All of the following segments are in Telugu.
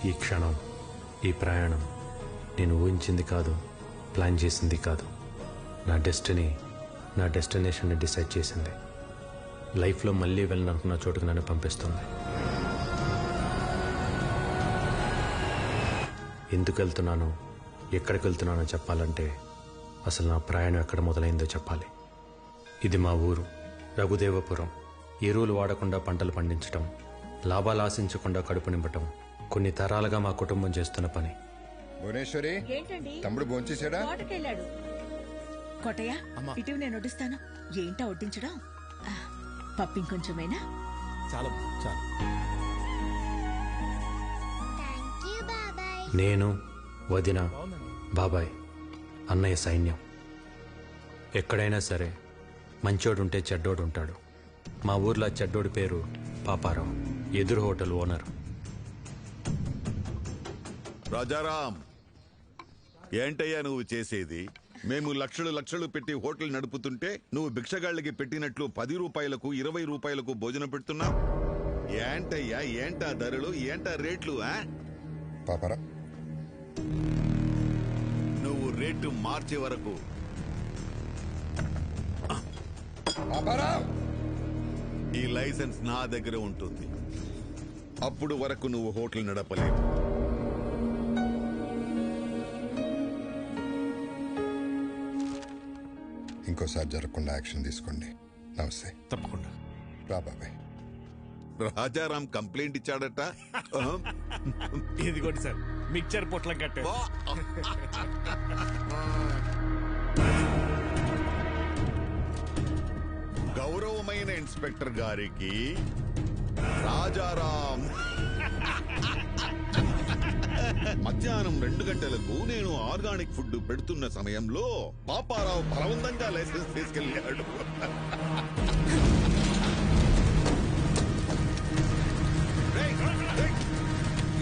ఈ క్షణం, ఈ ప్రయాణం నేను ఊహించింది కాదు, ప్లాన్ చేసింది కాదు. నా డెస్టినీ, నా డెస్టినేషన్ని డిసైడ్ చేసింది. లైఫ్లో మళ్ళీ వెళ్ళాలనుకున్న చోటుకు నన్ను పంపిస్తుంది. ఎందుకు వెళ్తున్నానో, ఎక్కడికి వెళ్తున్నానో చెప్పాలంటే అసలు నా ప్రయాణం ఎక్కడ మొదలైందో చెప్పాలి. ఇది మా ఊరు రఘుదేవపురం. ఎరువులు వాడకుండా పంటలు పండించటం, లాభాలు ఆశించకుండా కడుపు నింపటం కొన్ని తరాలుగా మా కుటుంబం చేస్తున్న పని. భువనేశ్వరి, తమ్ముడు భోంచేశాడా? కోటయ్య, ఇటీవి నేను వడ్డిస్తాను. ఏంటా వడ్డించడం? పప్పు ఇంకొంచెమేనా? చాలా చాలా. నేను, వదిన, బాబాయ్, అన్నయ్య సైన్యం. ఎక్కడైనా సరే మంచోడుంటే చెడ్డోడు ఉంటాడు. మా ఊర్లో చెడ్డోడి పేరు పాపారావు, ఎదురు హోటల్ ఓనర్. రాజారాం, ఏంటయ్యా నువ్వు చేసేది? మేము లక్షలు లక్షలు పెట్టి హోటల్ నడుపుతుంటే నువ్వు భిక్షగాళ్ళకి పెట్టినట్లు 10 రూపాయలకు 20 రూపాయలకు భోజనం పెడుతున్నావు. ఏంటయ్యా, ఏంటా ధరలు, ఏంటా రేట్లు? పాపరా, నువ్వు రేటు మార్చే వరకు ఈ లైసెన్స్ నా దగ్గర ఉంటుంది. అప్పుడు వరకు నువ్వు హోటల్ నడపలేవు. ఇంకోసారి జరగకుండా యాక్షన్ తీసుకోండి. నమస్తే. తప్పకుండా రా బాబాయ్. రాజారాం కంప్లైంట్ ఇచ్చాడట. ఇదిగోండి సార్, మిక్చర్ పొట్లం కట్టే. గౌరవమైన ఇన్స్పెక్టర్ గారికి రాజారాం మధ్యాహ్నం 2 గంటలకు నేను ఆర్గానిక్ ఫుడ్ పెడుతున్న సమయంలో పాపారావు బలవంతంగా లైసెన్స్ తీసుకెళ్లాడు.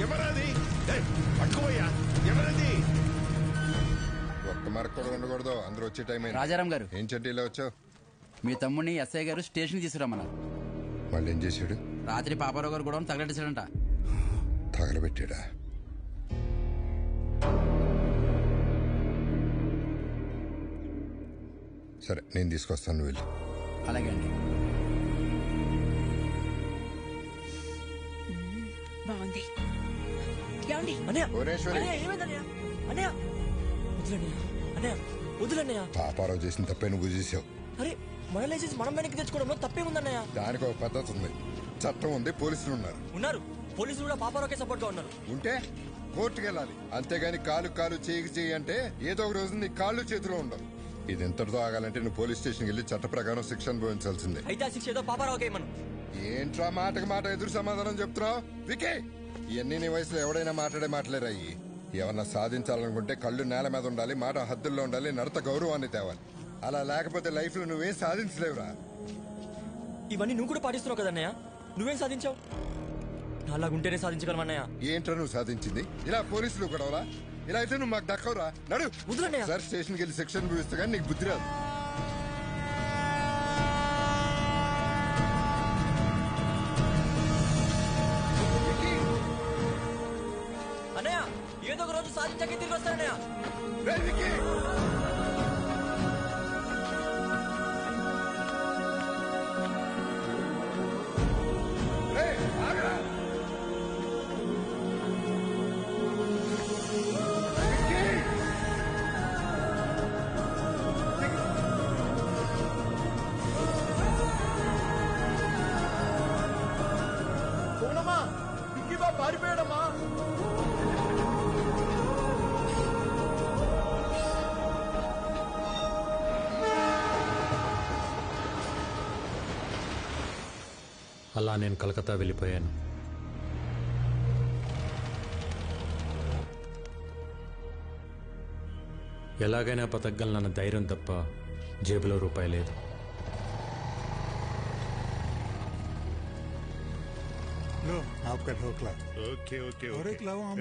ఎవరది? పట్టుకోయ్యా, ఎవరది? ఒక్క మరకు కూడా ఉండకూడదు. అందరూ వచ్చే టైం అయింది. రాజారాం గారు, ఏం చెడ్డీలో వచ్చావు? మీ తమ్ముడిని ఎస్ఐ గారు స్టేషన్ తీసుకురమ్మన్నారు. మళ్ళీ ఏం చేశాడు? రాత్రి పాపారావు గారు కూడా తగలెట్టేశాడంట. తగలబెట్టాడా? సరే, నేను తీసుకొస్తాను, వెళ్ళి. అలాగే అండి. బాగుంది. భువనేశ్వరి, పాపారావు చేసిన తప్పే నువ్వు చేసావు. అరే, మన లైసెన్స్ మనం వెనక్కి తెచ్చుకోవడంలో తప్పే ఉందన్నయ్య. దానికి ఒక పద్ధతి ఉంది, చట్టం ఉంది, పోలీసులు ఉన్నారు. పోలీసులు కూడా పాపారావుకే సపోర్ట్ గా ఉన్నారు. ఉంటే కోర్టుకు వెళ్ళాలి. అంతేగాని కాలు కాలు చేయి అంటే ఏదో ఒక రోజు నీ కాళ్ళు చేతిలో ఉండవు. ఇది ఎంతటితో ఆగాలంటే నువ్వు పోలీస్ స్టేషన్కి వెళ్ళి చట్ట ప్రకారం శిక్ష అనుభవించాల్సిందే. అయితే ఆ శిక్ష ఏదో పాపారావుకే మనం. ఏంట్రా మాటకు మాట ఎదురు సమాధానం చెప్తున్నావు? వికే, ఇవన్నీ నీ వయసులో ఎవడైనా మాట్లాడే మాటలేరాయి. ఏమన్నా సాధించాలనుకుంటే కళ్ళు నేల మీద ఉండాలి, మాట హద్దుల్లో ఉండాలి, నడత గౌరవాన్ని తేవాలి. అలా లేకపోతే లైఫ్ లో నువ్వేం సాధించలేవురా. ఇవన్నీ నువ్వు కూడా పాటిస్తున్నావు కదన్నయ్య. నువ్వేం సాధించావు? అలాగుంటేనే సాధించగలమన్నయ్య. ఏంట్రా నువ్వు సాధించింది? ఇలా పోలీసులు గొడవలా? ఇలా అయితే నువ్వు మాకు దక్కవురా. నడు సార్, స్టేషన్కి వెళ్ళి శిక్షణ అనుభవిస్తే కానీ నీకు బుద్ధి రాదు. అన్నయ్య, ఏదో ఒక రోజు సాధించాకే తిరిగి వస్తానన్నయ్య. పారిపోయాడమ్మా. అలా నేను కలకత్తా వెళ్ళిపోయాను. ఎలాగైనా బతకగలనన్న ధైర్యం తప్ప జేబులో రూపాయి లేదు. लो आपका ढोकला। ओके ओके और एक लाओ आम।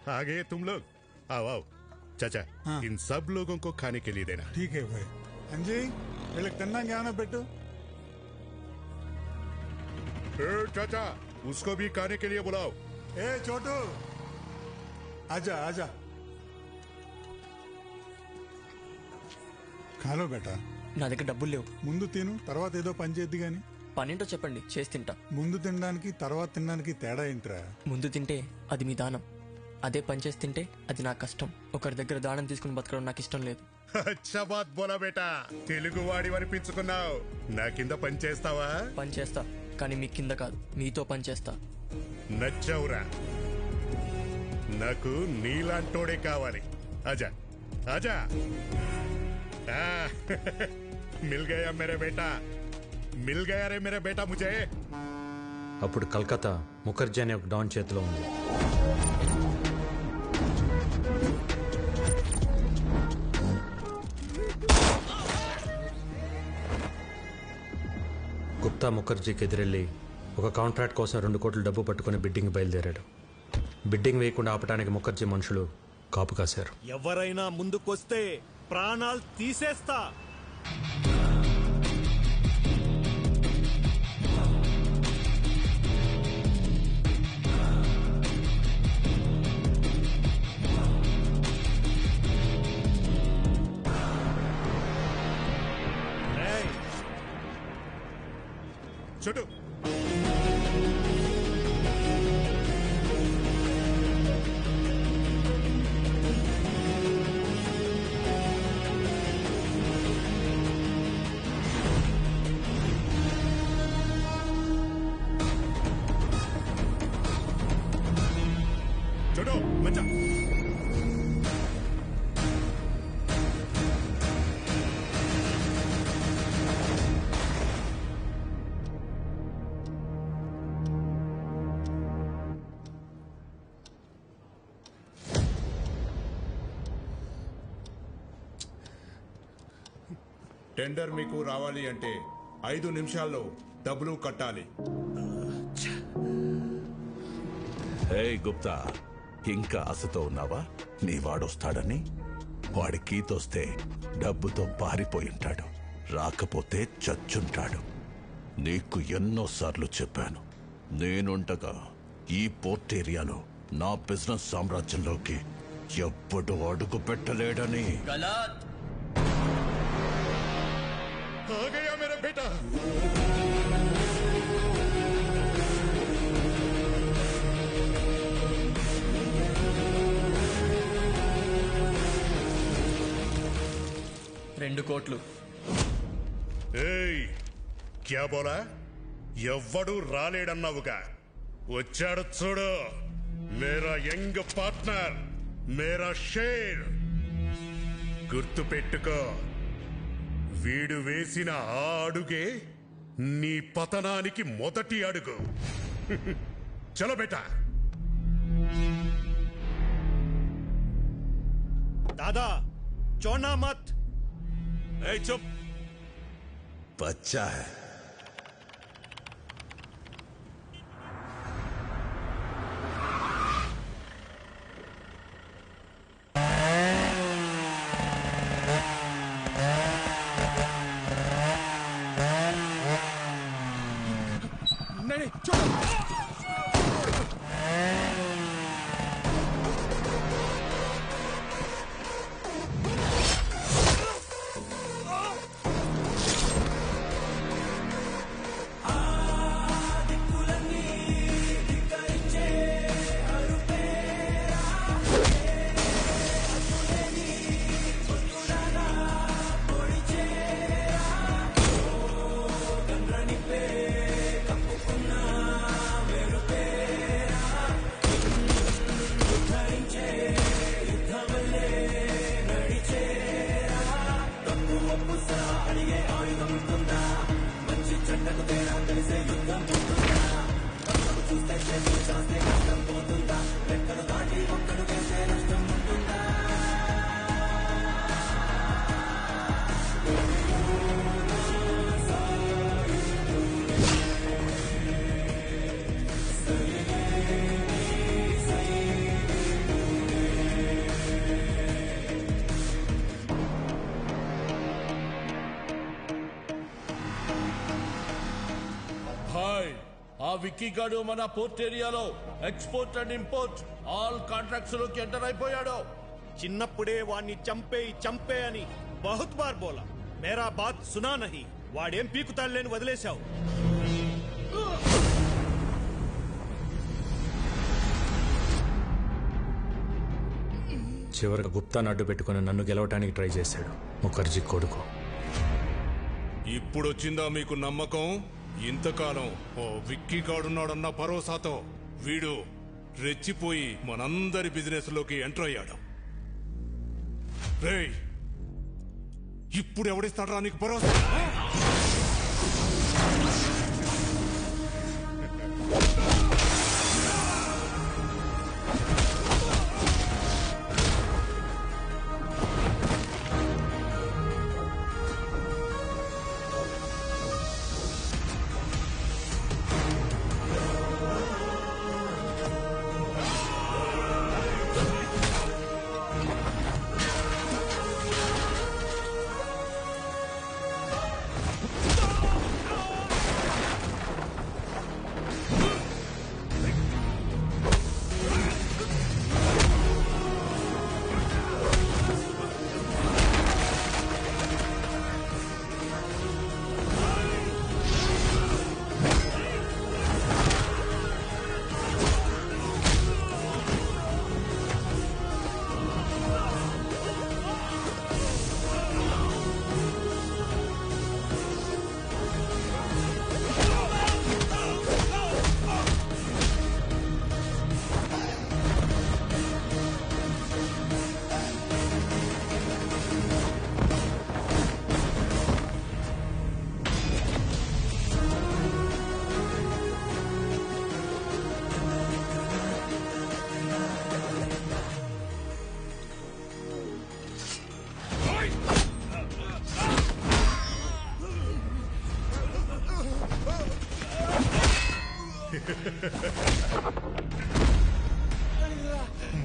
आ गए तुम लोग, आओ आओ। चाचा, हाँ। इन सब लोगों को खाने के लिए देना। ठीक है भाई। अंजी, వీళ్ళకి తిన్నాక ఏమైనా పెట్టు. चाचा, उसको भी खाने के लिए बुलाओ. ఏ చోటు, आजा आजा ఖాలో బేటా నా దగ్గర డబ్బులు లేవు. ముందు తిను తర్వాత ఏదో పని చేద్ది గాని. పనేంటో చెప్పండి, చేసి తింటా. ముందు తినడానికి తర్వాత తినడానికి తేడా ఏంట్రా? ముందు తింటే అది మీ దానం, అదే పని చేసి తింటే అది నా కష్టం. ఒకరి దగ్గర దానం తీసుకుని బతకడం నాకు ఇష్టం లేదు. అచ్చా బాత్ బోలా బేటా, తెలుగు వాడి అనిపించుకున్నావు. నా కింద పని చేస్తావా? పని చేస్తా, కానీ మీ కింద కాదు, మీతో పని చేస్తా. నచ్చవురా, నాకు నీలాంటోడే కావాలి. ఆజా ఆజా. మిల్ గయా మేరే బేటా, మిల్ గయా రే మేరే బేటా ముజే. అప్పుడు కలకత్తా ముఖర్జీ అనే ఒక డాన్ చేతిలో ఉంది. గుప్తా ముఖర్జీకి ఎదురెళ్ళి ఒక కాంట్రాక్ట్ కోసం 2 కోట్ల డబ్బు పట్టుకుని బిడ్డింగ్ బయలుదేరాడు. బిడ్డింగ్ వేయకుండా ఆపడానికి ముఖర్జీ మనుషులు కాపు కాశారు. ఎవరైనా ముందుకొస్తే ప్రాణాలు తీసేస్తా. చుట్టూ చుట్టూ మంచా. టెండర్ మీకు రావాలి అంటే 5 నిమిషాల్లో డబ్బులు కట్టాలి. హే గుప్తా, ఇంకా ఆశతో ఉన్నావా? నీ వాడొస్తాడని? వాడి కీతొస్తే డబ్బుతో పారిపోయి ఉంటాడు, రాకపోతే చచ్చుంటాడు. నీకు ఎన్నోసార్లు చెప్పాను, నేనుండగా ఈ పోర్ట్ ఏరియాలో నా బిజినెస్ సామ్రాజ్యంలోకి ఎప్పుడు అడుగు పెట్టలేడని. आ गया मेरा बेटा. రెండు కోట్లు. ఏయ్, క్యా బోలా? ఎవ్వడు రాలేడన్నావుగా, వచ్చాడు చూడు. మేరా యంగ్ పార్ట్నర్, మేరా షేర్. గుర్తు పెట్టుకో, వీడు వేసిన ఆ అడుగే నీ పతనానికి మొదటి అడుగు. చలో బేటా. దాదా చోనా మత్. ఏ చుప్, బచ్చా హై. ఆ విక్కీ గాడు మన పోర్ట్ ఏరియాలో export and import all contracts లోకి ఎంటర్ అయిపోయాడు. చిన్నప్పుడే వాణ్ణి చంపే అని బహుత్ బార్ బోలా, మేరా బాత్ సునా నహి. వాడేం పీకుతాళ్ళేని వదిలేశావు. చివరికి గుప్తాను అడ్డు పెట్టుకుని నన్ను గెలవటానికి ట్రై చేశాడు ముఖర్జీ కొడుకు. ఇప్పుడొచ్చిందా మీకు నమ్మకం? ఇంతకాలం ఓ విక్కీ గాడున్నాడన్న భరోసాతో వీడు రెచ్చిపోయి మనందరి బిజినెస్ లోకి ఎంటర్ అయ్యాడు. రేయ్, ఇప్పుడు ఎవడిస్తాడ్రా నీకు భరోసా?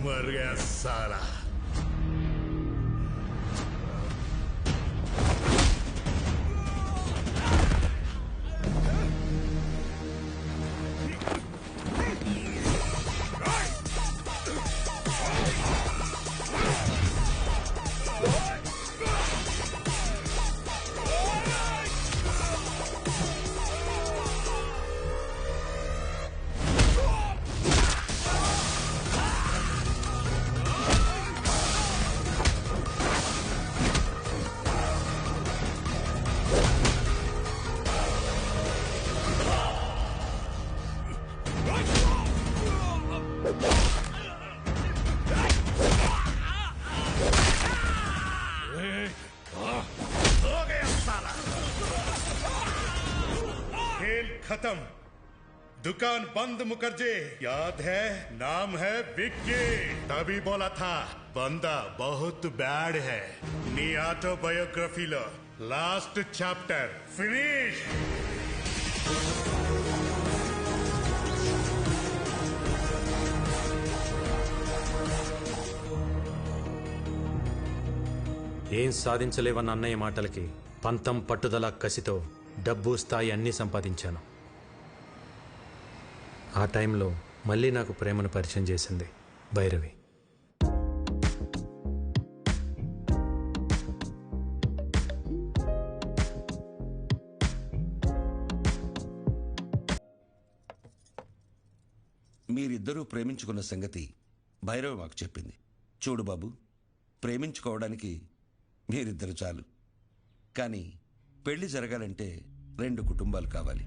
मर गया साला। खत्म, दुकान बंद। मुखर्जी याद है, नाम है विक्की। तभी बोला था बंदा बहुत बैड है। नी ऑटोबायोग्राफी लो लास्ट चैप्टर फिनिश। ఏం సాధించలేవన్న అన్నయ్య మాటలకి పంతం పట్టుదల కసితో డబ్బు స్థాయి అన్నీ సంపాదించాను. ఆ టైంలో మళ్ళీ నాకు ప్రేమను పరిచయం చేసింది భైరవి. మీరిద్దరూ ప్రేమించుకున్న సంగతి భైరవి మాకు చెప్పింది. చూడు బాబు, ప్రేమించుకోవడానికి మీరిద్దరు చాలు, కానీ పెళ్లి జరగాలంటే 2 కుటుంబాలు కావాలి.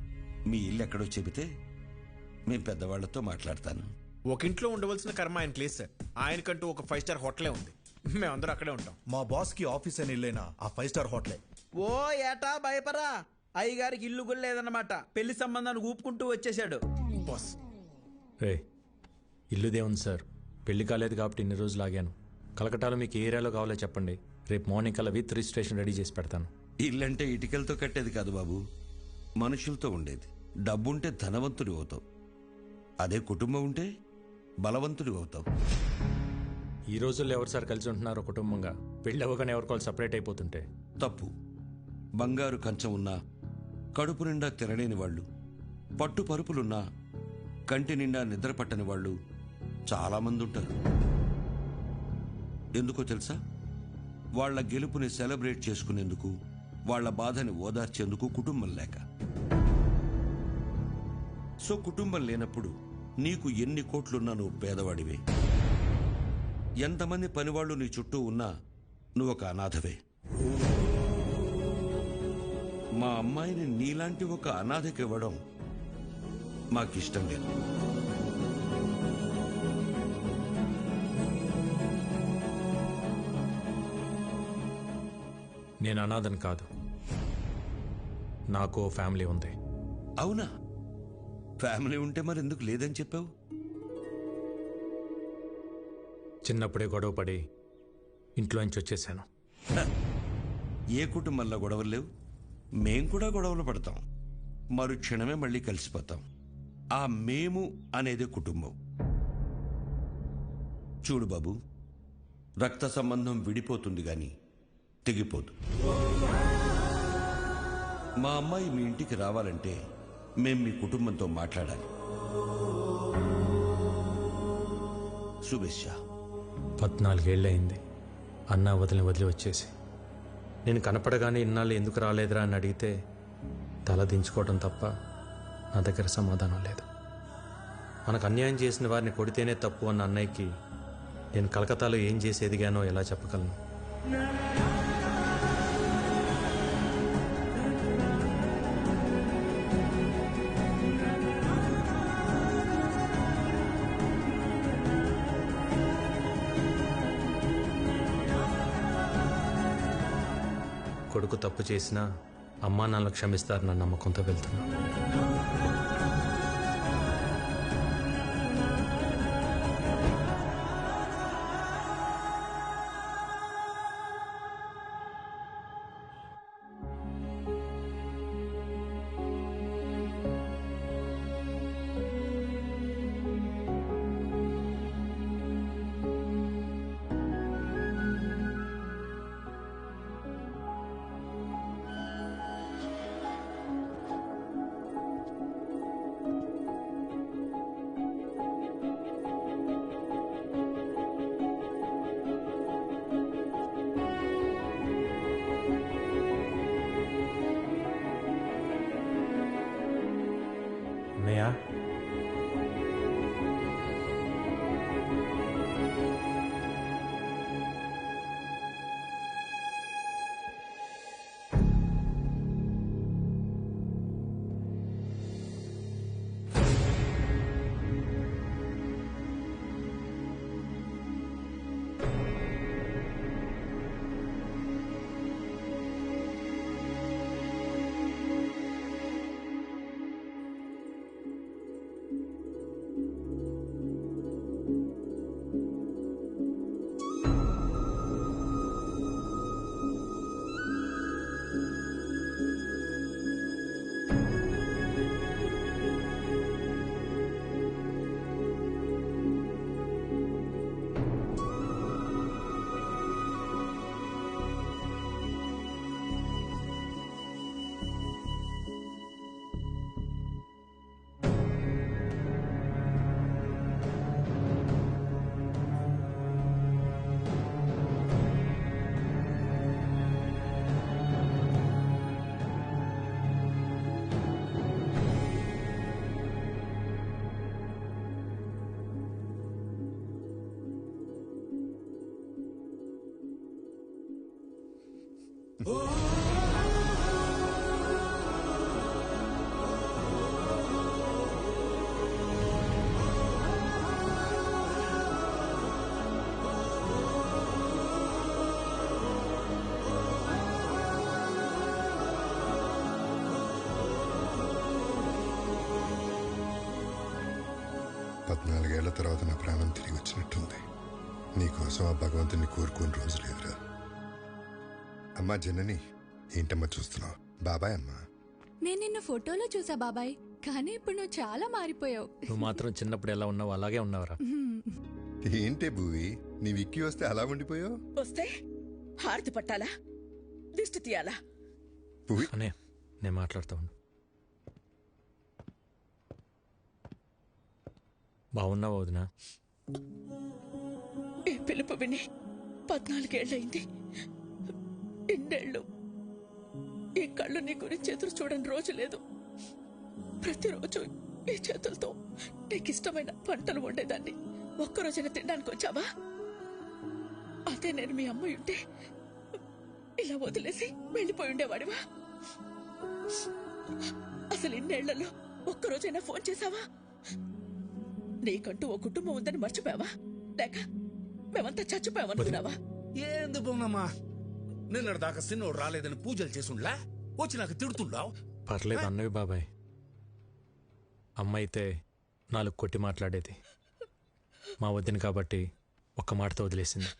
మీ ఇల్లు ఎక్కడో చెబితే మీ పెద్దవాళ్లతో మాట్లాడతాను. ఒక ఇంట్లో ఉండవలసిన కర్మ ఆయనకి లేదు సార్. ఆయనకంటూ ఒక 5 స్టార్ హోటలే ఉంది. మేమందరూ అక్కడే ఉంటాం. మా బాస్ కి ఆఫీస్ అని ఇల్లేనా ఆ 5 స్టార్ హోటలే. ఓ ఏటా భయపరా, అయ్యగారికి ఇల్లు కూడా లేదన్నమాట. పెళ్లి సంబంధాన్ని ఊపుకుంటూ వచ్చేసాడు బాస్. రే, ఇల్లుదే ఉంది సార్, పెళ్లి కాలేదు కాబట్టి ఇన్ని రోజులు ఆగాను. కలకటాలో మీకు ఏ ఏరియాలో కావాలో చెప్పండి, రేపు మార్నింగ్ కల్లా విత్ రిజిస్ట్రేషన్ రెడీ చేసి పెడతాను. ఇల్లంటే ఇటుకలతో కట్టేది కాదు బాబు, మనుషులతో ఉండేది. డబ్బుంటే ధనవంతుడు అవుతావు, అదే కుటుంబం ఉంటే బలవంతుడు అవుతావు. ఈ రోజుల్లో ఎవరు సార్ కలిసి ఉంటున్నారో కుటుంబంగా? పెళ్ళి అవ్వగానే ఎవరికోవాలి సపరేట్ అయిపోతుంటే తప్పు. బంగారు కంచం ఉన్నా కడుపు నిండా తినలేని వాళ్ళు పట్టు పరుపులున్నా కంటి నిండా నిద్ర పట్టని వాళ్ళు చాలామంది ఉంటారు. ఎందుకో తెలుసా? వాళ్ళ గెలుపుని సెలబ్రేట్ చేసుకునేందుకు, వాళ్ళ బాధని ఓదార్చేందుకు కుటుంబం లేక. సో కుటుంబం లేనప్పుడు నీకు ఎన్ని కోట్లున్నా నువ్వు పేదవాడివే. ఎంతమంది పనివాళ్ళు నీ చుట్టూ ఉన్నా నువ్వు ఒక అనాథవే. మా అమ్మాయిని నీలాంటి ఒక అనాథకి ఇవ్వడం మాకిష్టం లేదు. నేను అనాథని కాదు, నాకు ఫ్యామిలీ ఉంది. అవునా? ఫ్యామిలీ ఉంటే మరి ఎందుకు లేదని చెప్పావు? చిన్నప్పుడే గొడవ పడి ఇంట్లోంచి వచ్చేసాను. ఏ కుటుంబంలో గొడవలు లేవు? మేం కూడా గొడవలు పడతాం, మరుక్షణమే మళ్ళీ కలిసిపోతాం. ఆ మేము అనేది కుటుంబం. చూడు బాబు, రక్త సంబంధం విడిపోతుంది గాని తెగిపోదు. మా అమ్మాయి మీ ఇంటికి రావాలంటే మేం మీ కుటుంబంతో మాట్లాడాలి. శుభేచ్ఛ. 14 ఏళ్ళయింది అన్న వదిలి వచ్చేసి. నేను కనపడగానే ఇన్నాళ్ళు ఎందుకు రాలేదురా అని అడిగితే తల దించుకోవడం తప్ప నా దగ్గర సమాధానం లేదు. మనకు అన్యాయం చేసిన వారిని కొడితేనే తప్పు అన్న అన్నయ్యకి నేను కలకత్తాలో ఏం చేసి ఎదిగానో ఎలా చెప్పగలను? కొడుకు తప్పు చేసినా అమ్మా నాన్నలు క్షమిస్తారన్న నమ్మకంతో వెళ్తున్నా. అన్నయ్య, పద్నాలుగేళ్ల తర్వాత నా ప్రాణం తిరిగి వచ్చినట్టుంది. నీకోసం ఆ భగవంతుని కోరుకుని రోజు లేదురా. అమ్మా జనని, ఏంటమ్మా చూస్తున్నావు? బాబాయ్ అమ్మా. నేను నిన్ను ఫోటోలో చూసా బాబాయ్, కానీ ఇప్పుడు నువ్వు చాలా మారిపోయావు. నువ్వు మాత్రం చిన్నప్పుడు ఎలా ఉన్నావు అలాగే ఉన్నావురా. ఏంటే భూవి, నీ విక్కీ వస్తే అలా ఉండిపోయావు? వస్తే హారతి పట్టాలా, దిష్టి తీయాలా? అనే నేను మాట్లాడుతూ ఉండు. బాగున్నావా వదినా? ఈ పిలుపు విని 14 ఏళ్ళయింది. ఇన్నేళ్ళు ఈ కళ్ళు నీ గురించి ఎదురు చూడని రోజు లేదు. ప్రతిరోజు ఈ చేతులతో నీకు ఇష్టమైన పంటలు వండేదాన్ని. ఒక్కరోజైనా తినడానికి వచ్చావా? అదే నేను మీ అమ్మాయి ఉంటే ఇలా వదిలేసి వెళ్ళిపోయి ఉండేవాడివా? అసలు ఇన్నేళ్లలో ఒక్కరోజైనా ఫోన్ చేశావా? నీకంటూ ఓ కుటుంబం ఉందని మర్చిపోయావా? లేక మేమంతా చచ్చిపోయామనుకున్నావా? ఏంది బొమ్మమ్మా, నిన్నటి దాకా సిన్నోడు రాలేదని పూజలు చేసుండ్లా వచ్చి నాకు తిడుతుండావు. పర్లేదు అన్నవి బాబాయ్. అమ్మ అయితే 4 కొట్టి మాట్లాడేది. మా వద్దని కాబట్టి ఒక్క మాటతో వదిలేసింది.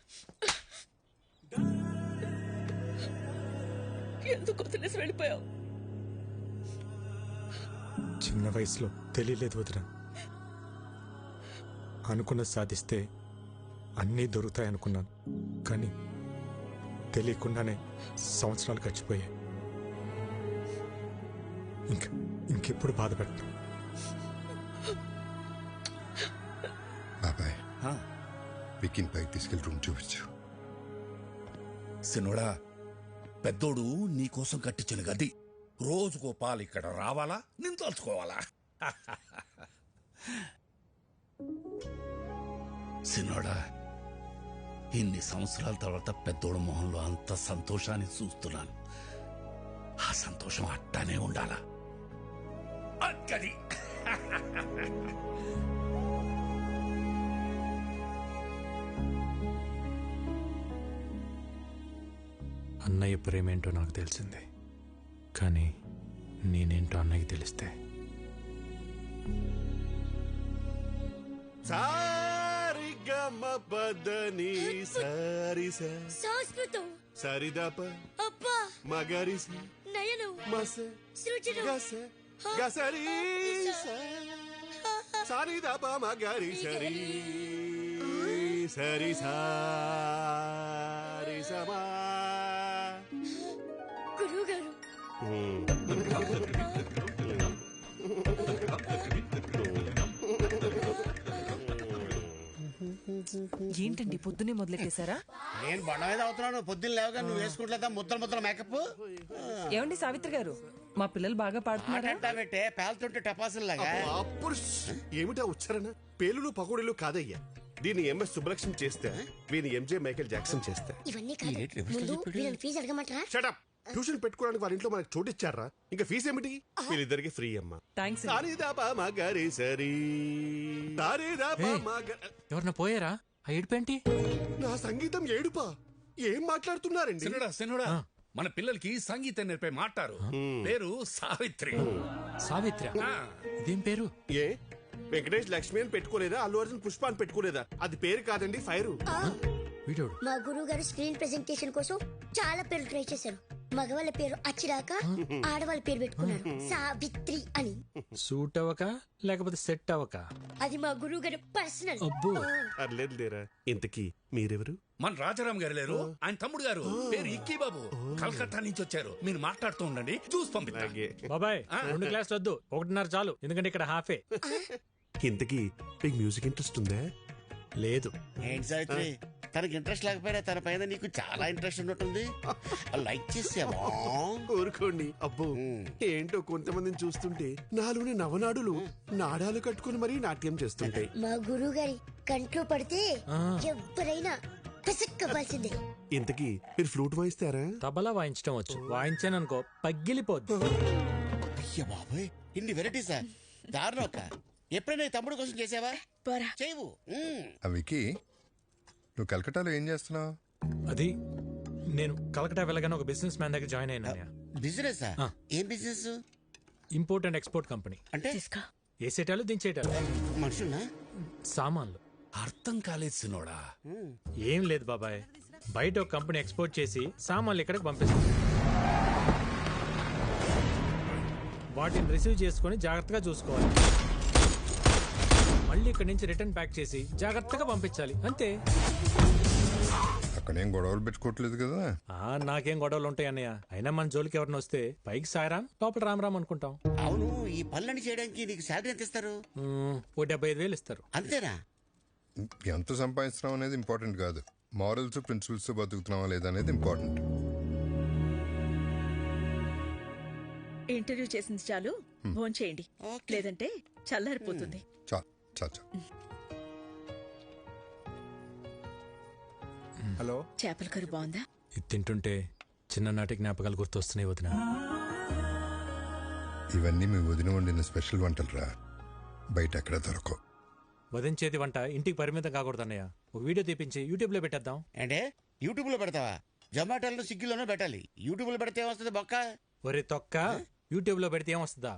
ఎందుకు వదిలేసి వెళ్ళిపోయావు? చిన్న వయసులో తెలియలేదు వదిన. అనుకున్నది సాధిస్తే అన్నీ దొరుకుతాయనుకున్నాను. కానీ తెలియకుండానే సంవత్సరాలు గడిచిపోయాయి. ఇంకెప్పుడు బాధపడతాను. బాబాయ్, విక్కీని పైకి తీసుకెళ్ళి రూమ్ చూపించు. సిన్నోడా, పెద్దోడు నీకోసం కట్టించిన గది. రోజుకో పాలు ఇక్కడ రావాలా, నేను తలుచుకోవాలా? సిన్నోడా, ఇన్ని సంవత్సరాల తర్వాత పెద్దోడు మొహంలో అంత సంతోషాన్ని చూస్తున్నాను. ఆ సంతోషం అట్టానే ఉండాలా. అక్కడి అన్నయ్య ప్రేమేంటో నాకు తెలిసింది. కానీ నేనేంటో అన్నయ్యకి తెలిస్తే సారిగమపదని సారి సంస్కృతం సరిదప అబ్బా మగరిస నయనం మస సృజనం గస గసరి సరిదప మగరి సరి సరి సారి సమా. గురువు గారు ఏంటండి పొద్దునే మొదలెట్టేశారా? నేను బండ మీద అవుతున్నాను. పొద్దున్న లేవగా నువ్వు వేసుకుంటా ముద్దల మేకప్. ఏమండి సావిత్రి గారు, మా పిల్లలు బాగా పాడుతున్నారా? పెట్టే పేలుతుంటే టపాసుల్లాగా. ఏమిటా ఉచ్చారణ? పేలులు పకోడీలు కాదయ్యా. దీన్ని ఎంఎస్ సుబ్బలక్ష్మి చేస్తే, వీని ఎంజే మైకేల్ జాక్సన్ చేస్తే. ఇవన్నీ కాదు, ముందు వీళ్ళని ఫీజు అడగమంటారా? షటప్. ట్యూషన్ పెట్టుకోవడానికి వాళ్ళ ఇంట్లో మనకు చోటు ఇచ్చారా? ఇంకా ఫీజు ఏమిటి? వీళ్ళిద్దరికి ఫ్రీ అమ్మా. థ్యాంక్స్. ఎవరన్నా పోయారా? ఆ ఏడుపేంటి? నా సంగీతం ఏడుపా? ఏం మాట్లాడుతున్నారండి? సిన్నోడా, మన పిల్లలకి సంగీతం నేర్పే మాటారు. పేరు సావిత్రి. సావిత్రి? ఇదేం పేరు? ఏ వెంకటేష్ లక్ష్మి అని పెట్టుకోలేదా? అల్లు అర్జున్ పుష్ప అని పెట్టుకోలేదా? అది పేరు కాదండి, ఫైరు. మా గురువు గారు స్క్రీన్ ప్రెజెంటేషన్ కోసం చాలా పేర్లు ట్రై చేశారు. మగవాళ్ళ పేరు అచ్చిరాక ఆడవాళ్ళ పేరు పెట్టుకున్నారు సావిత్రి అని. సూట్ అవ్వక లేకపోతే సెట్ అవ్వక? అది మా గురువు గారు పర్సనల్. అర్లేదు లేరా. ఇంతకీ మీరెవరు? మన రాజారాం గారు లేరు, ఆయన తమ్ముడు గారు. పేరు ఇక్కీ బాబు. కలకత్తా నుంచి వచ్చారు. మీరు మాట్లాడుతూ ఉండండి, చూసి పంపిస్తా. బాబాయ్ 2 క్లాసులు వద్దు, 1.5 చాలు. ఎందుకంటే ఇక్కడ హాఫే. ఇంతకీ మీకు మ్యూజిక్ ఇంట్రెస్ట్ ఉందా? లేదు. ఏంటి సావిత్రి, తనకి ఇంట్రెస్ట్ లేకపోయినా తన పైన నీకు చాలా ఇంట్రెస్ట్ ఉన్నట్టుంది. లైక్ చేసావా? ఊరుకోండి. అబ్బో, ఏంటో కొంతమందిని చూస్తుంటే నాలోని నవనాడులు నాడాలు కట్టుకుని మరీ నాట్యం చేస్తుంటాయి. మా గురువు గారి కంట్లో పడితే ఎవరైనా పసిక్కవలసిందే. ఇంతకీ మీరు ఫ్లూట్ వాయిస్తారా? తబలా వాయించడం వచ్చు. వాయించాననుకో పగిలిపోద్దు. అయ్య బాబోయ్, ఇన్ని వెరైటీసా? దారుణం అక్క. ఎప్పుడైనా తమ్ముడు కోసం చేసావా? చేయవు. వికీ, నువ్వు కలకటాలో ఏం చేస్తున్నావు? అది నేను కలకటా వెళ్ళగానే ఒక బిజినెస్ మ్యాన్ దగ్గర జాయిన్ అయినా. బిజినెస్? ఏం business? Import and export company. అంటే వేసేటాలు దించేటాలు. మనుషున్నా? సామాన్లు. అర్థం కాలేదు సినోడా. ఏం లేదు బాబాయ్, బయట ఒక కంపెనీ ఎక్స్పోర్ట్ చేసి సామాన్లు ఇక్కడికి పంపిస్తుంది. వాటిని రిసీవ్ చేసుకుని జాగ్రత్తగా చూసుకోవాలి. మళ్ళీ ఇక్కడి నుంచి రిటర్న్ ప్యాక్ చేసి జాగ్రత్తగా పంపించాలి. అంతే. అక్కడేం గొడవలు పెట్టుకోవట్లేదు కదా. నాకేం గొడవలు ఉంటాయి అన్నయ్య. అయినా మన జోలికి ఎవరిని వస్తే పైకి సాయరాం లోపల రామరామ్ అనుకుంటాం. అవును, ఈ పనులన్నీ చేయడానికి నీకు శాలరీ ఎంత ఇస్తారు? ఓ 75,000 ఇస్తారు. అంతేనా? ఎంత సంపాదిస్తున్నాం అనేది ఇంపార్టెంట్ కాదు, మారల్స్ ప్రిన్సిపల్స్ బతుకుతున్నావా లేదా అనేది ఇంపార్టెంట్. ఇంటర్వ్యూ చేసింది చాలు, ఫోన్ చేయండి, లేదంటే చల్లారిపోతుంది. హలో, చేపల కర్రీ బాగుందా? ఇది తింటుంటే చిన్ననాటి జ్ఞాపకాలు గుర్తొస్తున్నాయి వదిన. ఇవన్నీ మీ వదిన వండిన స్పెషల్ వంటలు రా, బయట ఎక్కడ దొరకవు. వదించేది వంట ఇంటికి పరిమితం కాకూడదు అన్నయ్య. ఒక వీడియో తీపించి యూట్యూబ్ లో పెట్టేద్దాం. అంటే యూట్యూబ్ లో పెడతావా? జొమాటోలో స్విగ్గీలోనో పెట్టాలి. యూట్యూబ్ లో పెడితే ఏమొస్తుంది బొక్క? ఒరే తొక్క, యూట్యూబ్ లో పెడితే ఏమొస్తుందా?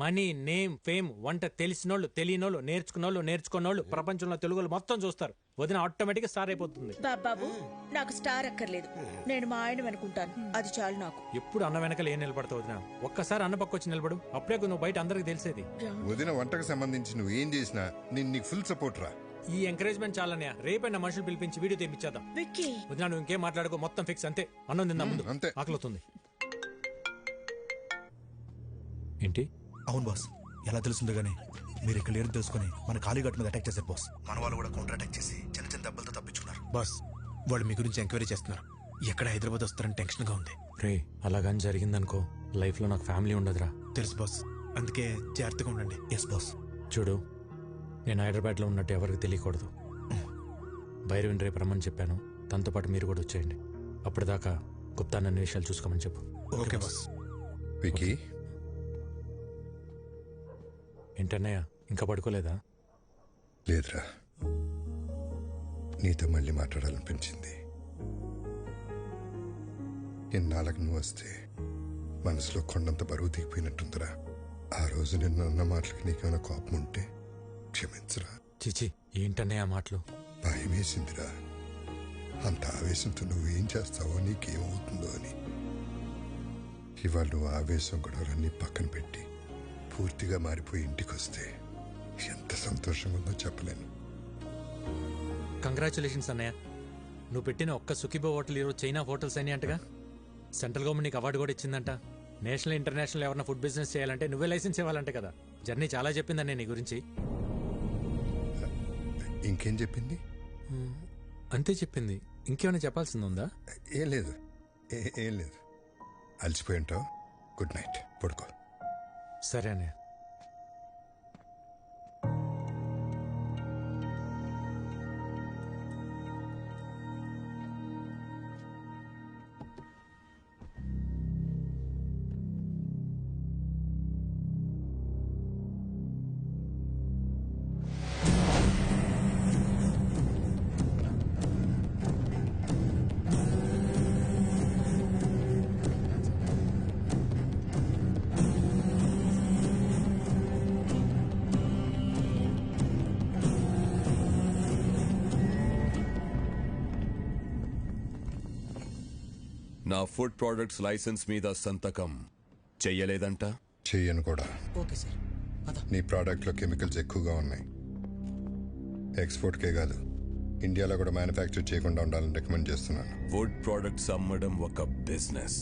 మనీ, నేమ్, ఫేమ్, వంట తెలిసినోళ్ళు, తెలియనోళ్ళు, నేర్చుకున్నోళ్ళు ప్రపంచంలో తెలుగులో మొత్తం చూస్తారు. వదిన ఆటోమేటిక్ గా స్టార్ అయిపోతుంది. బాబు, నాకు స్టార్ అక్కర్లేదు, నేను మా ఆయన అనుకుంటాను, అది చాలు నాకు. ఎప్పుడు అన్న వెనకాల ఏం నిలబడతావు వదిన? ఒక్కసారి అన్న పక్క వచ్చి నిలబడు, అప్పుడే నువ్వు బయట అందరికి తెలిసేది. వదిన వంటకు సంబంధించి నువ్వు ఏం చేసినా నేను నీకు ఫుల్ సపోర్ట్ రా. ఈ ఎంకరేజ్మెంట్ చాలనే. రేపైనా మనుషులు పిలిపించి వీడియో తెప్పించేద్దాం. వదిన నువ్వు ఇంకేం మాట్లాడుకో, మొత్తం ఫిక్స్. అంతే, అన్నం తిందాం ముందు, అంతే. ఆకలిస్తుంది. ఏంటి? అవును బాస్, ఎలా తెలుస్తుందో గానీ మీరు ఇక్కడ లేరు తెలుసుకుని మన కాళీఘాట్ మీద అటాక్ చేశారు బాస్. మన వాళ్ళు కూడా కౌంటర్ అటాక్ చేసి చిన్న చిన్న దెబ్బలతో తప్పించుకున్నారు బాస్. వాళ్ళు మీ గురించి ఎంక్వైరీ చేస్తున్నారు, ఎక్కడ హైదరాబాద్ వస్తారని టెన్షన్ గా ఉంది. రే, అలాగని జరిగిందనుకో లైఫ్ లో నాకు ఫ్యామిలీ ఉండదురా. తెలుసు బాస్, అందుకే జాగ్రత్తగా ఉండండి. Yes boss. చూడు, నేను హైదరాబాద్ లో ఉన్నట్టు ఎవరికి తెలియకూడదు. భైరవిని రేపు రమ్మని చెప్పాను, తనతో పాటు మీరు కూడా వచ్చేయండి. అప్పటిదాకా గుప్తా నన్ను విషయాలు చూసుకోమని చెప్పు. Okay boss. వికీ, ఏంటన్నయ్య ఇంకా పడుకోలేదా? లేదురా, నీతో మళ్ళీ మాట్లాడాలనిపించింది. ఎన్నాళ్ళకు నువ్వు వస్తే మనసులో కొండంత బరువు దిగిపోయినట్టుందిరా. ఆ రోజు నిన్న అన్న మాటలకి నీకేమైనా కోపం ఉంటే క్షమించరా. చిచి, ఏంటన్నయ్య ఆ మాటలు? భయం వేసిందిరా, అంత ఆవేశంతో నువ్వేం చేస్తావో, నీకేమవుతుందో అని. ఇవాళ నువ్వు ఆవేశం గొడవలన్నీ పక్కన పెట్టి పూర్తిగా మారిపోయి ఇంటికి వస్తే ఎంత సంతోషంగా ఉందో చెప్పలేను. కంగ్రాచులేషన్స్ అన్నయ్య. నువ్వు పెట్టిన ఒక్క సుఖీబో హోటల్ ఈరోజు చైనా హోటల్స్ అని అంటగా. సెంట్రల్ గవర్నమెంట్ నీకు అవార్డు కూడా ఇచ్చిందంట. నేషనల్ ఇంటర్నేషనల్ ఎవరైనా ఫుడ్ బిజినెస్ చేయాలంటే నువ్వే లైసెన్స్ ఇవ్వాలంటే కదా. జర్నీ చాలా చెప్పిందన్న నీ గురించి. ఇంకేం చెప్పింది? అంతే చెప్పింది, ఇంకేమైనా చెప్పాల్సింది ఉందా? ఏం లేదు, ఏం లేదు. అలసిపోయి ఉంటావు. గుడ్ నైట్, పడుకో. సరే అన్నయ్య. నా ఫుడ్ ప్రొడక్ట్స్ లైసెన్స్ మీద సంతకం చెయ్యలేదంట? చెయ్యను కూడా. Okay sir. నీ ప్రోడక్ట్లో కెమికల్స్ ఎక్కువగా ఉన్నాయి. ఎక్స్పోర్ట్కే కాదు, ఇండియాలో కూడా మ్యానుఫ్యాక్చర్ చేయకుండా ఉండాలని రికమెండ్ చేస్తున్నాను. ఫుడ్ ప్రొడక్ట్స్ అమ్మడం ఒక బిజినెస్,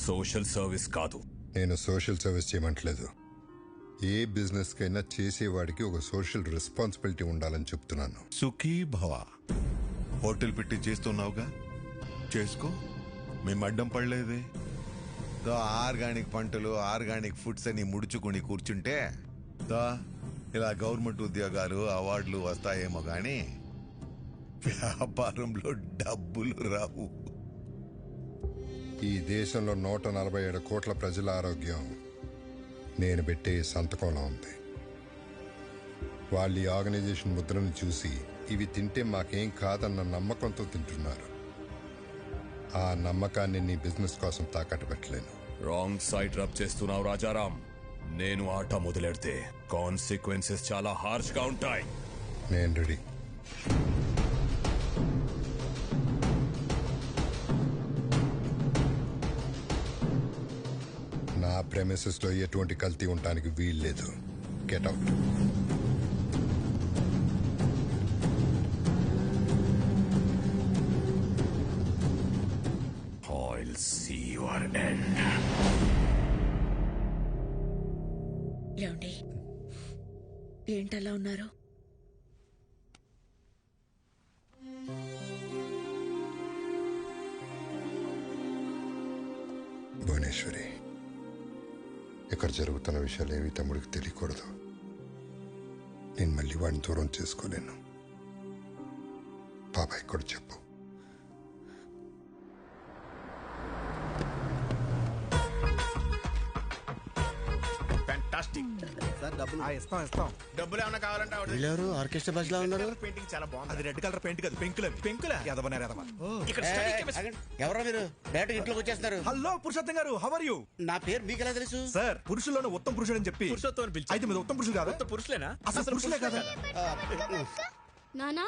సోషల్ సర్వీస్ కాదు. నేను సోషల్ సర్వీస్ చేయమంటలేదు. ఏ బిజినెస్ కైనా చేసేవాడికి ఒక సోషల్ రెస్పాన్సిబిలిటీ ఉండాలని చెప్తున్నాను. సుఖీ భవ. హోటల్ పెట్టి చేస్తున్నావుగా, చేసుకో. మేము అడ్డం పడలేదే. ఆర్గానిక్ పంటలు, ఆర్గానిక్ ఫుడ్స్ అని ముడుచుకుని కూర్చుంటే ఇలా గవర్నమెంట్ ఉద్యోగాలు, అవార్డులు వస్తాయేమో కానీ వ్యాపారంలో డబ్బులు రావు. ఈ దేశంలో 147 కోట్ల ప్రజల ఆరోగ్యం నేను పెట్టే సంతకంలో ఉంది. వాళ్ళు ఈ ఆర్గనైజేషన్ ముద్రను చూసి ఇవి తింటే మాకేం కాదన్న నమ్మకంతో తింటున్నారు. ఆ నమ్మకాన్ని నీ బిజినెస్ కోసం తాకట్టు పెట్టలేను. రాంగ్ సైడ్ రబ్ చేస్తున్నావు రాజారాం. నేను ఆట మొదలెడితే కాన్సిక్వెన్సెస్ చాలా హార్ష్ గా ఉంటాయి. నేను రెడీ. నా ప్రెమిసెస్ లో ఎటువంటి కల్తీ ఉండడానికి వీల్లేదు. Get out. ఏంటలా ఉన్నారు? భువనేశ్వరి, ఇక్కడ జరుగుతున్న విషయాలు ఏవి తమ్ముడికి తెలియకూడదు. నేను మళ్ళీ వాడిని దూరం చేసుకోలేను. బాబాయ్ కూడా చెప్పు. డబ్బులు ఏమన్నా కావాలంటే వీళ్ళెవరు ఆర్కెస్ట్రా బస్ లో ఉన్నారు? పెయింటింగ్ చాలా బాగుంది. అది రెడ్ కలర్ పెయింట్ కాదు, పెంకుల పెంకులా? ఇక్కడ ఎవరో మీరు డైరెక్ట్ ఇంట్లోకి వచ్చేస్తున్నారు. హలో పురుషోత్తం గారు, హౌ ఆర్ యూ? నా పేరు మీకు ఎలా తెలుసు? సార్, పురుషుల్లోనే ఉత్తమ పురుషుడు అని చెప్పి పురుషోత్తం పిలిచి అయితే మీరు ఉత్తమ పురుషులు కాదా? పురుషులేనా? అసలు పురుషులే కదా? నానా,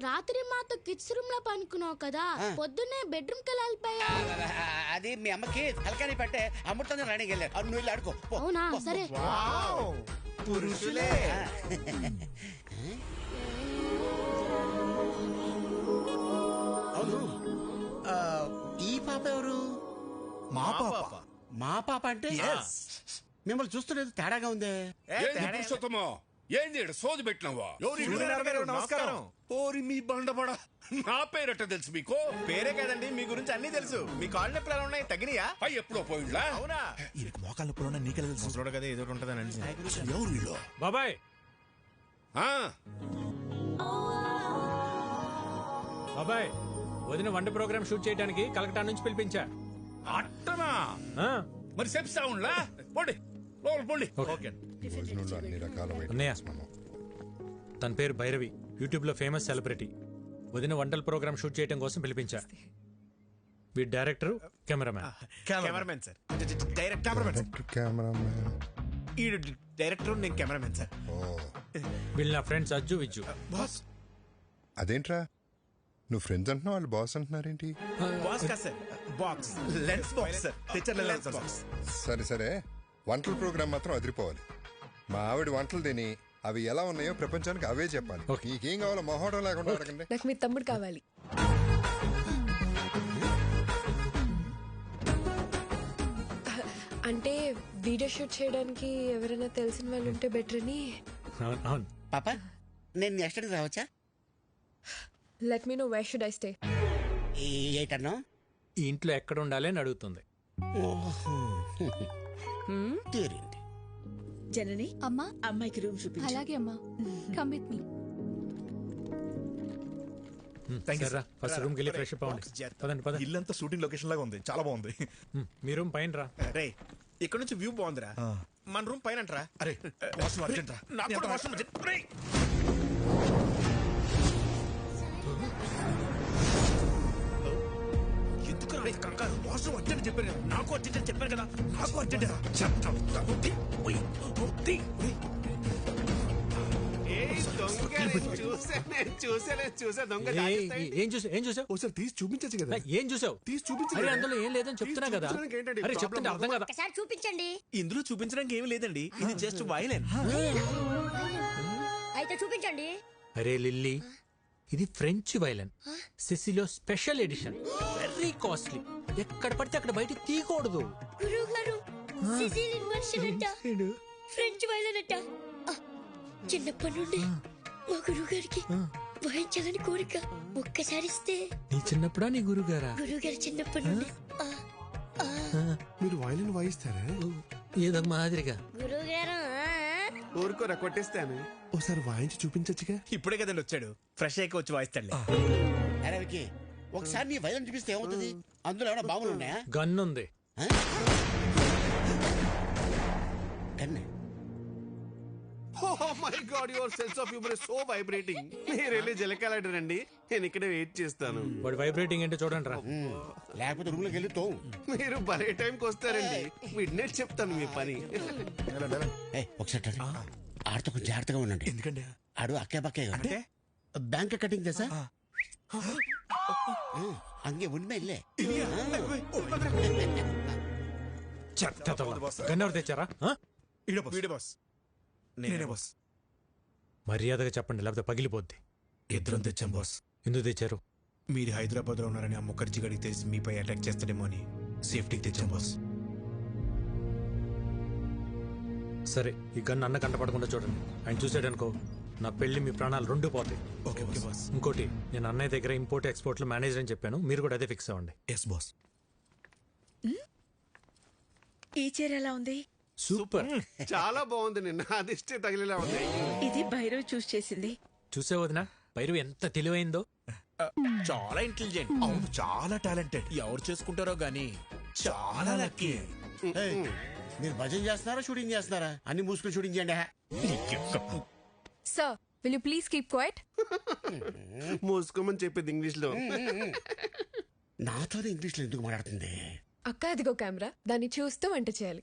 రాత్రి మాతో కిడ్స్ రూమ్ లో పనుకున్నావు కదా, పొద్దున్నే బెడ్రూమ్ కి వెళ్ళిపోయా. అది మీ అమ్మకి తలకాని పట్టే అమృతంగా రాణికి వెళ్ళారు. నువ్వు వెళ్ళి ఆడుకో. అవునా? సరే. పురుషులే. అవును, ఈ పాప ఎవరు? మా పాప. మా పాప అంటే మిమ్మల్ని చూస్తున్నది తేడాగా ఉందే. పురుషోత్తమో, ఏంది సోది పెట్టినావా? నమస్కారం. ఓరి మీ బండబడ, నా పేరట తెలుసు మీకు? పేరే కదండి, మీ గురించి అన్ని తెలుసు. మీ కాళ్ళు నొప్పులు ఎలా ఉన్నాయి? తగినయా? అవి ఎప్పుడో పోయిండ్లా? అవునా? ఈయనకి మోకాళ్ళ నొప్పులు నీకెలా తెలుసు? ముసలోడు కదా, ఏదో ఒకటి ఉంటుందని. ఎవరు వీళ్ళు? బాబాయ్, బాబాయ్, వదిన వంట ప్రోగ్రామ్ షూట్ చేయడానికి కలకటా నుంచి పిలిపించా. అట్టనా? మరి చెప్తా ఉండ్లా? పోండి లోపల పోండి. భోజనంలో అన్ని రకాల అన్నయ్య, తన పేరు భైరవి, యూట్యూబ్ లో ఫేమస్ సెలబ్రిటీ. వదిన వంటల ప్రోగ్రామ్ షూట్ చేయడం కోసం పిలిపించా. వీడి డైరెక్టర్, కెమెరామ్యాన్ సార్. ఈ డైరెక్టర్, నేను కెమెరామెన్ సార్. వీళ్ళు నా ఫ్రెండ్స్ అజ్జు, విజ్జు. అదేంట్రా, నువ్వు ఫ్రెండ్స్ అంటున్నావు, వాళ్ళు బాస్ అంటున్నారేంటి? బాక్స్ కాదు sir, box, lens box sir. తెచ్చర్ లెన్స్ బాక్స్. సరే సరే, వంటల ప్రోగ్రామ్ మాత్రం అదిరిపోవాలి. మా ఆవిడ వంటలు తిని అవి ఎలా ఉన్నాయో ప్రపంచానికి అవే చెప్పాలి. నీకేం కావాలో మొహోటం లేకుండా అడగండి. నాకు మీ తమ్ముడు కావాలి. అంటే వీడియో షూట్ చేయడానికి ఎవరైనా తెలిసిన వాళ్ళు ఉంటే బెటర్ అని. పాప, నేను నెక్స్ట్ అడిగి రావచ్చా? Let me know where should I stay. ఏటన్నా? ఈ ఇంట్లో ఎక్కడ ఉండాలి అని అడుగుతుంది. జనని, అమ్మా, అమ్మాయికి రూమ్ చూపించు. అలాగే అమ్మా, come with me. First room కెళ్ళి ఫ్రెష్ అప్ అవ్వండి. పదండి పదండి. ఇల్లంతా షూటింగ్ లొకేషన్ లాగా ఉంది, చాలా బాగుంది. మీ రూమ్ పైన రా. రే, ఇక్కడ నుంచి వ్యూ బాగుందిరా. మన రూమ్ పైన రా. అరే, వాష్రూమ్ అర్జెంట్ రా. నాకు కూడా వాష్రూమ్ అర్జెంట్. ఎందుకు రా కంగారు? వాష్రూమ్ అర్జెంట్ చెప్పాను కదా. నాకు అర్జెంట్ అని చెప్పాను కదా. నాకు అర్జెంట్ చూసా దొంగ. ఏం చూసావు? ఒకసారి తీసి చూపించచ్చు కదా. ఏం చూసావు? తీసి చూపించు. అందులో ఏం లేదని చెప్తున్నా కదా. అరే చెప్తుంటే అర్థం కదా. ఒకసారి చూపించండి. ఇందులో చూపించడానికి ఏమీ లేదండి, ఇది జస్ట్ వైలెన్. అయితే చూపించండి. అరే లిల్లీ, ఇది ఫ్రెంచ్ వైలెన్, సిసిలో స్పెషల్ ఎడిషన్, వెరీ కాస్ట్లీ. ఎక్కడ పడితే అక్కడ బయట తీయకూడదు. గురువు గారు, సిసిలియన్ వర్షన్ అంట, ఫ్రెంచ్ వైలెన్ అంట. చిన్నప్పటి నుండి మా గురువు గారికి వాయించాలని కోరిక. ఒక్కసారి ఇస్తే. నీ చిన్నప్పుడా నీ గురుగారా? గురువు గారు చిన్నప్పటి నుండి. మీరు వైలిన్ వాయిస్తారా? ఏదో మాదిరిగా. గురువు గారు ఊరుకోరా, కొట్టేస్తాను. ఒకసారి వాయించి చూపించచ్చుగా. ఇప్పుడే కదండి వచ్చాడు, ఫ్రెష్ అయ్యి వచ్చి వాయిస్తాడులే. అరే వికీ, ఒకసారి నీ వైలెన్ చూపిస్తే ఏమవుతుంది? అందులో ఏమైనా బాంబులు ఉన్నాయా? గన్ ఉంది. గన్నే? Oh my God, your sense of humor is so vibrating. మీరు వెళ్ళి జలకాలండి, నేను ఇక్కడే వెయిట్ చేస్తాను. వాడు వైబ్రేటింగ్ ఏంటో చూడండి రా. లేకపోతే రూమ్ లోకి వెళ్ళి తో. మీరు భలే టైంకి వస్తారండి. మిడ్నైట్ చెప్తాను మీ పని. ఒకసారి ఆడితో కొంచెం జాగ్రత్తగా ఉండండి. ఎందుకండి? ఆడు అక్కే బక్కే అంటే బ్యాంక్ కటింగ్ తెసా అంగే ఉన్మే ఇల్లే. గన్ ఎవరు తెచ్చారా? నేనే బాస్. మర్యాదగా చెప్పండి, లేకపోతే పగిలిపోద్ది. ఇద్దరం తెచ్చాం బాస్. ఎందుకు తెచ్చారు? మీరు హైదరాబాద్ లో ఉన్నారని ఆ ముఖర్జీ గడికి తెలిసి మీపై అటాక్ చేస్తాడేమో అని సేఫ్టీకి తెచ్చాం బాస్. సరే ఈ గన్ను అన్న కంట పడకుండా చూడండి. ఆయన చూసాడనుకో నా పెళ్లి మీ ప్రాణాలు రెండు పోతాయి. Okay boss. ఇంకోటి, నేను అన్నయ్య దగ్గర ఇంపోర్ట్ ఎక్స్పోర్ట్ లో మేనేజర్ అని చెప్పాను, మీరు కూడా అదే ఫిక్స్ అవ్వండి. Yes boss. ఈ చీర ఎలా ఉంది? సూపర్. చాలా బాగుంది. నిన్న అదిష్టే తగిలేలా ఉంది. ఇది భైరవ్ చూస్ చేసింది. చూసే వదినా భైరవి ఎంత తెలివైందో. చాలా ఇంటెలిజెంట్. అవును, చాలా టాలెంటెడ్. ఎవరు చేసుకుంటారో గానీ చాలా లక్కీ. మీరు భజన చేస్తున్నారా షూటింగ్ చేస్తున్నారా? అన్ని మూసుకుని షూటింగ్ చేయండి. Sir will you please keep quiet? మూసుకోమని చెప్పింది ఇంగ్లీష్ లో. నాతో ఇంగ్లీష్ లో ఎందుకు మాట్లాడుతుంది? అక్క అదిగో కెమెరా, దాన్ని చూస్తూ వంట చేయాలి.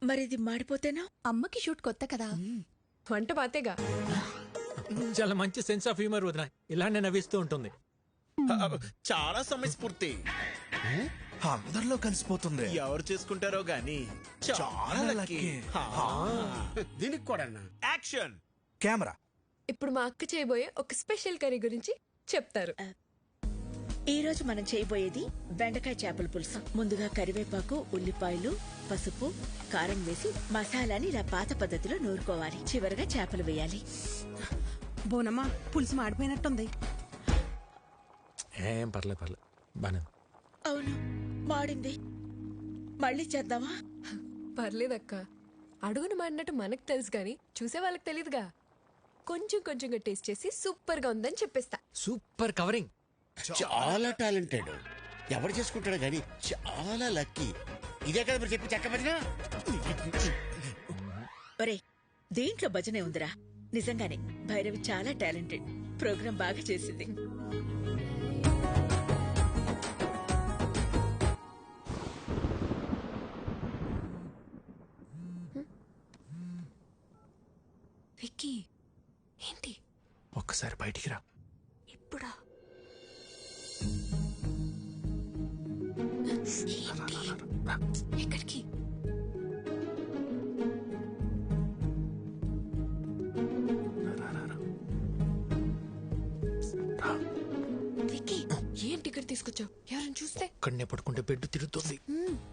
మరి ఇది మాడిపోతేనా? అమ్మకి షూట్ కొత్త కదా, వంట పాతేగా. చాలా మంచి సెన్స్ ఆఫ్ హ్యూమర్ వదినా, ఇలానే నవ్విస్తూ ఉంటుంది. చాలా సమయస్ఫూర్తి. అందరిలో కలిసిపోతుంది. ఎవరు చేసుకుంటారో గానీ చాలా లక్కీ. దీనికి కూడా యాక్షన్ కెమెరా. ఇప్పుడు మా అక్క చేయబోయే ఒక స్పెషల్ కర్రీ గురించి చెప్తారు. ఈ రోజు మనం చేయబోయేది బెండకాయ చేపల పులుసు. ముందుగా కరివేపాకు, ఉల్లిపాయలు, పసుపు, కారం వేసి మసాలాని ఇలా పాత పద్ధతిలో నూరుకోవాలి. చివరగా చేపలు వేయాలి. బోనమ్మా, పులుసు మాడిపోయినట్టుంది. ఏం పర్లేదు బానే. అవును, మాడింది. మళ్ళీ చేద్దామా? పర్లేదక్క, అడుగును మాడినట్టు మనకు తెలుసు గాని చూసే వాళ్ళకి తెలియదుగా. కొంచెం కొంచెంగా టేస్ట్ చేసి సూపర్ గా ఉందని చెప్పేస్తా. Super covering. చాలా టాలెంటెడ్. ఎవరు చేసుకుంటాడో గానీ చాలా లక్కీ. ఇదే కదా మీరు చెప్పి చెక్క భజన. ఒరే, దీంట్లో భజనే ఉందిరా. నిజంగానే భైరవి చాలా టాలెంటెడ్. ప్రోగ్రాం బాగా చేసింది. విక్కీ, ఏంటి? ఒక్కసారి బయటికి రా. ఇప్పుడా? ఎక్కడికి? విక్కీ, ఏంటి ఇక్కడ తీసుకొచ్చావు? ఎవరైనా చూస్తే? ఒక్కడనే పడుకుంటే బెడ్ తిరుగుతుంది.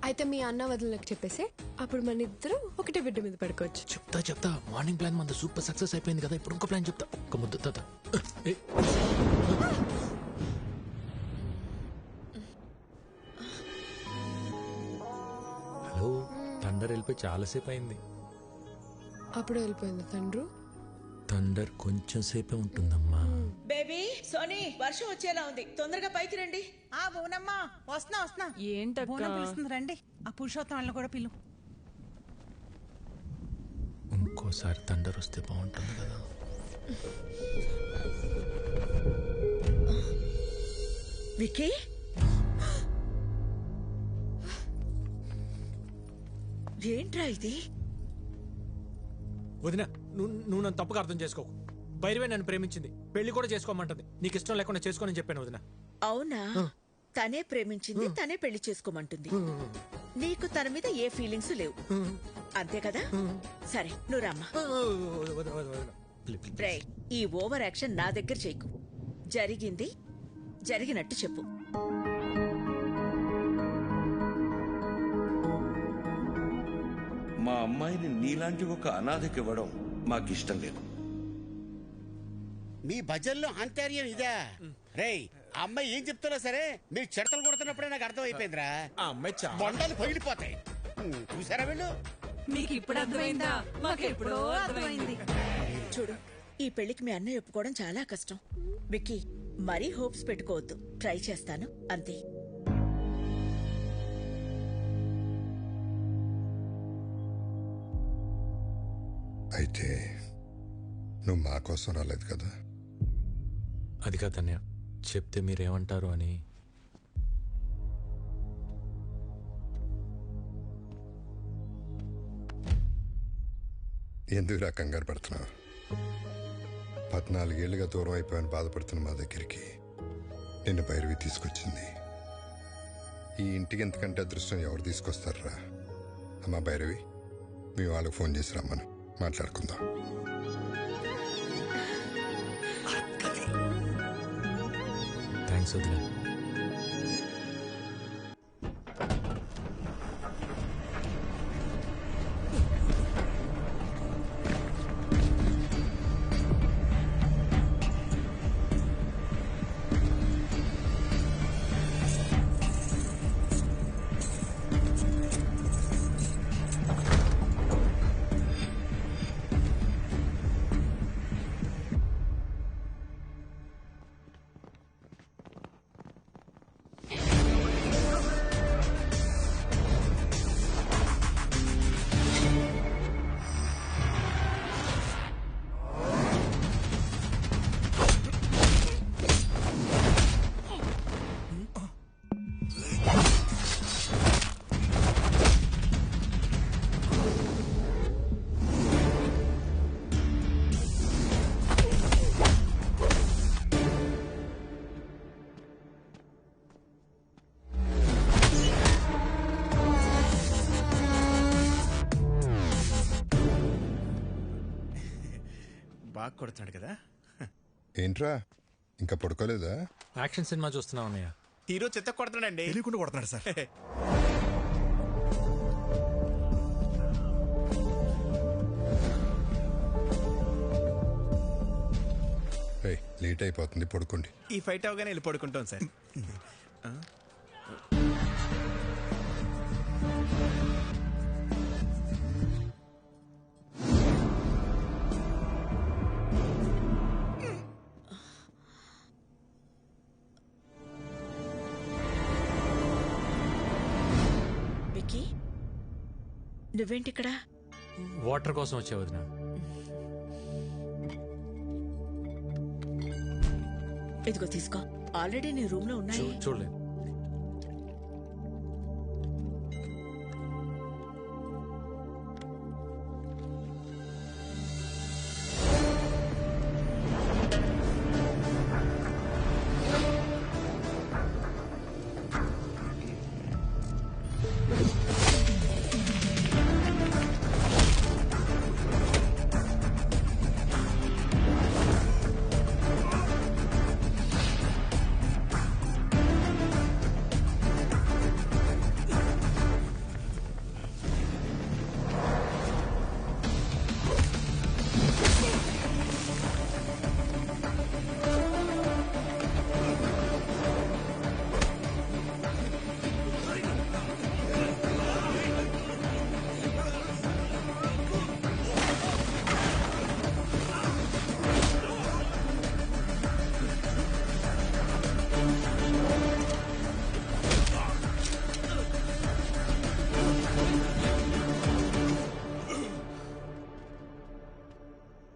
అయితే మీ అన్న వదినలకు చెప్పేసి అప్పుడు మన ఇద్దరు ఒకటే బిడ్డ మీద పడుకోవచ్చు. చెప్తా. మార్నింగ్ ప్లాన్ మన సూపర్ సక్సెస్ అయిపోయింది కదా, ఇప్పుడు ఇంకో ప్లాన్ చెప్తా. ఒక ముద్ద తాత. హలో, థండర్ వెళ్ళిపోయి చాలాసేపు అయింది. అప్పుడు వెళ్ళిపోయింది తండ్రు. థండర్ కొంచెం సేపే ఉంటుందమ్మా. బేబీ, సోనీ, వర్షం వచ్చేలా ఉంది. తొందరగా పైకి రండి. ఆ బోనమ్మా, వస్తున్నా. ఏంటక్క? బోనం పిలుస్తుంది, రండి. ఆ పురుషోత్తం వాళ్ళని కూడా పిలు. ఇంకోసారి థండర్ వస్తే బాగుంటుంది కదా. విక్కీ, ఏంట్రా ఇది? వదినా, నువ్వు నన్ను తప్పుగా అర్థం చేసుకోకు. భైరవే నన్ను ప్రేమించింది, పెళ్లి కూడా చేసుకోమంటుంది. నీకు ఇష్టం లేకుండా చేసుకోనని చెప్పాను వదినా. అవునా? తనే ప్రేమించింది, తనే పెళ్లి చేసుకోమంటుంది. నీకు తన మీద ఏ ఫీలింగ్స్ లేవు, అంతే కదా? సరే, నువ్వు రమ్మా. ఈ ఓవర్ యాక్షన్ నా దగ్గర చేయకు. జరిగింది జరిగినట్టు చెప్పు. మా అమ్మాయిని నీలాంటి ఒక అనాథకి ఇవ్వడం మాకిష్టం లేదు. మీ భజనలో అంతర్యం ఇదా? రేయ్, అమ్మాయి ఏం చెప్తున్నా సరే మీరు చెడతలు కొడుతున్నప్పుడే నాకు అర్థం అయిపోయిందిరా. బొండాలు పగిలిపోతాయి. చూసారా వీళ్ళు? మీకు ఇప్పుడు అర్థమైందా? మాకెప్పుడో అర్థమైంది. చూడు, ఈ పెళ్లికి మీ అన్నయ్య ఒప్పుకోవడం చాలా కష్టం. విక్కీ, మరీ హోప్స్ పెట్టుకోవద్దు. ట్రై చేస్తాను, అంతే. అయితే నువ్వు మా కోసం రాలేదు కదా? అది కాదన్నయ్య, చెప్తే మీరేమంటారు అని. ఎందుకు రా కంగారు పడుతున్నావు? 14 ఏళ్లుగా దూరం అయిపోయాను బాధపడుతున్న మా దగ్గరికి నిన్ను భైరవి తీసుకొచ్చింది. ఈ ఇంటికి ఎంతకంటే అదృష్టం ఎవరు తీసుకొస్తారా? అమ్మా భైరవి, మీ వాళ్ళకి ఫోన్ చేసి రమ్మను, మాట్లాడుకుందాం. థ్యాంక్స్ వదినా. కొడుతున్నాడు కదా. ఏంట్రా ఇంకా పడుకోలేదా? యాక్షన్ సినిమా చూస్తున్నావు అన్నయ్య. హీరో చెత్త కొడుతున్నాడండి. తెలియకుండా కొడుతున్నాడు సార్. లేట్ అయిపోతుంది, పడుకోండి. ఈ ఫైట్ అవగానే వెళ్ళి పడుకుంటాం సార్. విక్కీ, నువ్వేంటిక్కడ? వాటర్ కోసం వచ్చే వదిన. ఇదిగో తీసుకో, ఆల్రెడీ నీ రూమ్ లో ఉన్నాయి. చూడలేదు.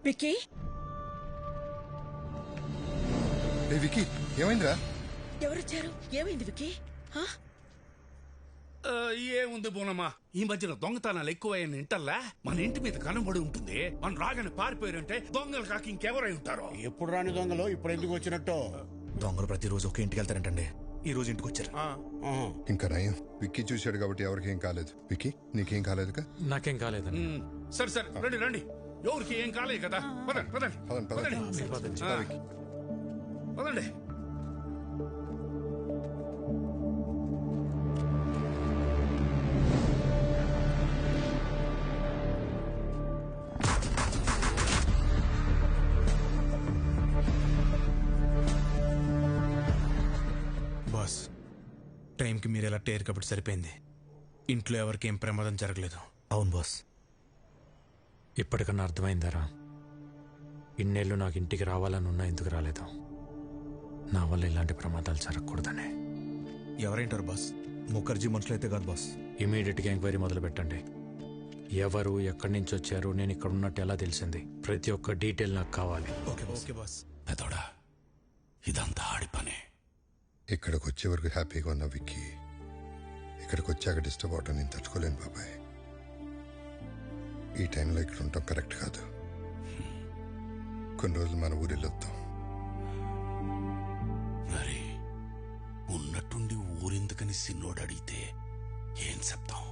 విక్కీ, విక్కీ ఏమైందిరా? ఎవరొచ్చారు? ఏమైంది విక్కీ? ఏముంది బోనమ్మా, ఈ మధ్యన దొంగతనాలు ఎక్కువయ్యని ఇంటల్లా మన ఇంటి మీద కనబడి ఉంటుంది. మనం రాగానే పారిపోయారంటే దొంగలు కాక ఇంకెవరై ఉంటారో. ఎప్పుడు రాని దొంగలు ఇప్పుడు ఎందుకు వచ్చినట్టు? దొంగలు ప్రతిరోజు ఒక ఇంటికి వెళ్తారంటండి. ఈ రోజు ఇంటికి వచ్చారు. ఇంకా నయం, విక్కీ చూశాడు కాబట్టి ఎవరికి ఏం కాలేదు. విక్కీ నీకేం కాలేదుగా? నాకేం కాలేదండి. సరే సరే, రండి రండి. ఎవరికి ఏం కాలేదు కదా. పదండి పదండి పదండి పదండి. బాస్, టైంకి మీరు ఎలా టేర్ కాబట్టి సరిపోయింది. ఇంట్లో ఎవరికి ఏం ప్రమాదం జరగలేదు. అవును బాస్. ఇప్పటికన్నా అర్థమైందారా? ఇన్నేళ్ళు నాకు ఇంటికి రావాలని ఉన్నా ఎందుకు రాలేదు? నా వల్ల ఇలాంటి ప్రమాదాలు జరగకూడదనే. ఎవరైంటారు బాస్? ముఖర్జీ మనుషులైతే కాదు బాస్. ఇమీడియట్గా ఎంక్వైరీ మొదలు పెట్టండి. ఎవరు, ఎక్కడి నుంచి వచ్చారు, నేను ఇక్కడ ఉన్నట్టు ఎలా తెలిసింది? ప్రతి ఒక్క డీటెయిల్ నాకు కావాలి. Okay boss. పెదోడా, ఇదంతా ఆడి పనే. ఇక్కడికి వచ్చే వరకు హ్యాపీగా ఉన్నా విక్కీ, ఇక్కడికి వచ్చాక డిస్టర్బ్ అవటం నేను తట్టుకోలేను బాబాయ్. ఈ టైంలో ఇక్కడ ఉంటాం కరెక్ట్ కాదు. కొన్ని రోజులు మన ఊరు వెళ్ళొద్దాం. మరి ఉన్నట్టుండి ఊరెందుకని సిన్నోడు అడిగితే ఏం చెప్తాం?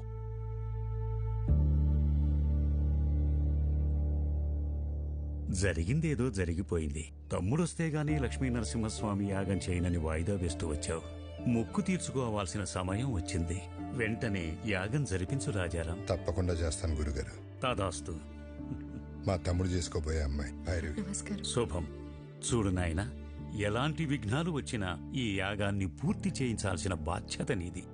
జరిగిందేదో జరిగిపోయింది. తమ్ముడొస్తే గానీ లక్ష్మీ నరసింహస్వామి యాగం చేయనని వాయిదా వేస్తూ వచ్చావు. మొక్కు తీర్చుకోవాల్సిన సమయం వచ్చింది. వెంటనే యాగం జరిపించు రాజారాం. తప్పకుండా చేస్తాను గురుగారు. తదాస్తు. మా తమ్ముడు చేసుకోబోయే అమ్మాయి భైరవి. శుభం. చూడు నాయనా, ఎలాంటి విఘ్నాలు వచ్చినా ఈ యాగాన్ని పూర్తి చేయించాల్సిన బాధ్యత నీది.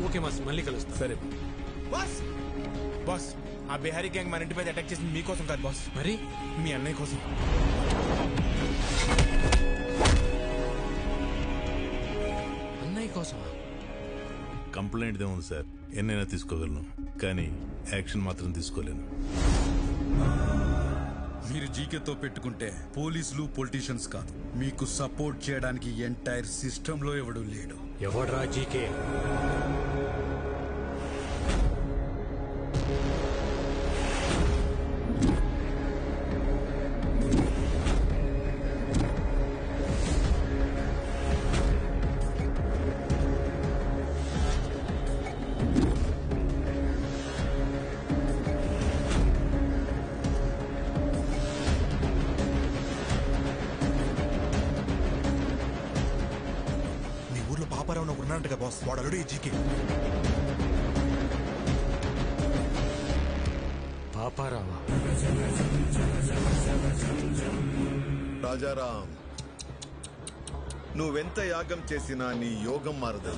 ఓకే మాస్, మళ్ళీ కలుస్తా. సరే బాస్. బాస్, ఆ బిహారీ గ్యాంగ్ మన ఇంటి మీద అటాక్ చేసింది మీకోసం కాదు బాస్. మరి మీ అన్నయ్య కోసం. అన్నయ్య కోసమా? కంప్లైంట్ ఏముంది సార్, ఎన్నైనా తీసుకోగలను, కానీ యాక్షన్ మాత్రం తీసుకోలేను. మీరు జీకేతో పెట్టుకుంటే పోలీసులు పొలిటీషియన్స్ కాదు, మీకు సపోర్ట్ చేయడానికి ఎంటైర్ సిస్టంలో ఎవడూ లేడు. ఎవడ్రా జీకే? అన్నట్టుగా బాస్, వాడు అల్లుడు ఈ జీకే. పాపారావా? రాజారాం, నువ్వెంత యాగం చేసినా నీ యోగం మారదు.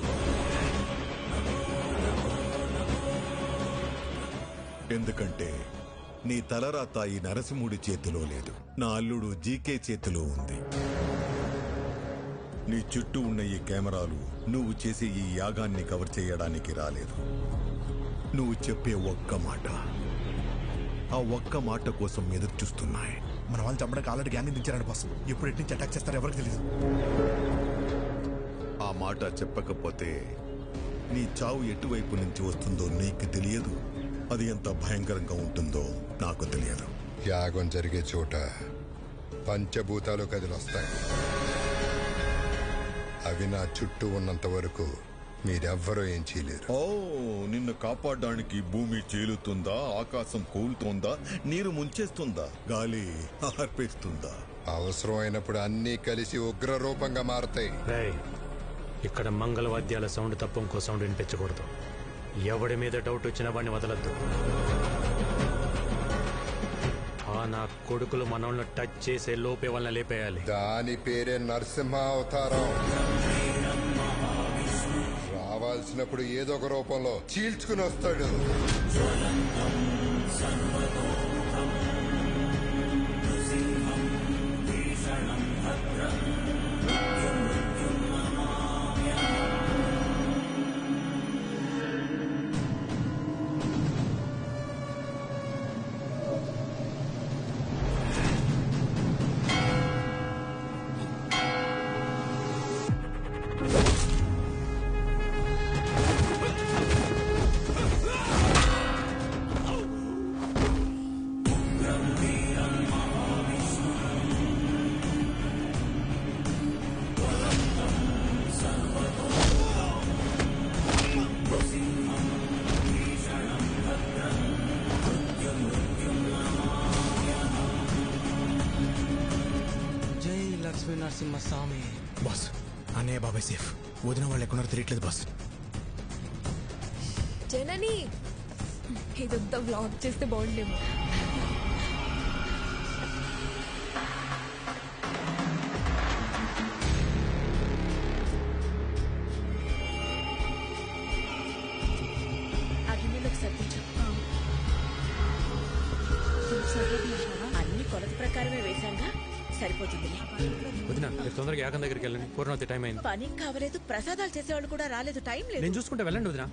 ఎందుకంటే నీ తలరాత ఈ నరసింహుడి చేతిలో లేదు, నా అల్లుడు జీకే చేతిలో ఉంది. నీ చుట్టూ ఉన్న ఈ కెమెరాలు నువ్వు చేసే ఈ యాగాన్ని కవర్ చేయడానికి రాలేదు. నువ్వు చెప్పే ఒక్క మాట, ఆ ఒక్క మాట కోసం ఎదురు చూస్తున్నాయి. మన వాళ్ళు చంపడానికి ఆల్రెడీ గ్యాంగ్ దించారండి బాస్. ఎప్పుడు ఎటు నుంచి అటాక్ చేస్తారో ఎవరికి తెలియదు. ఆ మాట చెప్పకపోతే నీ చావు ఎటువైపు నుంచి వస్తుందో నీకు తెలియదు, అది ఎంత భయంకరంగా ఉంటుందో నాకు తెలియదు. యాగం జరిగే చోట పంచభూతాలు కదిలొస్తాయి. అవి నా చుట్టూ ఉన్నంత వరకు మీరెవ్వరూ ఏం చేయలేరు. ఓ, నిన్ను కాపాడడానికి భూమి చీలుతుందా, ఆకాశం కూలుతోందా, నీరు ముంచేస్తుందా, గాలి ఆర్పేస్తుందా? అవసరమైనప్పుడు అన్నీ కలిసి ఉగ్ర రూపంగా మారతాయి. ఇక్కడ మంగళవాద్యాల సౌండ్ తప్ప ఇంకో సౌండ్ వినిపించకూడదు. ఎవడి మీద డౌట్ వచ్చినా వాడిని వదలద్దు. నా కొడుకులు మనల్ని టచ్ చేసే లోపే వాళ్ళని లేపేయాలి. దాని పేరే నరసింహ అవతారం. రావాల్సినప్పుడు ఏదో ఒక రూపంలో చీల్చుకుని వస్తాడు. నరసింహస్వామి. బాస్, అన్నయ్య బాబాయ్ సేఫ్. వదిన వాళ్ళు ఎక్కడున్నారో తెలియట్లేదు బాస్. జనని, ఇదంతా వ్లాగ్ చేస్తే బాగుండేమో. అన్ని కొలత ప్రకారమే వేశాంగా, సరిపోతుంది. వదినా, తొందరగా యాగం దగ్గరికి వెళ్ళండి. పూర్ణవతి టైం అయింది. పని కావలేదు, ప్రసాదాలు చేసేవాళ్ళు కూడా రాలేదు, టైం లేదు. నేను చూసుకుంటా, వెళ్ళండి వదినా.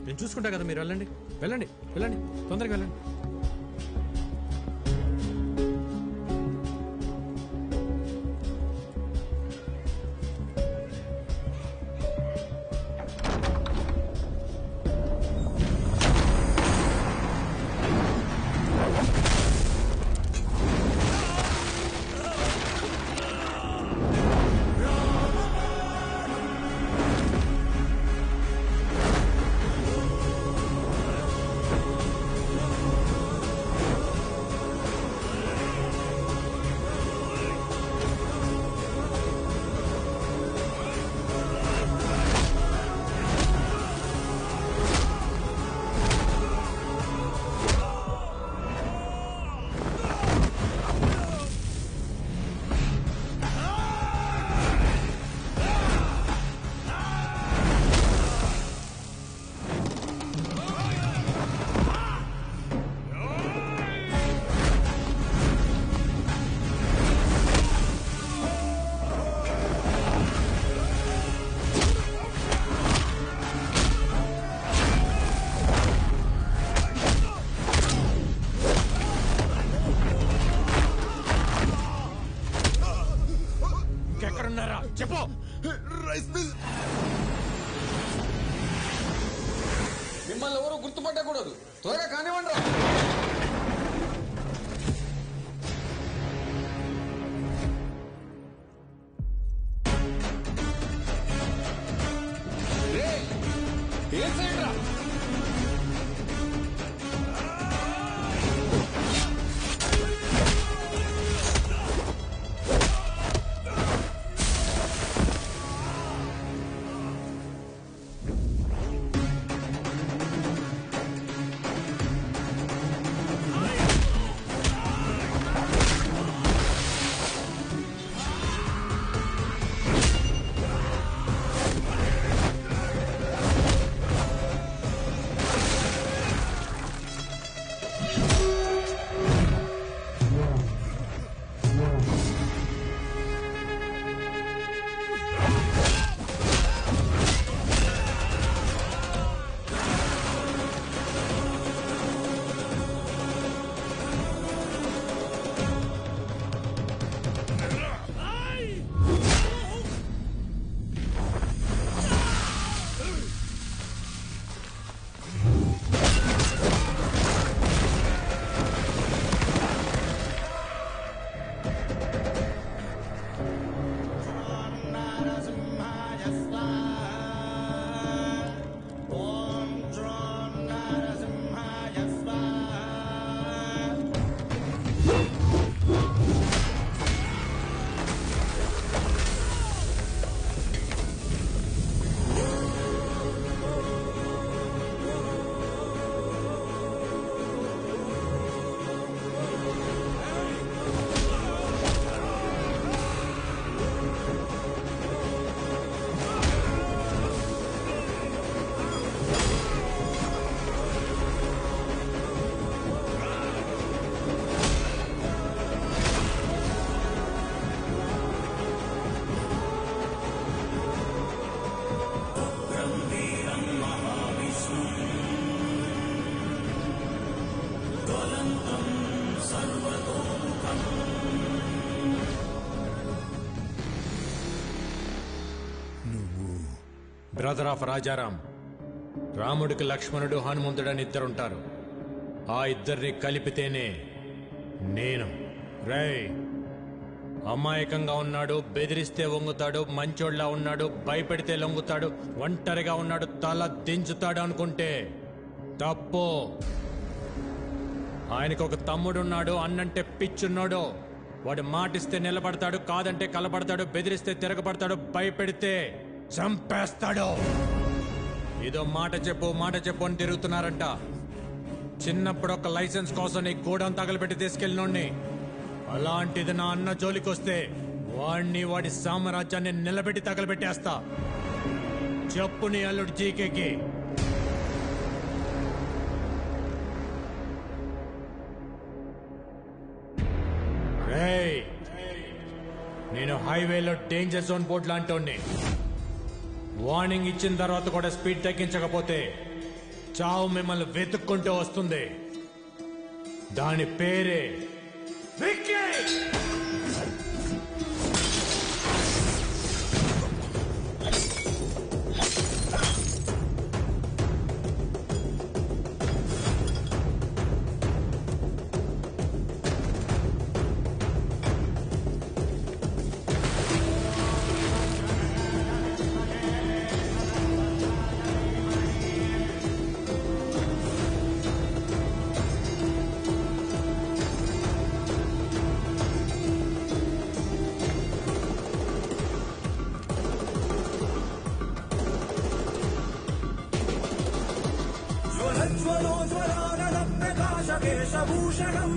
నేను చూసుకుంటా కదా, మీరు వెళ్ళండి వెళ్ళండి వెళ్ళండి, తొందరగా వెళ్ళండి. చెప్పు. Rice mill. మిమ్మల్ని ఎవరు గుర్తుపట్టకూడదు, త్వరగా కానివ్వండి. ఏం సైడ్ రా? Brother of Rajaram. రాముడికి లక్ష్మణుడు, హనుమంతుడని ఇద్దరుంటారు. ఆ ఇద్దరిని కలిపితేనే నేను. రేయ్, అమాయకంగా ఉన్నాడు, బెదిరిస్తే వంగుతాడు, మంచోళ్ళ ఉన్నాడు, భయపెడితే లొంగుతాడు, ఒంటరిగా ఉన్నాడు, తల దించుతాడు అనుకుంటే తప్పు. ఆయనకు ఒక తమ్ముడున్నాడు, అన్నంటే పిచ్చున్నాడు. వాడు మాటిస్తే నిలబడతాడు, కాదంటే కలబడతాడు, బెదిరిస్తే తిరగబడతాడు, భయపెడితే చంపేస్తాడు. ఏదో మాట చెప్పు అని తిరుగుతున్నారంట. చిన్నప్పుడు ఒక లైసెన్స్ కోసం నీ గూడెం తగలబెట్టి తీసుకెళ్ళినోడ్ని. అలాంటిది నా అన్న జోలికొస్తే వాడిని, వాడి సామ్రాజ్యాన్ని నిలబెట్టి తగలబెట్టేస్తా. చెప్పు నీ అల్లుడు జీకేకి. రేయ్, నేను హైవేలో డేంజర్ జోన్ బోర్డు లాంటి వార్నింగ్ ఇచ్చిన తర్వాత కూడా స్పీడ్ తగ్గించకపోతే చావు మిమ్మల్ని వెతుక్కుంటూ వస్తుంది. దాని పేరే విక్కీ. భూషణం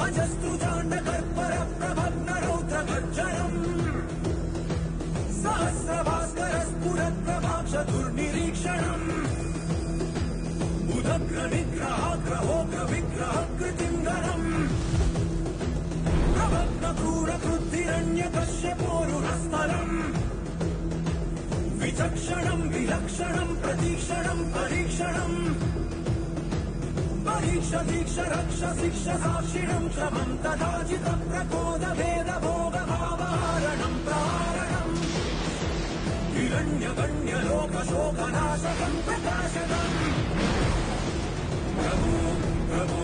అజస్త్రుజాండ కర్పర ప్రభన్న రౌద్ర గర్జనం సహస్ర భాస్కర స్ఫుర ప్రభాక్ష దుర్నిరీక్షణం ఉదగ్ర నిగ్రహాగ్రహోగ్ర విగ్రహ కృతింగరం ప్రభగ్న క్రూర కృద్ధిరణ్య కశ్యపోరురస్థలం విచక్షణం విలక్షణం ప్రతీక్షణం పరీక్షణం పరీక్ష దీక్ష రక్ష శిక్ష సాక్షిణం క్షమం తదాచిత ప్రకోద భేద భోగ భావారణం ప్రారణం హిరణ్య గణ్య లోక శోక నాశకం ప్రకాశకం ప్రభు ప్రభు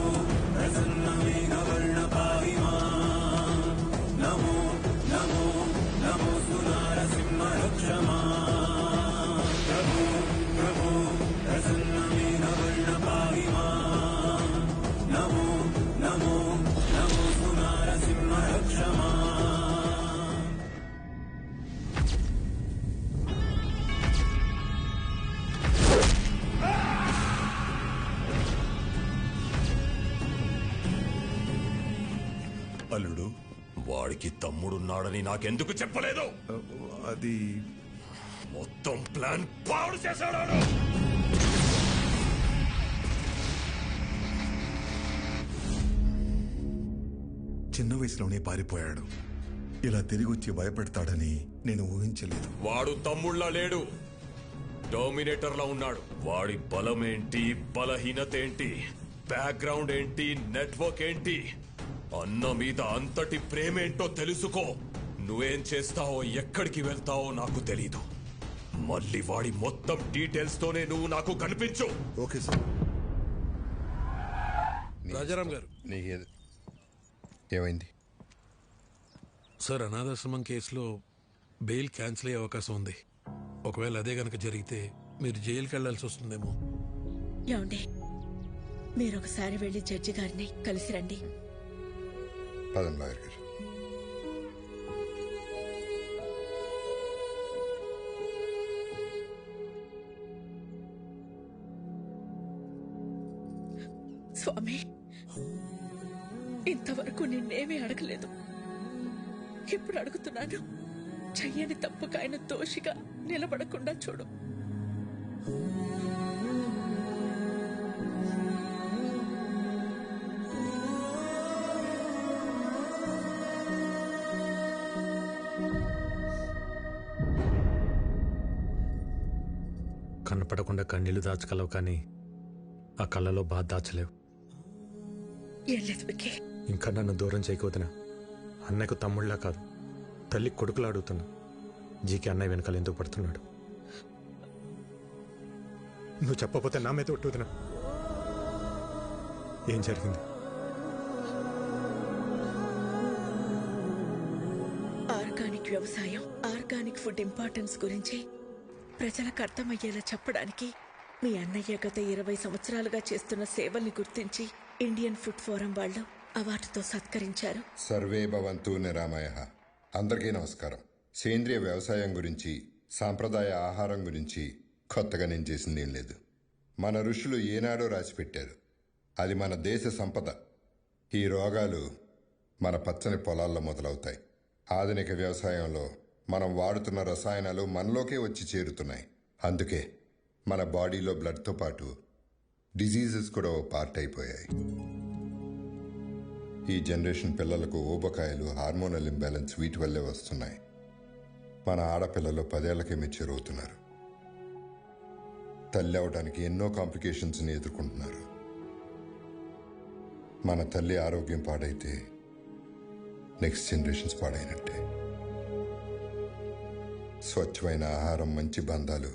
ప్రసన్న మేఘవర్ణ పాహి మాం నమో నమో నమోస్తు నారసింహ రక్ష మాం ప్రభు ప్రభు ప్రసన్న మేఘవర్ణ పాహి మాం నమో నమో నమోస్తు నారసింహ రక్ష మాం. అల్లుడు, వాడికి తమ్ముడున్నాడని నాకెందుకు చెప్పలేదు? అది మొత్తం ప్లాన్ పాడు చేశాడు. చిన్న వయసులోనే పారిపోయాడు. ఇలా తిరిగి వచ్చి భయపెడతాడని నేను ఊహించలేదు. వాడు తమ్ముళ్ళ లేడు, డామినేటర్లా ఉన్నాడు. వాడి బలమేంటి, బలహీనత ఏంటి, బ్యాక్గ్రౌండ్ ఏంటి, నెట్వర్క్ ఏంటి, అన్న మీద అంతటి ప్రేమేంటో తెలుసుకో. నువ్వేం చేస్తావో, ఎక్కడికి వెళ్తావో నాకు తెలీదు. మళ్ళీ వాడి మొత్తం డీటెయిల్స్ తోనే నువ్వు నాకు కనిపించు. Okay sir. రాజారాం గారు, ఏమైంది సార్? అనాథాశ్రమం కేసులో బెయిల్ క్యాన్సిల్ అయ్యే అవకాశం ఉంది. ఒకవేళ అదే గనక జరిగితే మీరు జైలుకి వెళ్లాల్సి వస్తుందేమో. ఏమండి, మీరు ఒకసారి వెళ్లి జడ్జి గారిని కలిసి రండి. పదండి లాయర్ గారు. స్వామి, ఇంతవరకు నిన్నేమీ అడగలేదు. ఇప్పుడు అడుగుతున్నాను. చెయ్యని తప్పుకు ఆయన దోషిగా నిలబడకుండా చూడు. కనపడకుండా కన్నీళ్లు దాచగలవు, కానీ ఆ కళ్ళలో బాధ దాచలేవు. ఏం లేదు విక్కీ. ఇంకా నన్ను దూరం చేయకపోతున్నా. అన్నకు తమ్ముళ్ళ కాదు, తల్లి కొడుకులా అడుగుతున్నా. జీకే అన్నయ్య వెనకాల ఎందుకు పడుతున్నాడు? నువ్వు చెప్పకపోతే నా మీద ఒట్టుదినా? ఏం జరిగింది? ఆర్గానిక్ వ్యవసాయం, ఆర్గానిక్ ఫుడ్ ఇంపార్టెన్స్ గురించి ప్రజలకు అర్థమయ్యేలా చెప్పడానికి మీ అన్నయ్య గత 20 సంవత్సరాలుగా చేస్తున్న సేవల్ని గుర్తించి ఇండియన్ ఫుడ్ ఫోరం వాళ్ళు అవార్డుతో సత్కరించారు. సర్వే భవంతు నిరామయః. అందరికీ నమస్కారం. సేంద్రియ వ్యవసాయం గురించి, సాంప్రదాయ ఆహారం గురించి కొత్తగా నేను చేసింది ఏం లేదు. మన ఋషులు ఏనాడో రాసిపెట్టారు. అది మన దేశ సంపద. ఈ రోగాలు మన పచ్చని పొలాల్లో మొదలవుతాయి. ఆధునిక వ్యవసాయంలో మనం వాడుతున్న రసాయనాలు మనలోకే వచ్చి చేరుతున్నాయి. అందుకే మన బాడీలో బ్లడ్తో పాటు డిజీజెస్ కూడా ఓ పార్ట్ అయిపోయాయి. ఈ జనరేషన్ పిల్లలకు ఊబకాయలు, హార్మోనల్ ఇంబ్యాలెన్స్ వీటి వల్లే వస్తున్నాయి. మన ఆడపిల్లలు 10 ఏళ్లకే మెచ్యూర్ అవుతున్నారు. తల్లి అవడానికి ఎన్నో కాంప్లికేషన్స్ని ఎదుర్కొంటున్నారు. మన తల్లి ఆరోగ్యం పాడైతే నెక్స్ట్ జనరేషన్స్ పాడైనట్టే. స్వచ్ఛమైన ఆహారం, మంచి బంధాలు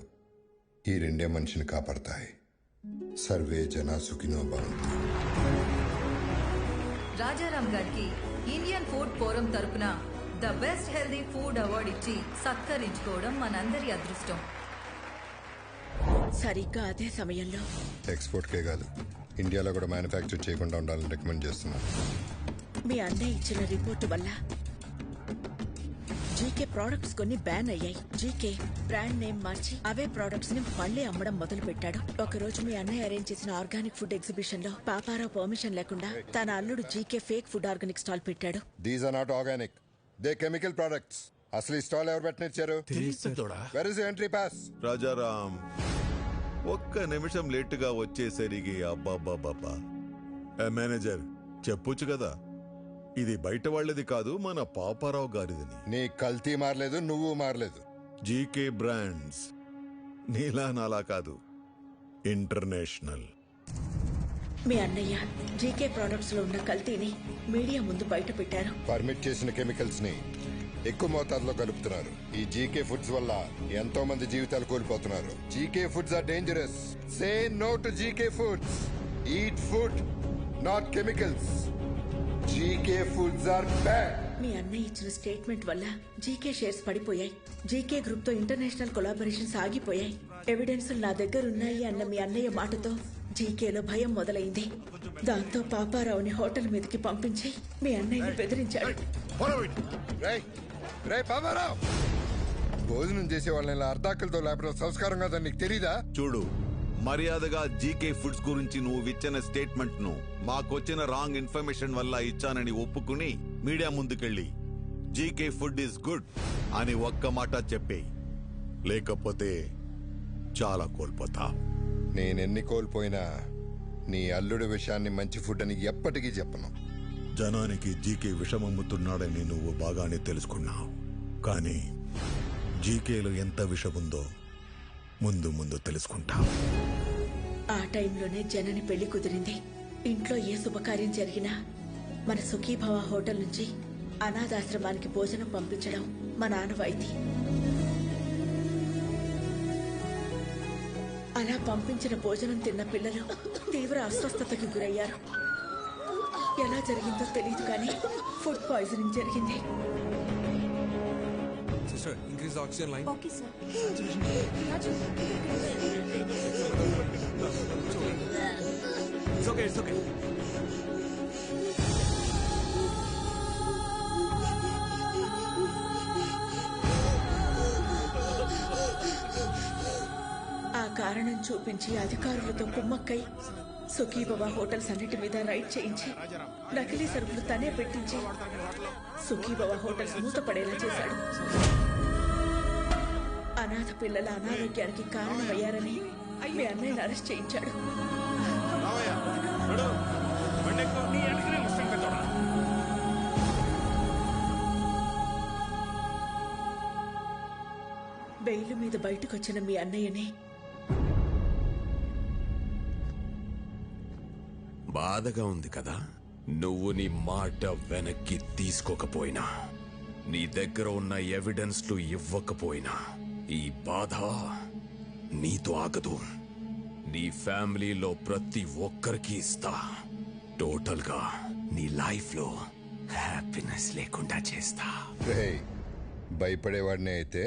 ఈ రెండే మనిషిని కాపాడతాయి. సర్వే జనా సుఖినో భవంతు. రాజారాం గారికి ఇండియన్ ఫుడ్ ఫోరం తరపున the best healthy food award ఇచ్చి సత్కరించుకోవడం మనందరి అదృష్టం. సరిగ్గా అదే సమయంలో ఎక్స్పోర్ట్కే కాదు, ఇండియాలో కూడా మ్యానుఫ్యాక్చర్ చేయకుండా ఉండాలని రికమెండ్ చేస్తున్నాను. మీ అన్నయ్య ఇచ్చిన రిపోర్టు వల్ల జీకే ప్రోడక్ట్స్ కొన్ని బ్యాన్ అయ్యాయి. జీకే బ్రాండ్ నేమ్ మార్చి అవే ప్రోడక్ట్స్ ని మళ్లీ అమ్మడం మొదలు పెట్టాడు. ఒక రోజు మీ అన్నయ్య అరేంజ్ చేసిన ఆర్గానిక్ ఫుడ్ ఎగ్జిబిషన్ లో పాపారావు పర్మిషన్ లేకుండా తన అల్లుడు GK fake food organic stall పెట్టాడు. These are not organic, they chemical products. అసలు ఈ స్టాల్ ఎవరు పెట్టనిచ్చారు? Where is entry pass? Rajaram ఒక్క నిమిషం లేటుగా వచ్చేసరికి అబ్బాబ్బాబ్బా. మేనేజర్ చెప్పొచ్చు కదా, ఇది బయట వాళ్ళది కాదు, మన పాపారావు గారిదని. నీ కల్తీ మారలేదు, నువ్వు మారలేదు. జీకే బ్రాండ్స్ నీలా నాలా కాదు, ఇంటర్నేషనల్. మీ అన్నయ్య జీకే ప్రొడక్ట్స్ లో ఉన్న కల్తీని మీడియా ముందు బయట పెట్టారు. పర్మిట్ చేసిన కెమికల్స్ ని ఎక్కువ మోతాదులో కలుపుతున్నారు. ఈ జీకే ఫుడ్స్ వల్ల ఎంతో మంది జీవితాలు కోల్పోతున్నారు. GK foods are dangerous. Say no to GK foods. Eat food, not chemicals. GK foods are bad. మీ అన్నయ్య ఇచ్చిన స్టేట్మెంట్ వల్ల జీకే షేర్స్ పడిపోయాయి. జీకే గ్రూప్ తో ఇంటర్నేషనల్ కొలాబరేషన్స్ ఆగిపోయాయి. ఎవిడెన్స్ నా దగ్గర ఉన్నాయి అన్న మీ అన్నయ్య మాటతో జీకేలో భయం మొదలైంది. దాంతో పాపారావుని హోటల్ మీదకి పంపించి మీ అన్నయ్యని బెదిరించాడు. భోజనం చేసే వాళ్ళని అర్ధాకలతో లేపడం సంస్కారం కాదని నీకు తెలీదా? చూడు, మర్యాదగా జీకే ఫుడ్స్ గురించి నువ్వు ఇచ్చిన స్టేట్మెంట్ ను మాకొచ్చిన రాంగ్ ఇన్ఫర్మేషన్ వల్ల ఇచ్చానని ఒప్పుకుని మీడియా ముందుకెళ్ళి జీకే ఫుడ్ ఈస్ గుడ్ అని ఒక్క మాట చెప్పే, లేకపోతే చాలా కోల్పోతా. నేనెన్ని కోల్పోయినా నీ అల్లుడి విషయాన్ని మంచి ఫుడ్ అని ఎప్పటికీ చెప్పను. జనానికి జీకే విషమమ్ముతున్నాడని నువ్వు బాగానే తెలుసుకున్నావు, కానీ జీకేలో ఎంత విషముందో ముందు ముందు తెలుసుకుంటా. ఆ టైంలోనే జనని పెళ్లి కుదిరింది. ఇంట్లో ఏ శుభకార్యం జరిగినా మన సుఖీభవ హోటల్ నుంచి అనాథాశ్రమానికి భోజనం పంపించడం మా ఆనవాయితీ. అలా పంపించిన భోజనం తిన్న పిల్లలు తీవ్ర అస్వస్థతకి గురయ్యారు. ఎలా జరిగిందో తెలియదు కానీ ఫుడ్ పాయిజనింగ్ జరిగింది. Sister, increase the oxygen line. Okay, sir. It's okay, it's okay. ఆ కారణం చూపించి అధికారులతో కుమ్మక్కై సుఖీభవ హోటల్స్ అన్నిటి మీద రైడ్ చేయించి నకిలీ సరుకులు తనే పెట్టించి సుఖీభవ హోటల్స్ మూతపడేలా చేశాడు. అనాథ పిల్లల అనారోగ్యానికి కారణమయ్యారని మీ అన్నయ్యని అరెస్ట్ చేయించాడు. బెయిల్ మీద బయటకొచ్చిన మీ అన్నయ్యని బాధగా ఉంది కదా, నువ్వు నీ మాట వెనక్కి తీసుకోకపోయినా నీ దగ్గర ఉన్న ఎవిడెన్స్లు ఇవ్వకపోయినా ఈ బాధ నీతో ఆగదు. నీ ఫ్యామిలీలో ప్రతి ఒక్కరికి ఇస్తా. టోటల్ గా నీ లైఫ్ లో హ్యాపీనెస్ లేకుండా చేస్తా. రేయ్, భయపడేవాడినే అయితే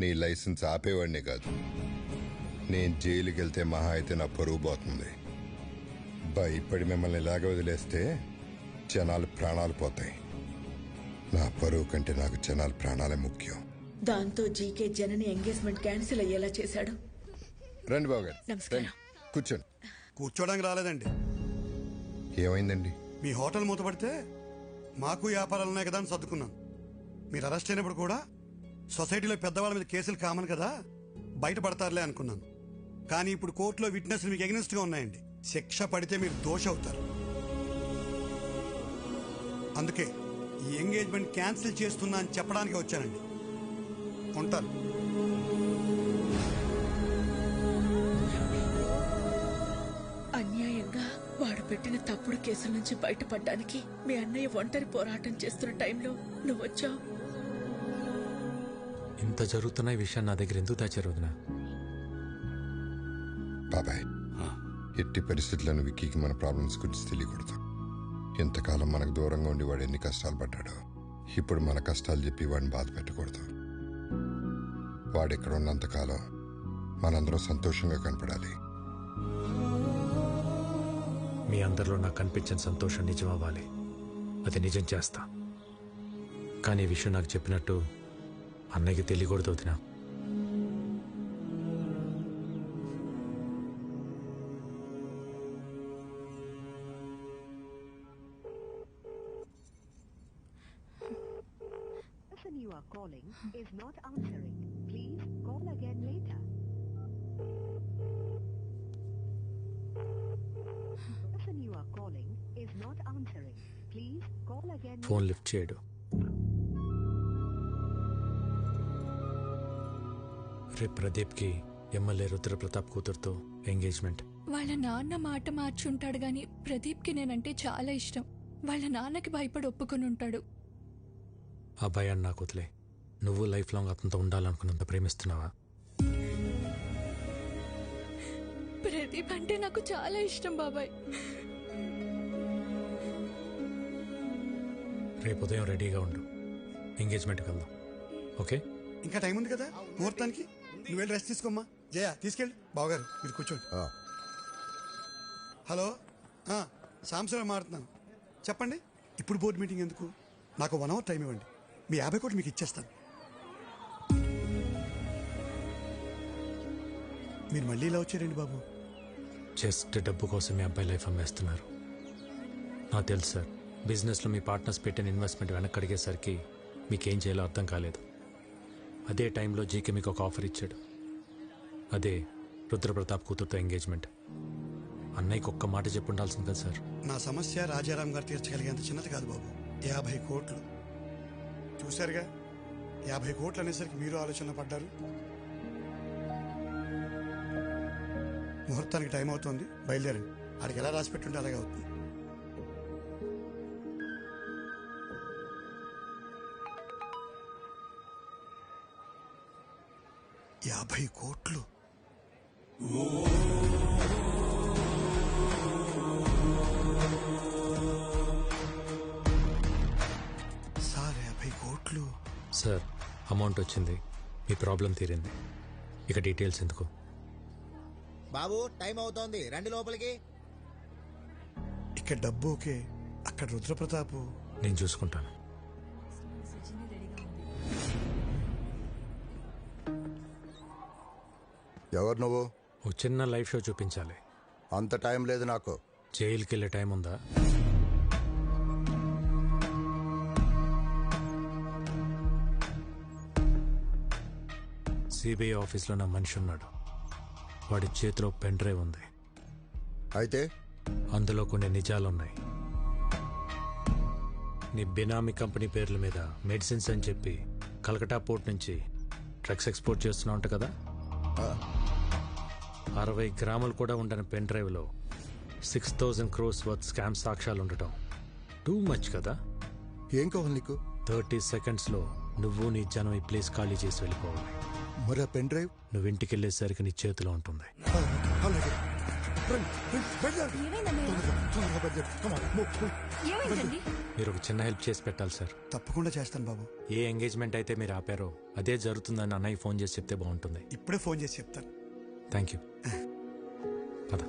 నీ లైసెన్స్ ఆపేవాడినే కాదు. నేను జైలుకి వెళ్తే మహా అయితే నా పరువు పోతుంది. భయపడి మిమ్మల్ని ఇలాగ వదిలేస్తే జనాలు ప్రాణాలు పోతాయి. నా పరువు కంటే నాకు జనాల ప్రాణాలే ముఖ్యం. దాంతో జీకే జనని ఎంగేజ్మెంట్ క్యాన్సిల్ అయ్యేలా చేశాడు. రండి బాబు గారు, నమస్కారం. రండి, కూర్చోండి. కూర్చోడానికి రాలేదండి. ఏమైందండి? మీ హోటల్ మూతపడితే మాకు వ్యాపారాలు ఉన్నాయి కదా అని సర్దుకున్నాను. మీరు అరెస్ట్ అయినప్పుడు కూడా సొసైటీలో పెద్దవాళ్ళ మీద కేసులు కామన్ కదా, బయటపడతారులే అనుకున్నాను. కానీ ఇప్పుడు కోర్టులో విట్నెస్లు మీకు ఎగ్నెస్ట్గా ఉన్నాయండి. శిక్ష పడితే మీరు దోష అవుతారు. అందుకే ఈ ఎంగేజ్మెంట్ క్యాన్సిల్ చేస్తున్నా అని చెప్పడానికి వచ్చానండి. ఉంటాను. అన్యాయంగా వాడు పెట్టిన తప్పుడు కేసుల నుంచి బయటపడడానికి మీ అన్నయ్య ఒంటరి పోరాటం చేస్తున్న టైంలో నువ్వు వచ్చావు. ఇంత జరుగుతున్న ఈ విషయం నా దగ్గర ఎందుకు దాచారు వదినా? బాబాయ్, ఎట్టి పరిస్థితులను విక్కీకి మన ప్రాబ్లమ్స్ గురించి తెలియకూడదు. ఎంతకాలం మనకు దూరంగా ఉండి వాడు ఎన్ని కష్టాలు పడ్డాడో, ఇప్పుడు మన కష్టాలు చెప్పి వాడిని బాధ పెట్టకూడదు. వాడెక్కడ ఉన్నంతకాలం మనందరం సంతోషంగా కనపడాలి. మీ అందరిలో నాకు కనిపించిన సంతోషం నిజం అవ్వాలి. అది నిజం చేస్తా. కానీ ఈ విషయం నాకు చెప్పినట్టు అన్నయ్యకి తెలియకూడదు వదినా. You are calling is not answering. Please call again later. The person you are calling is not answering. Please call again. Phone lift చేయడు. రేపు ప్రదీప్కి ఎమ్మెల్యే రుద్రప్రతాప్ కూతురుతో ఎంగేజ్మెంట్. వాళ్ళ నాన్న మాట మార్చుంటాడు గాని ప్రదీప్కి నేనంటే చాలా ఇష్టం. వాళ్ళ నాన్నకి భయపడి ఒప్పుకొని ఉంటాడు. ఆ భయాన్ని నాకు వదిలే. నువ్వు లైఫ్ లాంగ్ అతనితో ఉండాలనుకున్నంత ప్రేమిస్తున్నావా? ప్రదీప్ అంటే నాకు చాలా ఇష్టం బాబాయ్. రేపు ఉదయం రెడీగా ఉండు, ఎంగేజ్మెంట్కి వెళ్దాం. ఓకే? ఇంకా టైం ఉంది కదా ముహూర్తానికి. నువ్వు వెళ్ళి రెస్ట్ తీసుకోమ్మా. జయ తీసుకెళ్ళి. బావగారు మీరు కూర్చోండి. హలో, సాంసరావు మాట్లాడుతున్నాను. చెప్పండి. ఇప్పుడు బోర్డు మీటింగ్ ఎందుకు? నాకు 1 hour టైం ఇవ్వండి. మీ 50 కోట్లు మీకు ఇచ్చేస్తాను. మీరు మళ్ళీ ఇలా వచ్చారండి బాబు? జస్ట్ డబ్బు కోసం మీ అబ్బాయి లైఫ్ అమ్మేస్తున్నారు. నాకు తెలుసు సార్, బిజినెస్లో మీ పార్ట్నర్స్ పెట్టిన ఇన్వెస్ట్మెంట్ వెనక్కి అడిగేసరికి మీకేం చేయాలో అర్థం కాలేదు. అదే టైంలో జీకే మీకు ఒక ఆఫర్ ఇచ్చాడు. అదే రుద్రప్రతాప్ కూతురుతో ఎంగేజ్మెంట్. అన్నయ్యకి ఒక్క మాట చెప్పి ఉండాల్సింది కదా సార్. నా సమస్య రాజారాం గారు తీర్చగలిగేంత చిన్నది కాదు బాబు. 50 కోట్లు చూశారుగా. 50 కోట్లు అనేసరికి మీరు ఆలోచన పడ్డారు. ముహూర్తానికి టైం అవుతుంది, బయలుదేరండి. ఆడికి ఎలా రాసి పెట్టుంటే అలాగే అవుతుంది. $50 కోట్లు. సార్ 50 కోట్లు. సార్, అమౌంట్ వచ్చింది, మీ ప్రాబ్లం తీరింది. ఇక డీటెయిల్స్ ఎందుకు? బాబు టైం అవుతోంది, రండి లోపలికి. ఇక్కడ డబ్బు ఓకే, అక్కడ రుద్రప్రతాపు. నేను చూసుకుంటాను. ఎవరు నువ్వు? ఓ చిన్న లైవ్ షో చూపించాలి. అంత టైం లేదు నాకు. జైలుకి వెళ్ళే టైం ఉందా? సిబిఐ ఆఫీస్లో నా మనిషి ఉన్నాడు. వాడి చేతిలో పెన్ డ్రైవ్ ఉంది. అయితే అందులో కొన్ని నిజాలున్నాయి. నీ బినామీ కంపెనీ పేర్ల మీద మెడిసిన్స్ అని చెప్పి కలకటా పోర్ట్ నుంచి డ్రగ్స్ ఎక్స్పోర్ట్ చేస్తున్నావు అంట కదా. 60 గ్రాములు కూడా ఉండని పెన్ డ్రైవ్లో 6000 crores వర్త్ స్కామ్ సాక్ష్యాలు ఉండటం టూ మచ్ కదా. ఏం కావాలి నీకు? 30 సెకండ్స్లో నువ్వు నీ జనం ఈ ప్లేస్ ఖాళీ చేసి వెళ్ళిపోవాలి. మరి ఆ పెన్ డ్రైవ్ నువ్వు ఇంటికి వెళ్ళేసరికి నీ చేతిలో ఉంటుంది. అలాగే మీరు ఒక చిన్న హెల్ప్ చేసి పెట్టాలి సార్. తప్పకుండా చేస్తాను బాబు. ఏ ఎంగేజ్మెంట్ అయితే మీరు ఆపారో అదే జరుగుతుందని అన్నయ్య ఫోన్ చేసి చెప్తే బాగుంటుంది. ఇప్పుడే ఫోన్ చేసి చెప్తాను. Thank you. పద.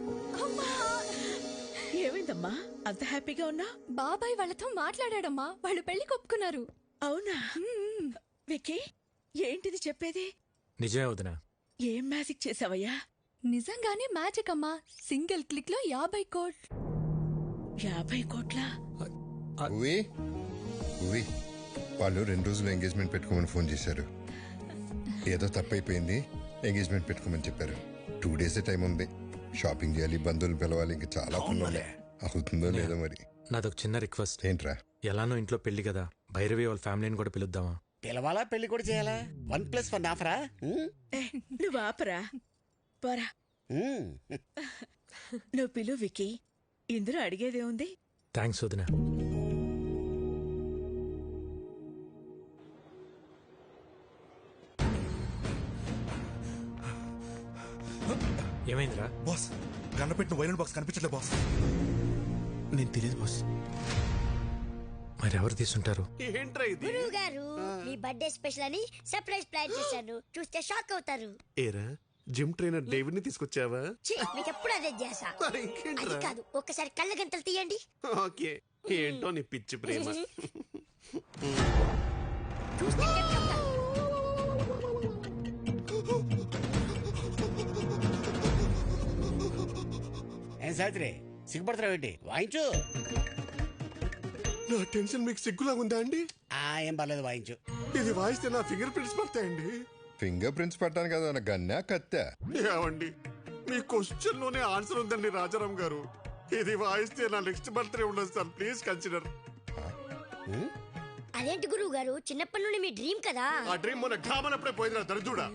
ఏమైందమ్మా అంత హ్యాపీగా ఉన్నా? బాబాయ్ వాళ్ళతో మాట్లాడాడమ్మా, వాళ్ళు పెళ్లి ఒప్పుకున్నారు. అవునా? విక్కీ ఏంటిది చెప్పేది? నిజమే వదినా. ఏం మ్యాజిక్ చేసావయ్యా? నిజంగానే మ్యాజిక్ అమ్మా. సింగిల్ క్లిక్ లో 50 కోట్లు. 50 కోట్లా? వాళ్ళు 2 రోజులు ఎంగేజ్మెంట్ పెట్టుకోమని ఫోన్ చేశారు. ఏదో తప్పైపోయింది, ఎంగేజ్మెంట్ పెట్టుకోమని చెప్పారు. 2 days టైం ఉంది. షాపింగ్ చేయాలి, బంధువులు పిలవాలి, ఇంకా చాలా పనులు ఉన్నాయి. అవుతుందో లేదో మరి. నాదొక చిన్న రిక్వెస్ట్. ఏంట్రా? ఎలానో ఇంట్లో పెళ్లి కదా, భైరవి వాళ్ళ ఫ్యామిలీని కూడా పిలుద్దామా? పిలవాలా, పెళ్లి కూడా చేయాలా? 1+1 ఆఫరా? నువ్వు ఆపరా పోరా. నువ్వు పిలు విక్కీ, ఇందులో అడిగేదే ఉంది. థ్యాంక్స్ వదినా. ఏమైందిరా? బాస్, గన్న పెట్టిన వైలెంట్ బాక్స్ కనిపించట్లే బాస్. నేను తెలియదు బాస్. మరి ఎవరు తీసుంటారు? గురువు గారు, మీ బర్త్డే స్పెషల్ అని సర్ప్రైజ్ ప్లాన్ చేశాను. చూస్తే షాక్ అవుతారు. ఏరా జిమ్ ట్రైనర్ డేవిడ్ ని తీసుకొచ్చావా? మీకు ఎప్పుడు అదే చేసా. అది కాదు, ఒక్కసారి కళ్ళ గంటలు తీయండి. ఓకే, ఏంటో నీ పిచ్చి ప్రేమ. చూస్తే చెప్తాను. ఏం సావిత్రి, సిగ్గుపడతావు ఏంటి? వాయించు. నా టెన్షన్ మీకు సిగ్గులా ఉందా అండి? ఏం పర్లేదు, వాయించు. ఇది వాయిస్తే నా ఫింగర్ ప్రింట్స్ పడతాయండి. ఫింగర్ ప్రింట్స్ పట్టాను కదా, గన్నా కత్తా? ఏమండి, మీ క్వశ్చన్ లోనే ఆన్సర్ ఉందండి రాజారాం గారు. ఇది వాయిస్తే నా నెక్స్ట్ బర్త్డే ఉండదు సార్, ప్లీజ్ కన్సిడర్. అదేంటి గురువు గారు, చిన్నప్పటి నుండి మీ డ్రీమ్ కదా. ఆ డ్రీమ్ మొన్న ఘామనప్పుడే పోయింది దరిద్రుడా.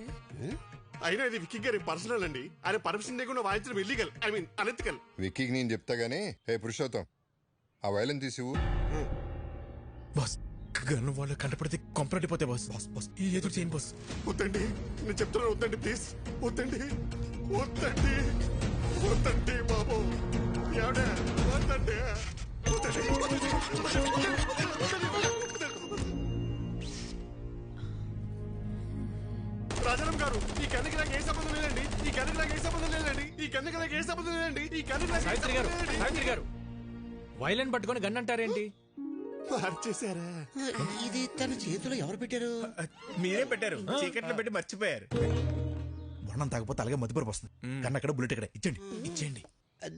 అయినా ఇది విక్కీ గారి పర్సనల్ అండి. ఆయన పర్మిషన్ లేకుండా వాయించడం ఇల్లీగల్, ఐ మీన్ అనెథికల్. విక్కీకి నేను చెప్తా గానీ, హే పురుషోత్తం, ఆ వైలెన్ తీసివు. బాస్, గన్ను వాళ్ళు కంటపడితే కొంపరటిపోతే బాస్. బాస్ బాస్ ఈ ఎదురు చేయను బాస్. వద్దండి, నేను చెప్తున్నాను, వద్దండి ప్లీజ్. వద్దండి, వద్దండి, వద్దండి బాబు. ఎవడే వద్దండి, రాజారాం గారు, ఈ కన్నుకి నాకు ఏ సంబంధం లేదండి. ఈ కన్నుకి నాకు ఏ సంబంధం లేదండి. ఈ కన్నుకి నాకు ఏ సంబంధం లేదండి. ఈ కన్నుకి నాకు సావిత్రి గారు, సావిత్రి గారు, వైలెన్ పట్టుకొని గన్ అంటారేంటి? మార్చేశారా? ఇది తన చేతిలో ఎవరు పెట్టారు? మీరే పెట్టారు, చీకట్లో పెట్టి మర్చిపోయారు. వర్ణం తాగపోతే అలాగే మధ్యపరపు వస్తుంది. కన్నా అక్కడ బుల్లెట్ ఇక్కడ ఇచ్చండి, ఇచ్చేయండి.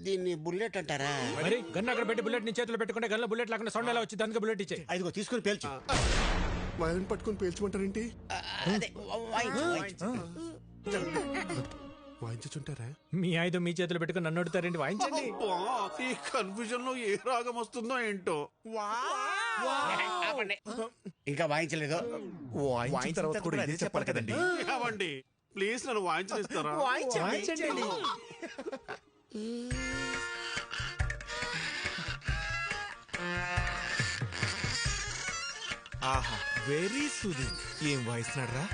దీన్ని బుల్లెట్ అంటారా? మరి గన్ అక్కడ పెట్టి బుల్లెట్ ని చేతిలో పెట్టుకుంటే గన్లో బుల్లెట్ లేకుండా సౌండ్ ఎలా వచ్చింది? అందుకే బుల్లెట్ ఇచ్చే. ఐదుగో తీసుకుని పేల్చు. వైలెన్ పట్టుకుని పేల్చమంటారేంటి? వాయించుంటారా? మీ ఆయుధం మీ చేతిలో పెట్టుకుని నన్ను అడుగుతారేంటి? వాయించండి. ఈ కన్ఫ్యూజన్ లో ఏ రాగం వస్తుందో ఏంటో. ఇంకా వాయించలేదు. వాయించిన తర్వాత కూడా ఇదే చెప్పాలి కదండి. కావండి, ప్లీజ్ నన్ను వాయించనిస్తారా? వాయించండి. ఆహా, వెరీ సూదింగ్. ఏం వాయిస్తున్నాడు రా?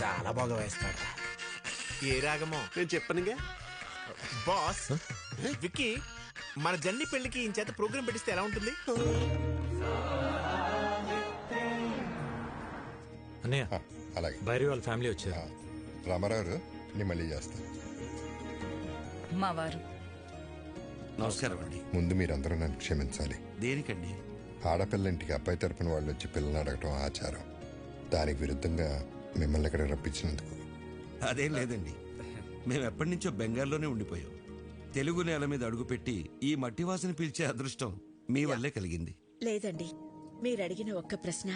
చాలా బాగా వాయిస్తున్నాడు. ఏ రాగమో నేను చెప్పనుగా బాస్. విక్కీ, మన జన్ని పెళ్లికి ఈ చేత ప్రోగ్రామ్ పెట్టిస్తే ఎలా ఉంటుంది? అన్నయ్య, అలాగే. భైరవి వాళ్ళ ఫ్యామిలీ వచ్చారు. రామారావు, నేను మళ్ళీ చేస్తాను. మా వారు నమస్కారం అండి. ముందు మీరందరూ నన్ను క్షమించాలి. దేనికండి? ఆడపిల్ల ఇంటికి అబ్బాయి తరపున వాళ్ళు వచ్చి పిల్లల్ని అడగటం ఆచారం. దానికి విరుద్ధంగా మిమ్మల్ని ఇక్కడ రప్పించినందుకు. అదేం లేదండి, మేము ఎప్పటి నుంచో బెంగాల్లోనే ఉండిపోయాం. తెలుగు నేల మీద అడుగుపెట్టి ఈ మట్టి వాసన పీల్చే అదృష్టం మీ వల్లే కలిగింది. లేదండి, మీరు అడిగిన ఒక్క ప్రశ్న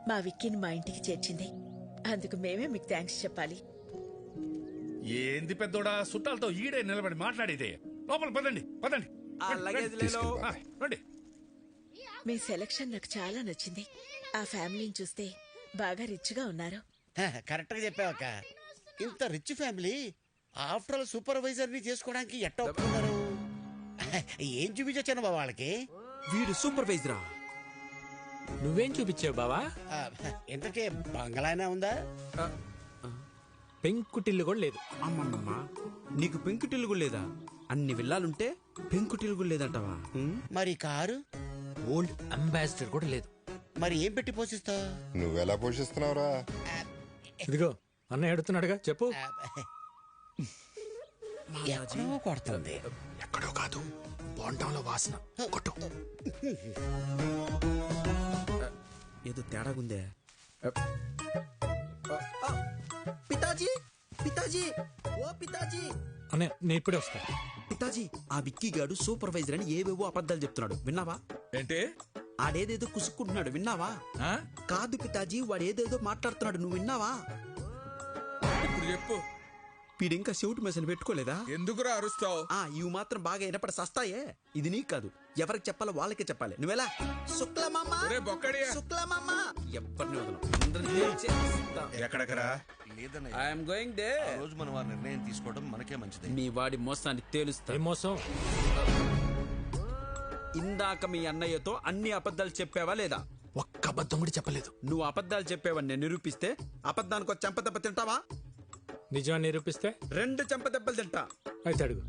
మా విక్కీని మా ఇంటికి చేర్చింది. అందుకు మేమే మీకు థ్యాంక్స్ చెప్పాలి. ఏంది పెద్దోడా, చుట్టాలతో ఈడే నిలబడి మాట్లాడేదే. లోపల పదండి, పదండి. రండి. మీ సెలక్షన్ నాకు చాలా నచ్చింది. ఆ ఫ్యామిలీని చూస్తే బాగా రిచ్ గా ఉన్నారు. కరెక్ట్ గా చెప్పావక్క. ఇంత rich family after all supervisor ని చేసుకోవడానికి ఎట్ట ఒప్పుకున్నారు? ఏం చూపించొచ్చాను బా వాళ్ళకి? వీడు సూపర్వైజరా? నువ్వేం చూపించావు బావా? ఇంతకే బంగ్లానే ఉందా? పెంకుటిల్లు కూడా లేదు. అమ్మమ్మమ్మ, నీకు పెంకుటిల్లు కూడా లేదా? అన్ని విల్లాలుంటే పెంకుటిల్లు కూడా లేదంటావా? మరి కారు? ఓల్డ్ అంబాసిడర్ కూడా లేదు. మరి ఏం పెట్టి పోషిస్తావు? నువ్వెలా పోషిస్తున్నావురా? ఇదిగో అన్నయ్య అడుగుతున్నాడుగా, చెప్పు. ఎక్కడో కొడుతుంది. ఎక్కడో కాదు, బోండంలో వాసన. కొట్టు. ఏదో తేడాగుందే. పితాజీ, పితాజీ, ఓ పితాజీ. అన్నయ్య నేను ఇప్పుడే వస్తా. పితాజీ, ఆ విక్కీ గాడు సూపర్వైజర్ అని ఏవేవో అబద్ధాలు చెప్తున్నాడు, విన్నావా? ఏంటి? ఆడేదేదో కుసుక్కుంటున్నాడు, విన్నావా? కాదు పితాజీ, వాడు ఏదేదో మాట్లాడుతున్నాడు, నువ్వు విన్నావా? ఇప్పుడు చెప్పు. వీడింకా చెవిటి మెసలు పెట్టుకోలేదా? ఎందుకురా అరుస్తావు? ఇవి మాత్రం బాగా వినపడి సస్తాయే. ఇది నీకు కాదు, ఎవరికి చెప్పాలో వాళ్ళకే చెప్పాలి. నువ్వెలా? శుక్లమామ, శుక్లమామ, ఎవరిని వదలం. ఎక్కడెక్కరా? I'm going there. రోజు మనం ఆ నిర్ణయం తీసుకోవడం మనకే మంచిది. మీ వాడి మోసాన్ని తేలుస్తా. మోసం? ఇందాక మీ అన్నయ్యతో అన్ని అబద్ధాలు చెప్పావా లేదా? ఒక్క అబద్ధం కూడా చెప్పలేదు. నువ్వు అబద్ధాలు చెప్పావని నేను నిరూపిస్తే అబద్ధానికి ఒక చెంపదెబ్బ తింటావా? నిజాన్ని నిరూపిస్తే 2 చెంపదెబ్బలు తింటా. అయితే అడుగు.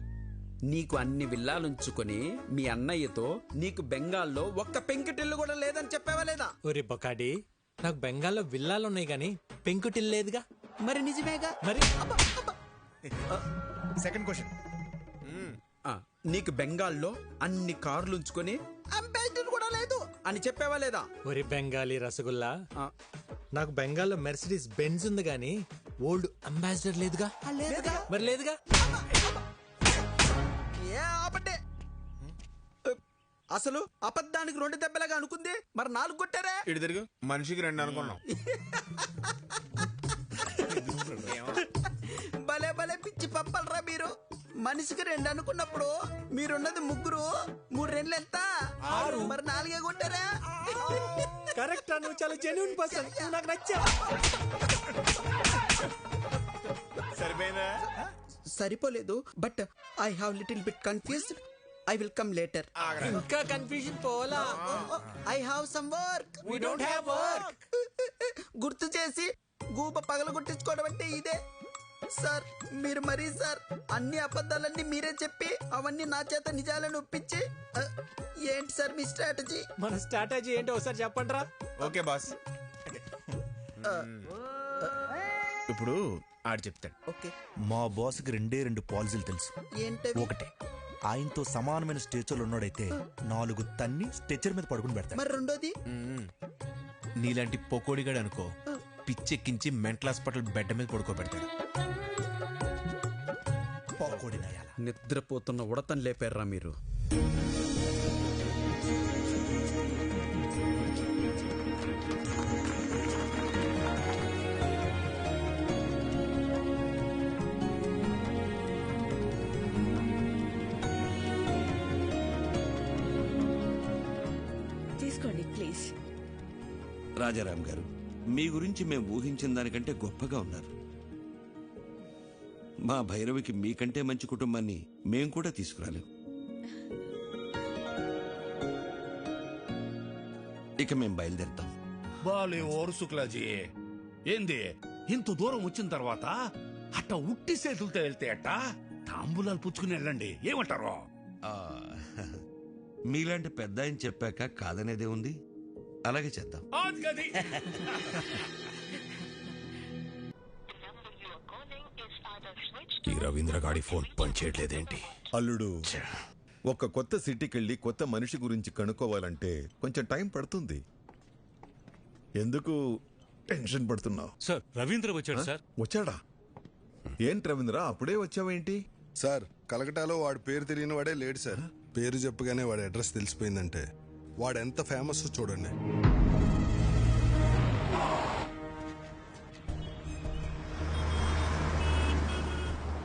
నీకు అన్ని విల్లాలుంచుకొని మీ అన్నయ్యతో నీకు బెంగాల్లో ఒక్క పెంకుటిల్లు కూడా లేదని చెప్పావా లేదా? ఒరే బొకాడి, నాకు బెంగాల్లో విల్లాలున్నాయి గాని పెంకుటిల్లు లేదుగా. మరి నిజమేగా. మరి సెకండ్ క్వశ్చన్, నీకు బెంగాల్లో అన్ని కార్లు ఉంచుకొని అంబాసిడర్ కూడా లేదు అని చెప్పావా లేదా? ఒరే బెంగాలీ రసగుల్లా, నాకు బెంగాల్లో మెర్సిడీస్ బెంజ్ ఉంది గాని ఓల్డ్ అంబాసిడర్ లేదుగా. మరి లేదుగా. అసలు అబద్ధానికి 2 దెబ్బలాగా అనుకుంది, మరి 4 కొట్టారా? ఇటు తిరుగు. మనిషికి 2 అనుకున్నాం. భలే భలే పిచ్చి పప్పలరా మీరు. మనిషికి 2 అనుకున్నప్పుడు మీరున్నది 3, 3 2 ఎంత? 6. మరి 4 కొట్టారా? కరెక్ట్. నువ్వు చాలా జెన్యూన్ పర్సన్, నాకు నచ్చా. సరిపోయిందా? సరిపోలేదు, but I have little bit confused. I will come later. ఇంకా కన్ఫ్యూజన్ పోలా. I have some work. We don't have work. గుర్తు చేసి గూప పగల కొట్టించుకోవడం అంటే ఇదే సార్. మీరు మరీ సార్ అన్ని అబద్ధాలన్నీ మీరే చెప్పి అవన్నీ నా చేత నిజాలను ఒప్పించి ఏంటి సార్ మీ స్ట్రాటజీ? మన స్ట్రాటజీ ఏంటో ఒకసారి చెప్పండిరా. Okay boss. ఇప్పుడు ఆడు చెప్తాడు. ఓకే. మా బాస్కి 2 పాలసీలు తెలుసు. ఏంటవి? ఒకటి, ఆయనతో సమానమైన స్టేచర్లు ఉన్నాడైతే 4 తన్ని స్టేచర్ మీద పడుకుని పెడతాడు. మరి రెండోది, నీలాంటి పొకోడిగాడు అనుకో, పిచ్చెక్కించి మెంటల్ హాస్పిటల్ బెడ్ మీద పడుకోబెడతాడు. నిద్రపోతున్న ఉడతను లేపారా మీరు? తీసుకోండి ప్లీజ్. రాజారాం గారు, మీ గురించి మేము ఊహించిన దానికంటే గొప్పగా ఉన్నారు. మా భైరవికి మీకంటే మంచి కుటుంబాన్ని మేం కూడా తీసుకురాలేం. ఇక మేం బయలుదేరుతాం. బాలే ఓరు శుక్లాజీ, ఏంది ఇంత దూరం వచ్చిన తర్వాత అట్ట ఉట్టి చేతులతో వెళ్తే అట్ట తాంబూలాలు పుచ్చుకుని వెళ్ళండి, ఏమంటారు? మీలాంటి పెద్ద ఆయన చెప్పాక కాదనేదే ఉంది. అలాగే చేద్దాం. ఈ రవీంద్ర గాడి ఫోన్ పనిచేయట్లేదేంటి? అల్లుడు, ఒక కొత్త సిటీకి వెళ్ళి కొత్త మనిషి గురించి కనుక్కోవాలంటే కొంచెం టైం పడుతుంది. ఎందుకు టెన్షన్ పడుతున్నావు? సార్, రవీంద్ర వచ్చాడు సార్. వచ్చాడా? ఏంటి రవీంద్ర, అప్పుడే వచ్చావేంటి? సార్, కలకటాలో వాడి పేరు తెలియని వాడే లేడు సార్. పేరు చెప్పగానే వాడి అడ్రస్ తెలిసిపోయిందంటే వాడు ఎంత ఫేమస్ చూడండి.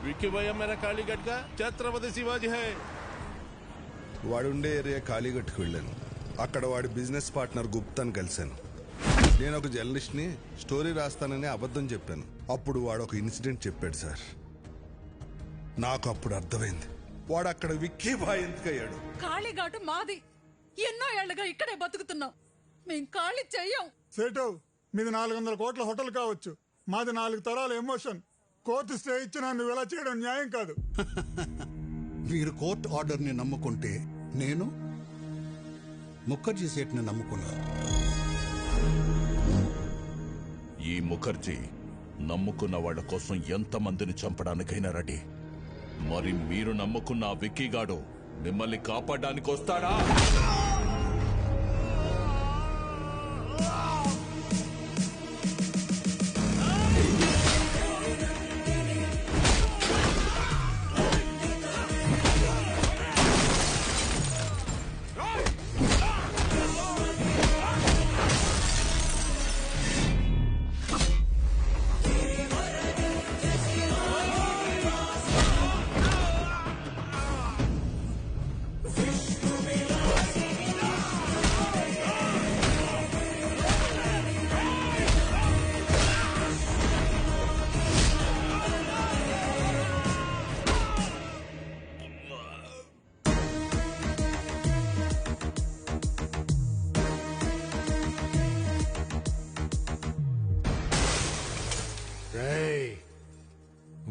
विक्की भैया मेरा कालीगढ़ का छत्रपति शिवाजी है. వాడుండే ఏరియా కాళీగట్టుకు వెళ్ళాను. అక్కడ వాడి బిజినెస్ పార్ట్నర్ గుప్తాని కలిశాను. నేను ఒక జర్నలిస్ట్ని, స్టోరీ రాస్తానని అబద్ధం చెప్పాను. అప్పుడు వాడు ఒక ఇన్సిడెంట్ చెప్పాడు సార్. నాకు అప్పుడు అర్థమైంది వాడు అక్కడ విక్కీ బాయ్ ఎందుకయ్యాడు. కాళీఘాటు మాది. ఎన్నో ఏళ్లుగా ఇక్కడే బతుకుతున్నాం. మేము ఖాళీ చెయ్యం. సేటు మీది 400 కోట్ల హోటల్ కావచ్చు, మాది 4 తరాల ఎమోషన్. కోర్టు స్టే ఇచ్చినా నువ్వు ఇలా చేయడం న్యాయం కాదు. మీరు కోర్టు ఆర్డర్ని నమ్ముకుంటే నేను ముఖర్జీ సేట్ని నమ్ముకున్నాను. ఈ ముఖర్జీ నమ్ముకున్న వాళ్ళ కోసం ఎంతమందిని చంపడానికైనా రెడీ. మరి మీరు నమ్ముకున్న ఆ విక్కీగాడు మిమ్మల్ని కాపాడడానికి వస్తాడా?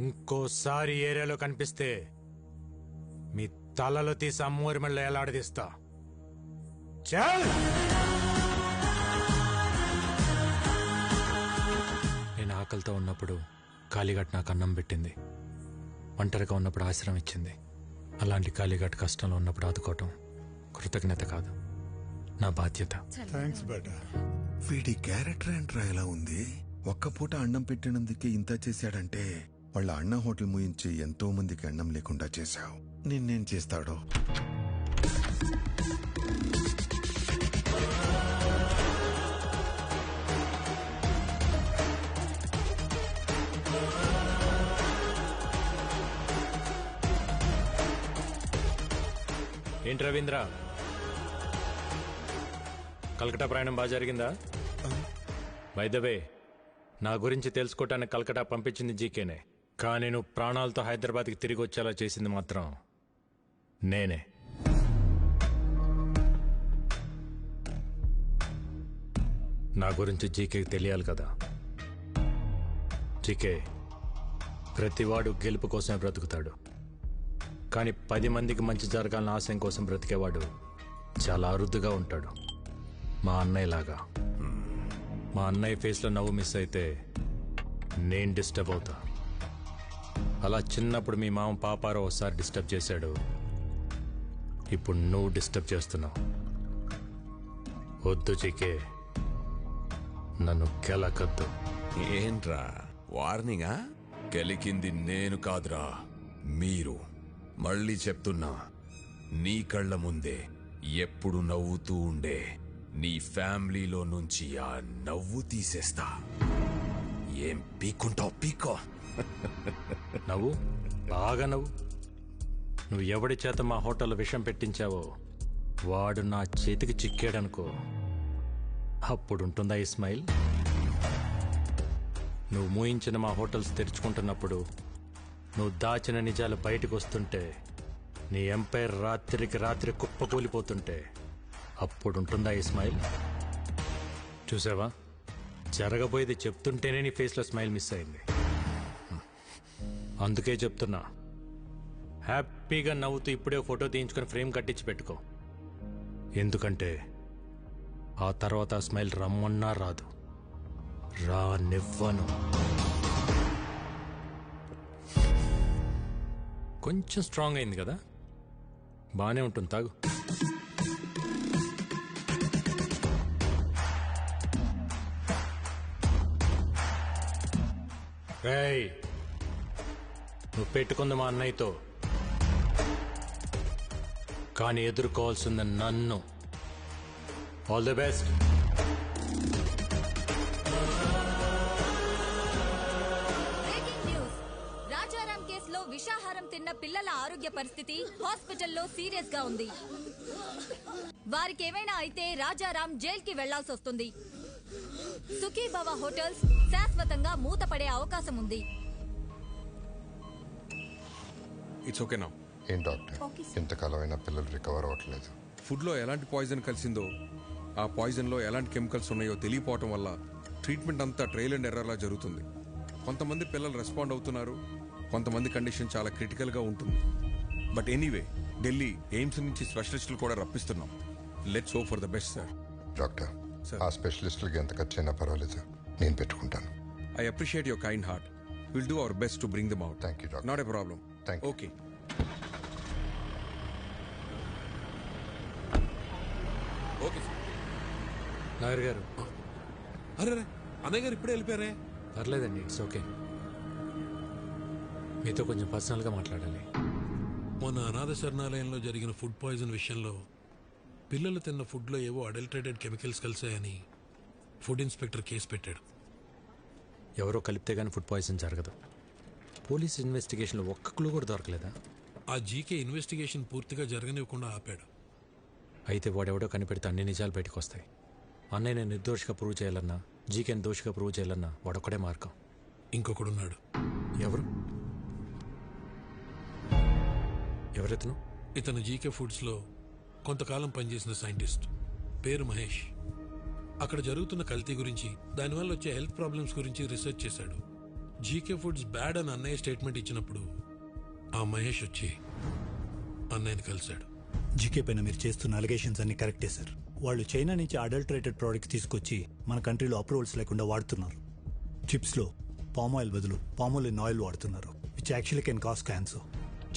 ఇంకోసారి ఏరియాలో కనిపిస్తే మీ తలలో తీసి అమ్మూరి మళ్ళీ ఎలాడదీస్తా. చల్! నేను ఆకలితో ఉన్నప్పుడు కాళీఘాట్ నాకు అన్నం పెట్టింది, ఒంటరిగా ఉన్నప్పుడు ఆశ్రయం ఇచ్చింది. అలాంటి కాళీఘాట్ కష్టంలో ఉన్నప్పుడు ఆదుకోవటం కృతజ్ఞత కాదు, నా బాధ్యత. థ్యాంక్స్ బేటా. వీడి క్యారెక్టర్ ఏంట్రా ఎలా ఉంది? ఒక్క పూట అన్నం పెట్టినందుకే ఇంత చేశాడంటే వాళ్ళ అన్న హోటల్ ముయించి ఎంతో మందికి అన్నం లేకుండా చేశావు. నిన్నేం చేస్తాడో. ఏంటి రవీంద్ర, కలకటా ప్రయాణం బాగా జరిగిందా? బై ద వే, నా గురించి తెలుసుకోవటానికి కలకటా పంపించింది జీకేనే, కానీ నువ్వు ప్రాణాలతో హైదరాబాద్కి తిరిగి వచ్చేలా చేసింది మాత్రం నేనే. నా గురించి జీకేకి తెలియాలి కదా. జీకే, ప్రతివాడు గెలుపు కోసమే బ్రతుకుతాడు, కానీ 10 మందికి మంచి జరగాలని ఆశయం కోసం బ్రతికేవాడు చాలా అరుదుగా ఉంటాడు. మా అన్నయ్యలాగా. మా అన్నయ్య ఫేస్లో నవ్వు మిస్ అయితే నేను డిస్టర్బ్ అవుతా. అలా చిన్నప్పుడు మీ మామ పాపారావు ఒకసారి డిస్టర్బ్ చేశాడు, ఇప్పుడు నువ్వు డిస్టర్బ్ చేస్తున్నావు. వద్దు జీకే, నన్ను కెలకద్దు. ఏంట్రా వార్నింగా? గెలికింది నేను కాదురా, మీరు. మళ్ళీ చెప్తున్నా, నీ కళ్ళ ముందే ఎప్పుడు నవ్వుతూ ఉండే నీ ఫ్యామిలీలో నుంచి ఆ నవ్వు తీసేస్తా. ఏం పీక్కుంటావు పీకో. నవ్వు, బాగా నవ్వు. నువ్వు ఎవడి చేత మా హోటల్లో విషం పెట్టించావో వాడు నా చేతికి చిక్కాడనుకో, అప్పుడుంటుందా ఈ స్మైల్? నువ్వు మూయించిన మా హోటల్స్ తెరుచుకుంటున్నప్పుడు, నువ్వు దాచిన నిజాలు బయటకు వస్తుంటే, నీ ఎంపైర్ రాత్రికి రాత్రి కుప్పకూలిపోతుంటే, అప్పుడుంటుందా ఈ స్మైల్? చూసావా, జరగబోయేది చెప్తుంటేనే నీ ఫేస్లో స్మైల్ మిస్ అయింది. అందుకే చెప్తున్నా, హ్యాపీగా నవ్వుతూ ఇప్పుడే ఫోటో తీయించుకొని ఫ్రేమ్ కట్టించి పెట్టుకో. ఎందుకంటే ఆ తర్వాత ఆ స్మైల్ రమ్మన్నా రాదు, రానివ్వను. కొంచెం స్ట్రాంగ్ అయింది కదా, బానే ఉంటుంది, తాగు. రేయ్, నువ్వు పెట్టుకుంది మా అన్నయ్యతో, కానీ ఎదుర్కోవాల్సింది నన్ను. All the best. రాజారాం కేసులో విషాహారం తిన్న పిల్లల ఆరోగ్య పరిస్థితి హాస్పిటల్లో సీరియస్ గా ఉంది. వారికి ఏమైనా అయితే రాజారాం జైలుకి వెళ్లాల్సి వస్తుంది. సుఖీభవ హోటల్స్ శాశ్వతంగా మూతపడే అవకాశం ఉంది. ఇట్స్ ఓకే నా. ఏం డాక్టర్, ఇంతకాలం అయినా పిల్లలు రికవర్ అవ్వట్లేదు. ఫుడ్ లో ఎలాంటి పాయిజన్ కలిసిందో ఆ పాయిజన్లో ఎలాంటి కెమికల్స్ ఉన్నాయో తెలియపోవటం వల్ల ట్రీట్మెంట్ అంతా ట్రయల్ అండ్ ఎర్రర్లా జరుగుతుంది. కొంతమంది పిల్లలు రెస్పాండ్ అవుతున్నారు, కొంతమంది కండిషన్ చాలా క్రిటికల్గా ఉంటుంది. బట్ ఎనీవే, ఢిల్లీ ఎయిమ్స్ నుంచి స్పెషలిస్టులు కూడా రప్పిస్తున్నాం. Let's hope for the best sir. Doctor, ఆ స్పెషలిస్టులకి ఎంత ఖర్చు అయినా పర్వాలేదు, నేను పెట్టుకుంటాను. I appreciate your kind heart. We'll do our best to bring them out. Thank you, doctor. Not a problem. Thank you. Okay. Okay lawyer గారు. అరే అన్నయ్య గారు ఇప్పుడే వెళ్ళిపోయారే. పర్లేదండి, ఇట్స్ ఓకే. మీతో కొంచెం పర్సనల్గా మాట్లాడాలి. మొన్న అనాథ శరణాలయంలో జరిగిన ఫుడ్ పాయిజన్ విషయంలో పిల్లలు తిన్న ఫుడ్లో ఏవో అడల్టరేటెడ్ కెమికల్స్ కలిసాయని ఫుడ్ ఇన్స్పెక్టర్ కేసు పెట్టాడు. ఎవరో కలిపితే కానీ ఫుడ్ పాయిజన్ జరగదు. పోలీస్ ఇన్వెస్టిగేషన్లో ఒక్క క్లూ కూడా దొరకలేదా? ఆ జీకే ఇన్వెస్టిగేషన్ పూర్తిగా జరగనివ్వకుండా ఆపాడు. అయితే వాడెవడో కనిపెడితే అన్ని నిజాలు బయటకు వస్తాయి. అన్నయ్య నేను నిర్దోషిగా ప్రూవ్ చేయాలన్నా, జీకేని దోషిగా ప్రూవ్ చేయాలన్నా వాడొక్కడే మార్గం. ఇంకొకడున్నాడు. ఎవరు? ఎవరెతను? ఇతను జీకే ఫుడ్స్లో కొంతకాలం పనిచేసిన సైంటిస్ట్. పేరు మహేష్. అక్కడ జరుగుతున్న కల్తీ గురించి, దానివల్ల వచ్చే హెల్త్ ప్రాబ్లమ్స్ గురించి రీసెర్చ్ చేశాడు. జీకే ఫుడ్స్ బ్యాడ్ అని అన్నయ్య స్టేట్మెంట్ ఇచ్చినప్పుడు ఆ మహేష్ వచ్చి అన్నయ్యని కలిశాడు. జీకే పైన మీరు చేస్తున్న అలిగేషన్స్ అన్ని కరెక్టే సార్. వాళ్ళు చైనా నుంచి అడల్టరేటెడ్ ప్రోడక్ట్స్ తీసుకొచ్చి మన కంట్రీలో అప్రూవల్స్ లేకుండా వాడుతున్నారు. చిప్స్లో పామ్ ఆయిల్ బదులు పామోలిన్ ఆయిల్ వాడుతున్నారు, which actually can cause cancer.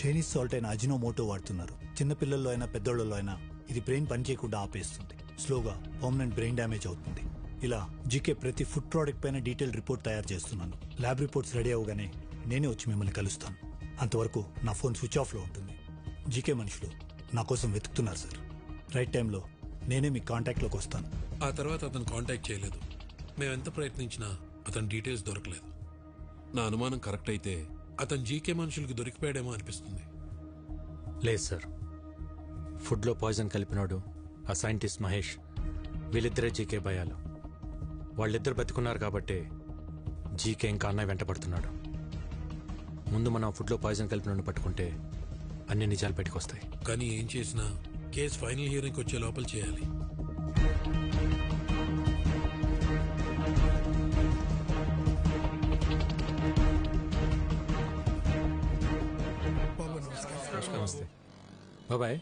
Chinese salt అయిన అజినోమోటో వాడుతున్నారు. చిన్నపిల్లల్లో అయినా పెద్దోళ్ళలో అయినా ఇది బ్రెయిన్ పనిచేయకుండా ఆపేస్తుంది. స్లోగా పర్మనెంట్ బ్రెయిన్ డ్యామేజ్ అవుతుంది. ఇలా జీకే ప్రతి ఫుడ్ ప్రోడక్ట్ పైన డీటెయిల్ రిపోర్ట్ తయారు చేస్తున్నాను. ల్యాబ్ రిపోర్ట్స్ రెడీ అవగానే నేనే వచ్చి మిమ్మల్ని కలుస్తాను. అంతవరకు నా ఫోన్ స్విచ్ ఆఫ్లో ఉంటుంది. జీకే మనుషులు నా కోసం వెతుకుతున్నారు సార్. రైట్ టైంలో నేనే మీ కాంటాక్ట్లోకి వస్తాను. ఆ తర్వాత అతను కాంటాక్ట్ చేయలేదు. మేమెంత ప్రయత్నించినా అతని డీటెయిల్స్ దొరకలేదు. నా అనుమానం కరెక్ట్ అయితే అతను జీకే మనుషులకు దొరికిపోయాడేమో అనిపిస్తుంది. లేదు సార్, ఫుడ్లో పాయిజన్ కలిపినాడు ఆ సైంటిస్ట్ మహేష్. వీళ్ళిద్దరే జీకే భయాలు. వాళ్ళిద్దరు బతుకున్నారు కాబట్టి జీకే ఇంకా అన్నయ్య వెంటబడుతున్నాడు. ముందు మనం ఫుడ్లో పాయిజన్ కలిపిన పట్టుకుంటే అన్ని నిజాలు బయటకు వస్తాయి. కానీ ఏం చేసినా కేసు ఫైనల్ హియరింగ్కి వచ్చే లోపల చేయాలి. నమస్తే బాబాయ్.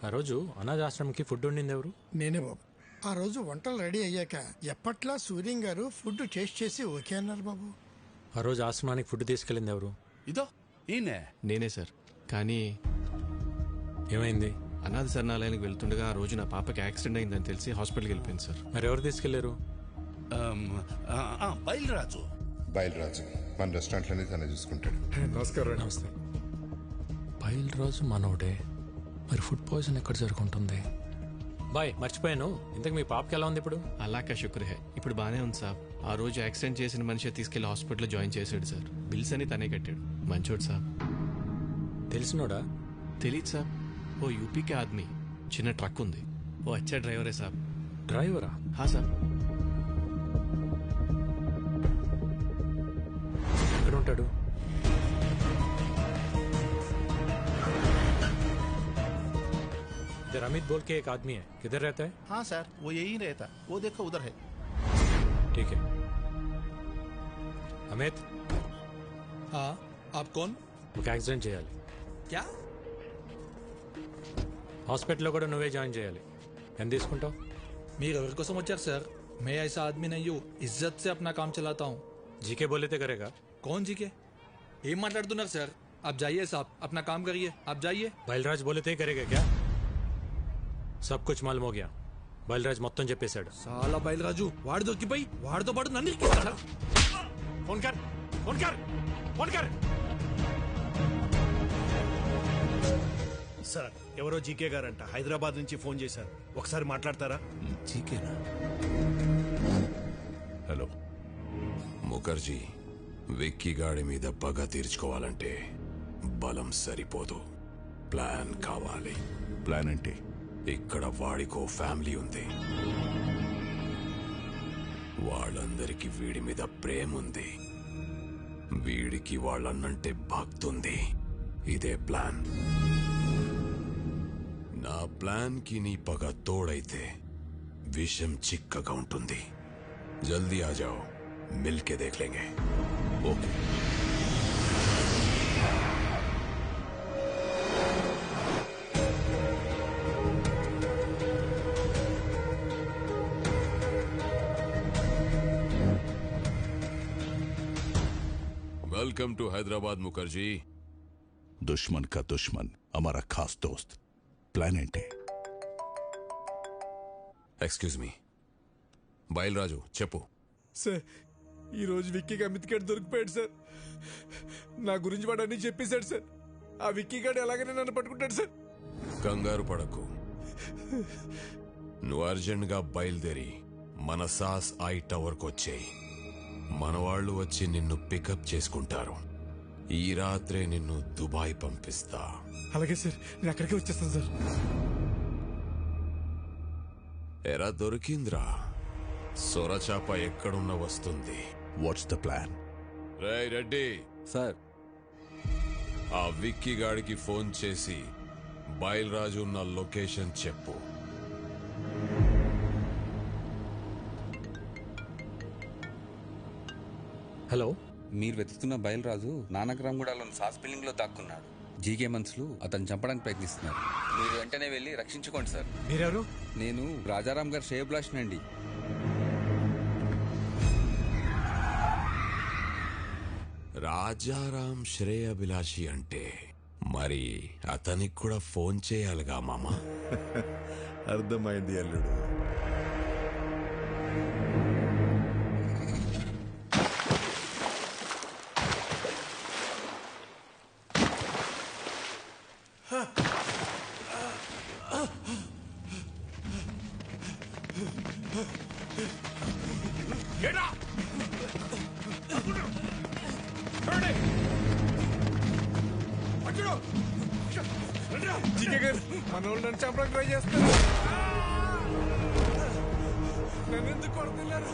ఆ రోజు అనాథాశ్రమంకి ఫుడ్ వండింది ఎవరు? నేనే బాబు. ఆ రోజు వంటలు రెడీ అయ్యాక ఎప్పట్లా సూర్యం గారు ఫుడ్ టేస్ట్ చేసి ఓకే అన్నారు బాబు. ఆ రోజు ఆశ్రమానికి ఫుడ్ తీసుకెళ్ళింది ఎవరు? ఇదో ఈయనే. నేనే సార్. కానీ ఏమైంది? అనాథ శరణాలయానికి వెళ్తుండగా ఆ రోజు నా పాపకి యాక్సిడెంట్ అయిందని తెలిసి హాస్పిటల్కి వెళ్ళిపోయింది సార్. మరి ఎవరు తీసుకెళ్లారు? బయలురాజు మన రెస్టారెంట్లోనే తనే చూసుకుంటాడు. నమస్కారం. నమస్తే. బయలురాజు మనోడే. మరి ఫుడ్ పాయిజన్ ఎక్కడ జరుగుతుంది? బాయ్ మర్చిపోయాను, ఇంతకు మీ పాపకి ఎలా ఉంది ఇప్పుడు? అలాకా శుక్ర హే, ఇప్పుడు బాగానే ఉంది సార్. ఆ రోజు యాక్సిడెంట్ చేసిన మనిషి తీసుకెళ్లి హాస్పిటల్లో జాయిన్ చేశాడు సార్. బిల్స్ అని తనే కట్టాడు. మంచోడు సార్. తెలిసినోడా? తెలీదు సార్. ఓ యూపీకే ఆద్మీ, చిన్న ట్రక్ ఉంది. ఓ అచ్చా డ్రైవరే సార్. డ్రైవరా? హా సార్. ఎక్కడ ఉంటాడు? इधर अमित बोल के एक आदमी है, किधर रहता है? हाँ सर, वो यही रहता। वो देखो उधर है। ठीक है। अमित। हाँ, आप कौन? ఒక యాక్సిడెంట్ చేయాలి. क्या? హాస్పిటల్లో కూడా నువ్వే జాయిన్ చేయాలి. ఎంత తీసుకుంటావు? మీరు ఎవరి కోసం వచ్చారు సార్? मैं ऐसा आदमी नहीं हूँ, इज्जत से अपना काम चलाता हूँ. जीके बोले तो करेगा. कौन जीके? ఏం మాట్లాడుతున్నారు సార్? आप जाइए साहब, अपना काम करिए. आप जाइए. బయల్రాజ్ बोले तो करेगा क्या? सब कुछ मालूम हो गया. బయల్రాజ్ మొత్తం చెప్పేశాడు. చాలా బయలురాజు వాడు దొరికిపోయి వాడితో పాటు నన్ను ఇరికిస్తాడా? ఫోన్ కర్, ఫోన్ కర్, ఫోన్ కర్. సార్, ఎవరో జీకే గారంట హైదరాబాద్ నుంచి ఫోన్ చేశారు. ఒకసారి మాట్లాడతారా? జీకేనా? హలో ముఖర్జీ, విక్కీ గాడి మీద పగ తీర్చుకోవాలంటే బలం సరిపోదు, ప్లాన్ కావాలి. ప్లాన్ అంటే? ఇక్కడ వాడికో ఫ్యామిలీ ఉంది, వాళ్ళందరికీ వీడి మీద ప్రేమ ఉంది, వీడికి వాళ్ళన్నంటే భక్తుంది. ఇదే ప్లాన్. నా ప్లాన్ కి నీ పగ తోడైతే విషం చిక్కగా ఉంటుంది. జల్దీ ఆ జాओ, మిల్కే దేఖ్ లేంగే. Okay. Welcome to Hyderabad Mukherjee. दुश्मन का दुश्मन हमारा खास दोस्त. ప్లాన్ ఏంటి? ఎక్స్క్యూజ్ మీ, బయలురాజు చెప్పు. సార్, ఈరోజు విక్కీకి అమిత్ గడ్ దొరికిపోయాడు సార్. నా గురించి వాడు అన్ని చెప్పేశాడు సార్. ఆ విక్కీ గడ్ ఎలాగైనా నన్ను పట్టుకుంటాడు సార్. కంగారు పడకు, నువ్వు అర్జెంట్గా బయలుదేరి మన సాస్ ఐ టవర్కి వచ్చేయి. మన వాళ్ళు వచ్చి నిన్ను పికప్ చేసుకుంటారు. ఈ రాత్రే నిన్ను దుబాయ్ పంపిస్తా. అలాగే సార్, నేను అక్కడికే వచ్చేస్తాను సార్. ఎరా దొరికిందిరా, సొరచాప ఎక్కడున్న వస్తుంది. What's the plan? రేయ్ రెడ్డి సార్, ఆ విక్కీ గాడికి ఫోన్ చేసి బయలురాజు ఉన్న లొకేషన్ చెప్పు. హలో, మీరు వెతుకుతున్న బయలురాజు నానక్రామ్గూడలోని సాస్ బిల్డింగ్ లో దాక్కున్నాడు. జీకే మనుషులు అతను చంపడానికి ప్రయత్నిస్తున్నారు. మీరు వెంటనే వెళ్ళి రక్షించుకోండి సార్. మీరెవరు? నేను రాజారాం గారు శ్రేయభిలాషినండి. రాజారాం శ్రేయభిలాషి అంటే మరి అతనికి కూడా ఫోన్ చేయాలిగా మామా. అర్థమైంది అల్లుడు. Get up! Turn it! GK గారు, మన వాళ్ళు నన్ను చంపడానికి ట్రై చేస్తారు. నన్ను ఎందుకు కొడుతున్నారు?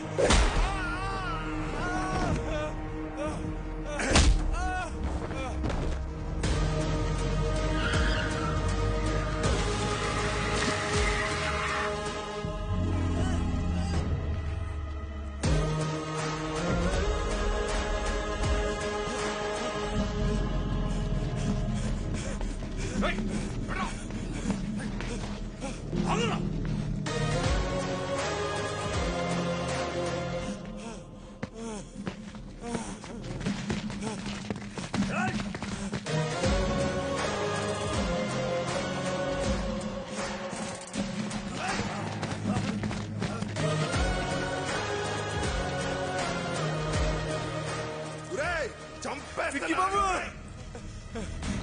విక్కీ బాబు,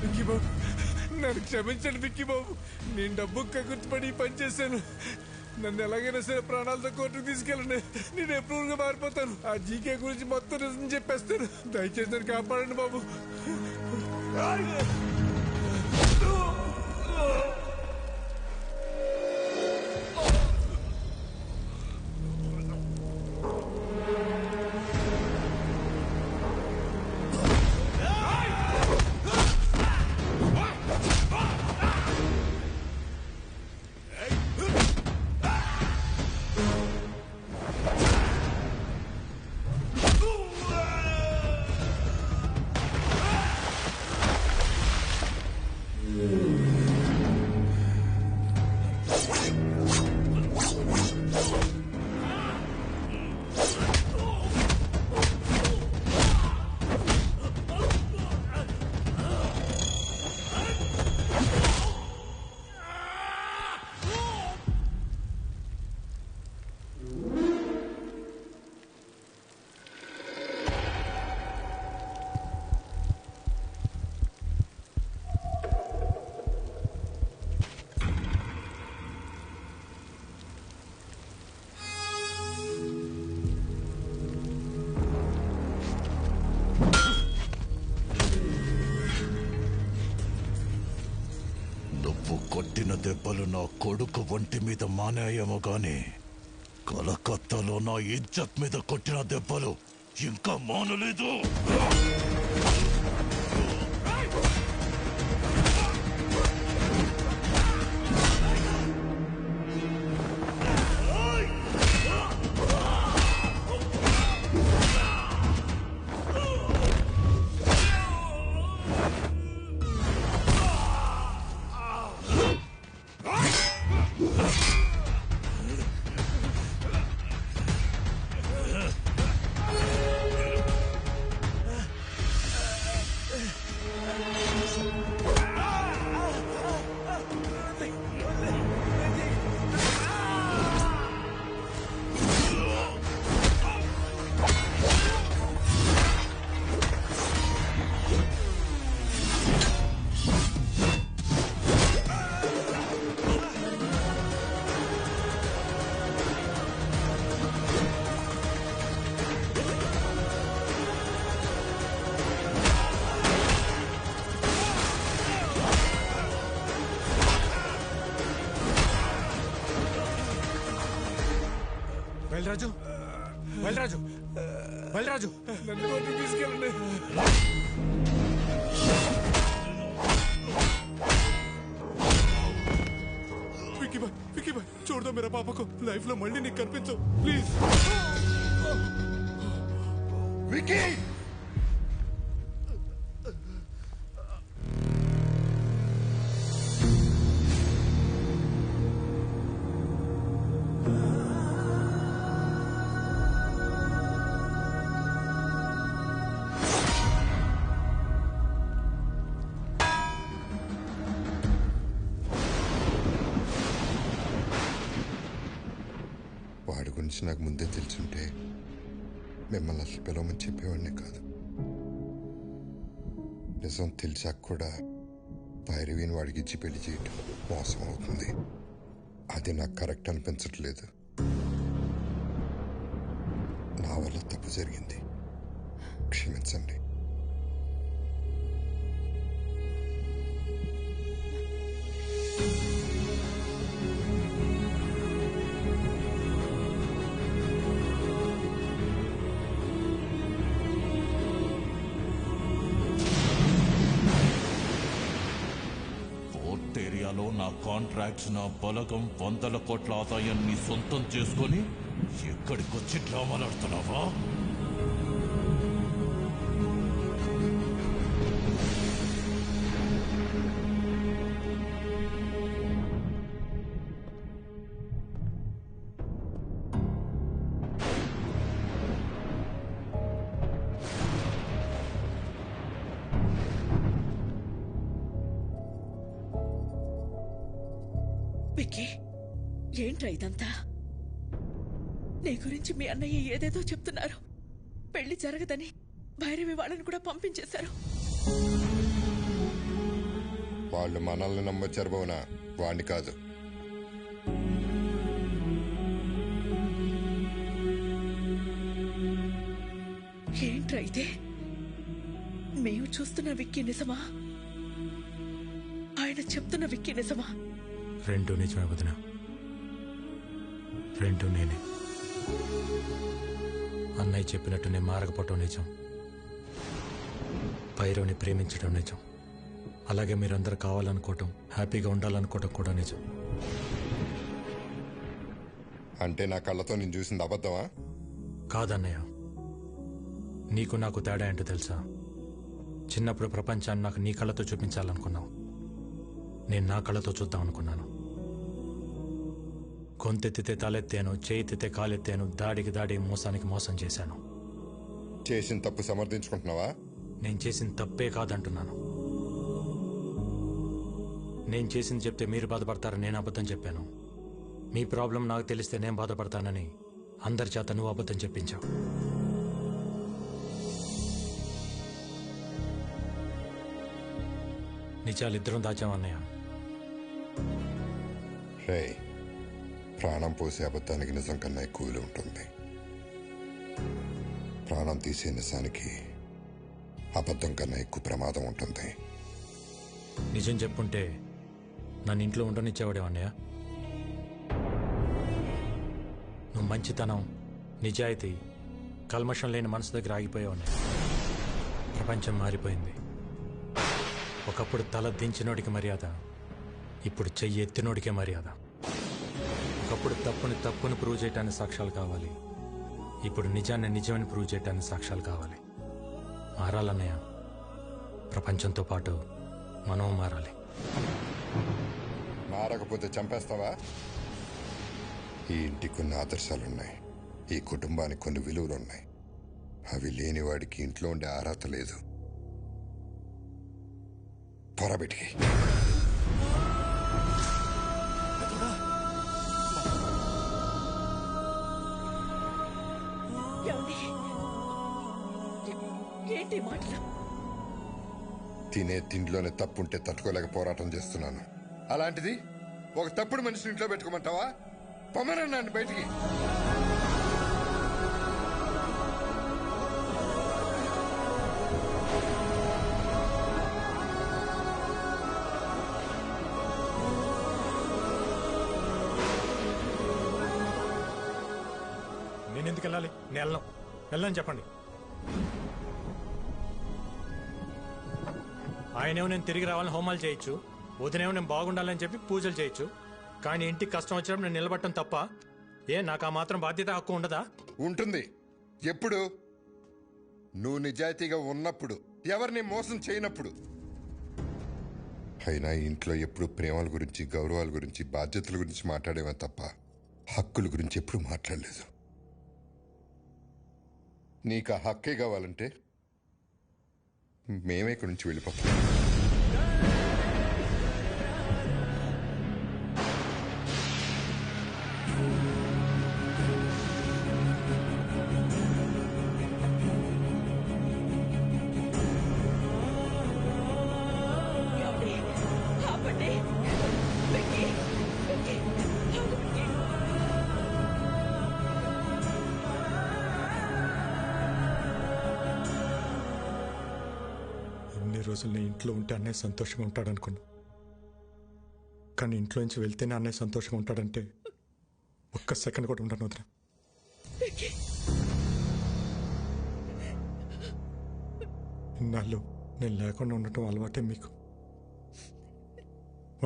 విక్కీ బాబు, నన్ను క్షమించండి విక్కీ బాబు. నేను డబ్బు కగుర్తుపడి పని చేశాను. నన్ను ఎలాగైనా సరే ప్రాణాలతో కోర్టుకు తీసుకెళ్ళండి. నేను ఎప్పుడు మారిపోతాను. ఆ జీకే గురించి మొత్తం నిజం చెప్పేస్తాను. దయచేసి నన్ను కాపాడండి బాబు. కొట్టిన దెబ్బలు నా కొడుకు ఒంటి మీద మానేయేమో గాని కలకత్తాలో నా ఇజ్జత్ మీద కొట్టిన దెబ్బలు ఇంకా మానలేదు. బలరాజు బలరాజు నన్ను కోర్టుకు తీసుకెళ్ళండి. విక్కీ భాయ్ చూడదా మేరా పాపకు లైఫ్ లో మళ్ళీ నీకు కనిపించు ప్లీజ్. విక్కీ వాడి గురించి నాకు ముందే తెలుసుంటే మిమ్మల్ని అసలు పిలవమని చెప్పేవాడినే కాదు. నిజం తెలిసాక కూడా భైరవిని వాడికి ఇచ్చి పెళ్లి చేయటం మోసం అవుతుంది. అది నాకు కరెక్ట్ అనిపించట్లేదు. నా వల్ల తప్పు జరిగింది, క్షమించండి. ఏరియాలో నా కాంట్రాక్ట్స్, నా బలగం, 100 కోట్ల ఆదాయాన్ని సొంతం చేసుకొని ఎక్కడికొచ్చి డ్రామాలు ఆడుతున్నావా? విక్కీ, ఏంట్రా ఇదంతా? నీ గురించి మీ అన్నయ్య ఏదేదో చెప్తున్నారు. పెళ్లి జరగదని భైరవి వాళ్ళని కూడా పంపించేశారు. వాళ్ళు మనల్ని నమ్మొచ్చారు భవన, వాణ్ణి కాదు. ఏంట్రా ఇదే? మేము చూస్తున్న విక్కీ నిజమా? ఆయన చెప్తున్న విక్కీ నిజమా? రెండు నిజమే వదిన, రెండు నేనే. అన్నయ్య చెప్పినట్టు నేను మారకపోవటం నిజం, భైరవ్ని ప్రేమించడం నిజం, అలాగే మీరందరూ కావాలనుకోవటం, హ్యాపీగా ఉండాలనుకోవటం కూడా నిజం. అంటే నా కళ్ళతో నేను చూసింది అబద్ధమా? కాదన్నయ్య, నీకు నాకు తేడా ఏంటో తెలుసా? చిన్నప్పుడు ప్రపంచాన్ని నాకు నీ కళ్ళతో చూపించాలనుకున్నావు, నేను నా కళ్ళతో చూద్దాం అనుకున్నాను. గొంతెత్తితే తలెత్తాను, చేయితే కాలెత్తాను, దాడికి దాడి, మోసానికి మోసం చేశాను. చేసిన తప్పు సమర్థించుకుంటున్నావా? నేను చేసిన తప్పే కాదంటున్నాను. నేను చేసింది చెప్తే మీరు బాధపడతారని నేను అబద్ధం చెప్పాను. మీ ప్రాబ్లం నాకు తెలిస్తే నేను బాధపడతానని అందరి చేత నువ్వు అబద్ధం చెప్పించావు. నిజాలిద్దరం దాచామన్నయ్య. రే, ప్రాణం పోసే అబద్ధానికి నిజం కన్నా ఎక్కువ విలువ ఉంటుంది. ప్రాణం తీసే నిజానికి అబద్ధం కన్నా ఎక్కువ ప్రమాదం ఉంటుంది. నిజం చెప్పుంటే నన్ను ఇంట్లో ఉండనిచ్చేవాడేవన్నయ్య. నువ్వు మంచితనం, నిజాయితీ, కల్మషం లేని మనసు దగ్గర ఆగిపోయావన్నయ్య. ప్రపంచం మారిపోయింది. ఒకప్పుడు తల దించినోడికి మర్యాద, ఇప్పుడు చెయ్యి ఎత్తినోడికే మర్యాద. ఒకప్పుడు తప్పుని ప్రూవ్ చేయడానికి సాక్ష్యాలు కావాలి, ఇప్పుడు నిజాన్ని నిజమని ప్రూవ్ చేయడానికి సాక్ష్యాలు కావాలి. మారాలన్నయ్య, ప్రపంచంతో పాటు మనం మారాలి. మారకపోతే చంపేస్తావా? ఈ ఇంటికి కొన్ని ఆదర్శాలున్నాయి, ఈ కుటుంబానికి కొన్ని విలువలున్నాయి. అవి లేని వాడికి ఇంట్లో ఉండే అర్హత లేదు. పొరబెట్టి ఏంటి మాటలు? తినే తిండిలోనే తప్పుంటే తట్టుకోలేక పోరాటం చేస్తున్నాను. అలాంటిది ఒక తప్పుడు మనిషిని ఇంట్లో పెట్టుకోమంటావా? పొమ్మనన్నాను బయటికి. నేనెందుకు వెళ్ళాలి? నేను వెళ్ళని చెప్పండి. ఆయనేమో నేను తిరిగి రావాలని హోమాలు చేయొచ్చు, వదినేమో నేను బాగుండాలని చెప్పి పూజలు చేయొచ్చు. కానీ ఇంటికి కష్టం వచ్చినప్పుడు నేను నిలబడటం తప్ప నాకు ఆ మాత్రం బాధ్యత హక్కు ఉండదా? ఉంటుంది. ఎప్పుడు? నువ్వు నిజాయితీగా ఉన్నప్పుడు, ఎవరిని మోసం చేయనప్పుడు. అయినా ఇంట్లో ఎప్పుడు ప్రేమల గురించి, గౌరవాల గురించి, బాధ్యతల గురించి మాట్లాడేవా తప్ప హక్కుల గురించి ఎప్పుడు మాట్లాడలేదు. నీకు ఆ హక్కే కావాలంటే మేమే ఇక్కడి నుంచి వెళ్ళిపోతాం. రోజులు నేను ఇంట్లో ఉంటే అన్నయ్య సంతోషంగా ఉంటాడనుకున్నా. కానీ ఇంట్లో నుంచి వెళ్తేనే అన్నయ్య సంతోషంగా ఉంటాడంటే ఒక్క సెకండ్ కూడా ఉండను వదిన. ఇన్నాళ్ళు నేను లేకుండా ఉండటం అలవాటే మీకు.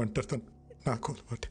ఒంటరితనం నాకు అలవాటే.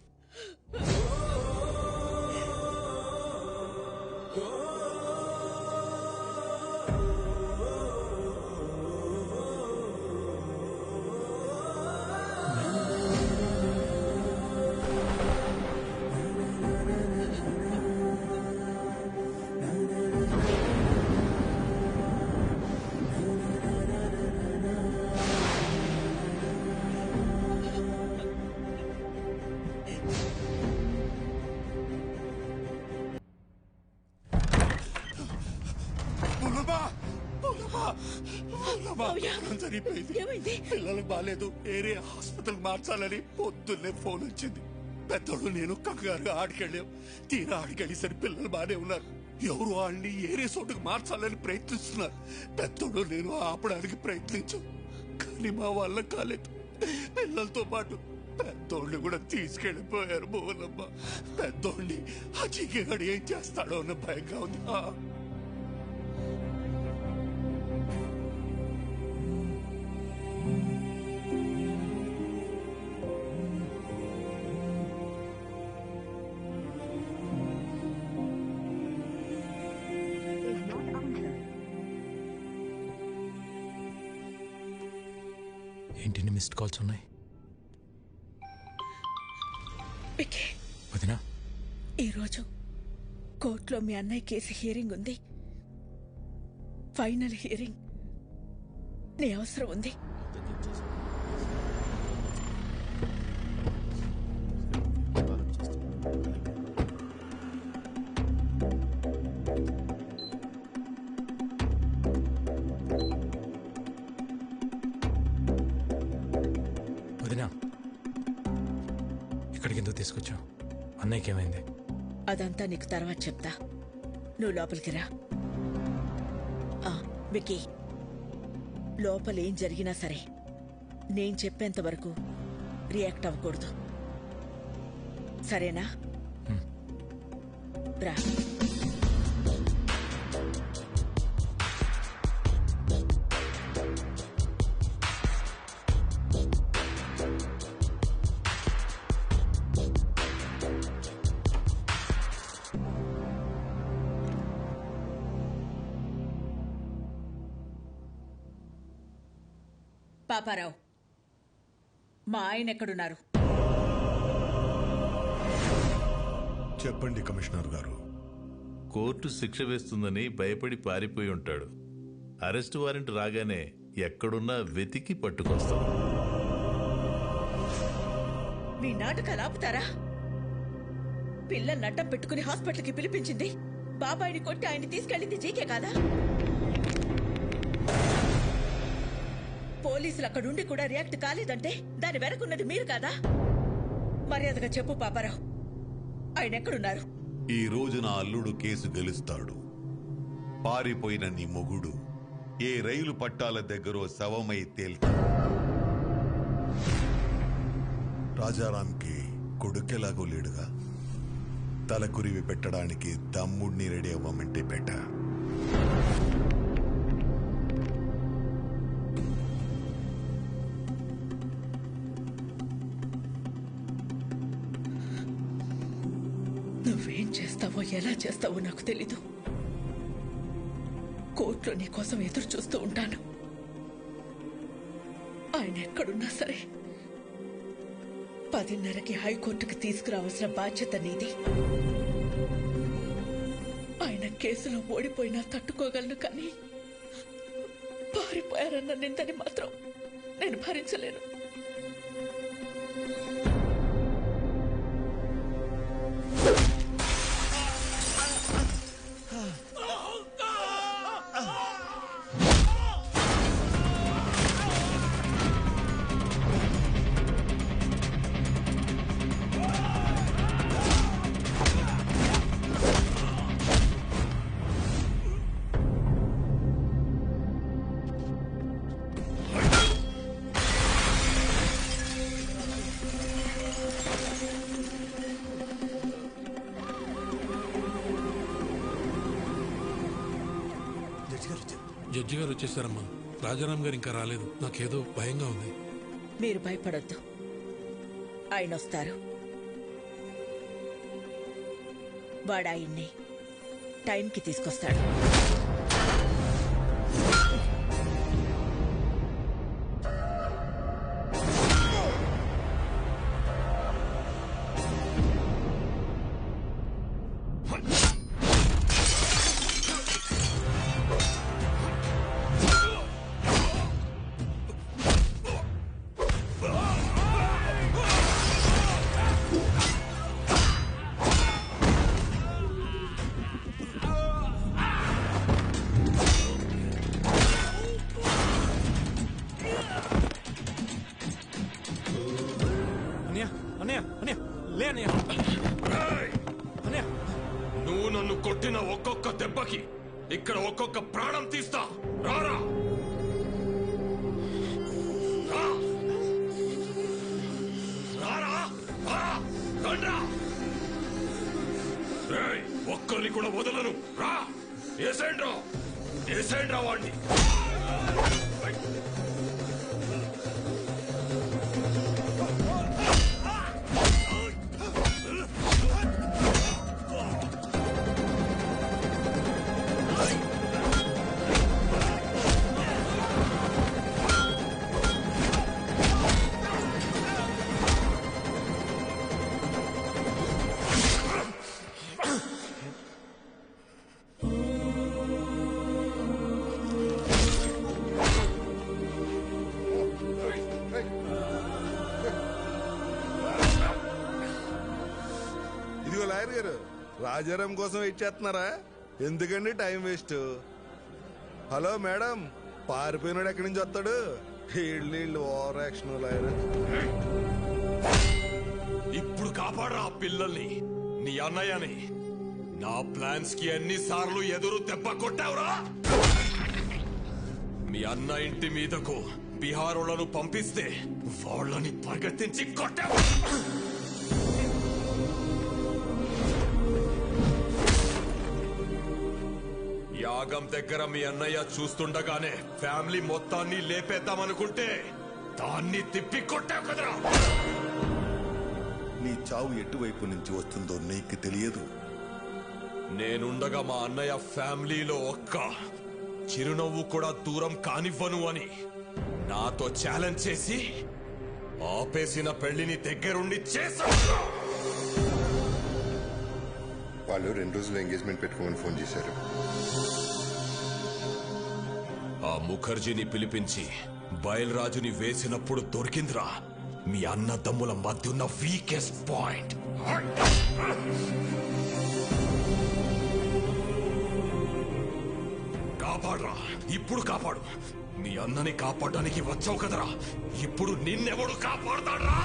పిల్లలకు బాలేదు, ఏరియా హాస్పిటల్ మార్చాలని పొద్దున్నే ఫోన్ వచ్చింది. పెద్దోడు నేను కంగారుగా ఆడికెళ్ళాం. తీరా ఆడికెళ్ళేసరి పిల్లలు బానే ఉన్నారు. ఎవరు వాళ్ళని ఏరియా చోటుకు మార్చాలని ప్రయత్నిస్తున్నారు. పెద్దోడు నేను ఆపడానికి ప్రయత్నించాం, కానీ మా వల్ల కాలేదు. పిల్లలతో పాటు పెద్దోడిని కూడా తీసుకెళ్లిపోయారు. మోహనమ్మ, పెద్దోడిని ఆ చీకగాడు ఏం చేస్తాడో అన్న భయంగా ఉంది. ఏంటి మిస్డ్ కాల్స్ ఉన్నాయి? వదినా, ఈరోజు కోర్టులో మీ అన్నయ్య కేసు హియరింగ్ ఉంది. Final hearing. నీ అవసరం ఉంది. వదినా, ఇక్కడికి ఎందుకు తీసుకొచ్చావు? అన్నయ్యకి ఏమైంది? అదంతా నీకు తర్వాత చెప్తా. నువ్వు లోపలికి రా. విక్కీ, లోపల ఏం జరిగినా సరే నేను చెప్పేంత వరకు రియాక్ట్ అవ్వకూడదు, సరేనా? రా. పాపారావు, మా ఆయన ఎక్కడున్నారు? చెప్పండి కమిషనర్ గారు. కోర్టు శిక్ష వేస్తుందని భయపడి పారిపోయి ఉంటాడు. అరెస్ట్ వారెంట్ రాగానే ఎక్కడున్నా వెతికి పట్టుకొస్తాం. మీ నాటకాలు ఆపుతారా? పిల్లల్ని నట్టం పెట్టుకుని హాస్పిటల్కి పిలిపించింది, బాబాయిని కొట్టి ఆయన్ని తీసుకెళ్ళింది జీకే కాదా? పోలీసులు అక్కడుండి కూడా రియాక్ట్ కాలేదంటే దాని వెనకున్నది మీరు కాదా? మర్యాదగా చెప్పు పాపారావు, ఆయన ఎక్కడున్నారు? ఈ రోజు నా అల్లుడు కేసు గెలుస్తాడు. పారిపోయిన నీ మొగుడు ఏ రైలు పట్టాల దగ్గర శవమై తేల్తాడు. రాజారాంకి కొడుకెలాగో లేడుగా. తలకురివి పెట్టడానికి తమ్ముడిని రెడీ అవ్వమంటే పెట్ట. చేస్తావో ఎలా చేస్తావో నాకు తెలీదు. కోర్టులో నీ కోసం ఎదురు చూస్తూ ఉంటాను. ఆయన ఎక్కడున్నా సరే 10:30కి హైకోర్టుకి తీసుకురావాల్సిన బాధ్యత నీది. ఆయన కేసులో ఓడిపోయినా తట్టుకోగలను, కానీ పారిపోయారన్న నిందని మాత్రం నేను భరించలేను. జడ్జి గారు వచ్చేసారమ్మా. రాజారాం గారు ఇంకా రాలేదు. నాకేదో భయంగా ఉంది. మీరు భయపడొద్దు, ఆయన వస్తారు. వాడు ఆయన్ని టైంకి తీసుకొస్తాడు. నువ్వు నన్ను కొట్టిన ఒక్కొక్క దెబ్బకి ఇక్కడ ఒక్కొక్క ప్రాణం తీస్తా. రారా, ఒక్కరిని కూడా వదలను. రా, ఏసేండ్రా వాడిని. ఇదిగో లాయర్ గారు, రాజారాం కోసం వెయిట్ చేస్తున్నారా? ఎందుకండి టైం వేస్ట్? హలో మేడం, పారిపోయినాడు ఎక్కడి నుంచి వస్తాడు? వీళ్ళు ఓవర్ యాక్షన్ లాయర్. ఇప్పుడు కాపాడరా పిల్లల్ని, నీ అన్నయ్యని. నా ప్లాన్స్ కి ఎన్నిసార్లు ఎదురు దెబ్బ కొట్టావురా? మీ అన్న ఇంటి మీదకు బీహారోళ్లను పంపిస్తే వాళ్ళని పరిగెత్తించి కొట్టావు. యాగం దగ్గర మీ అన్నయ్య చూస్తుండగానే ఫ్యామిలీ మొత్తాన్ని లేపేద్దామనుకుంటే దాన్ని తిప్పి కొట్టావు కదరా. నీ చావు ఎటువైపు నుంచి వస్తుందో నీకు తెలియదు. నేనుండగా మా అన్నయ్య ఫ్యామిలీలో ఒక్క చిరునవ్వు కూడా దూరం కానివ్వను అని నాతో ఛాలెంజ్ చేసి ఆపేసిన పెళ్లిని దగ్గరుండి చేశావు. వాళ్ళు 2 రోజులు ఎంగేజ్మెంట్ పెట్టుకోమని ఫోన్ చేశారు. ఆ ముఖర్జీని పిలిపించి బయల్రాజుని వేసినప్పుడు దొరికిందిరా మీ అన్నదమ్ముల మధ్య ఉన్న వీకెస్ట్ పాయింట్. కాపాడరా, ఇప్పుడు కాపాడు. మీ అన్నని కాపాడడానికి వచ్చావు కదరా, ఇప్పుడు నిన్నెవడు కాపాడతాడ్రా?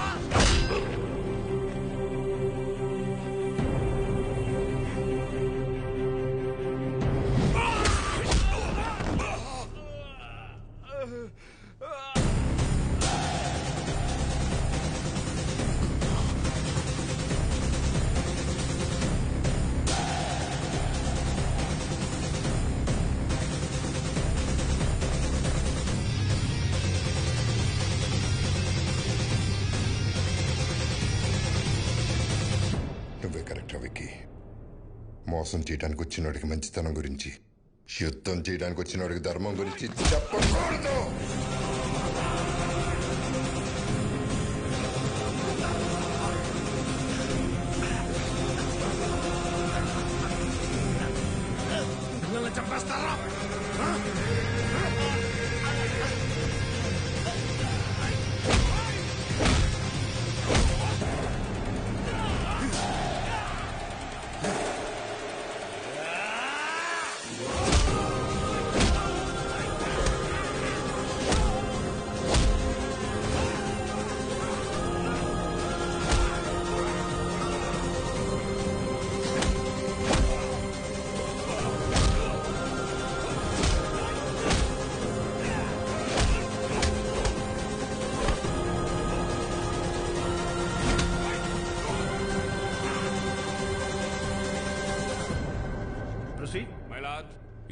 మోసం చేయడానికి వచ్చినోడికి మంచితనం గురించి, యుద్ధం చేయడానికి వచ్చినోడికి ధర్మం గురించి చెప్పకూడదు. చంపేస్తారా?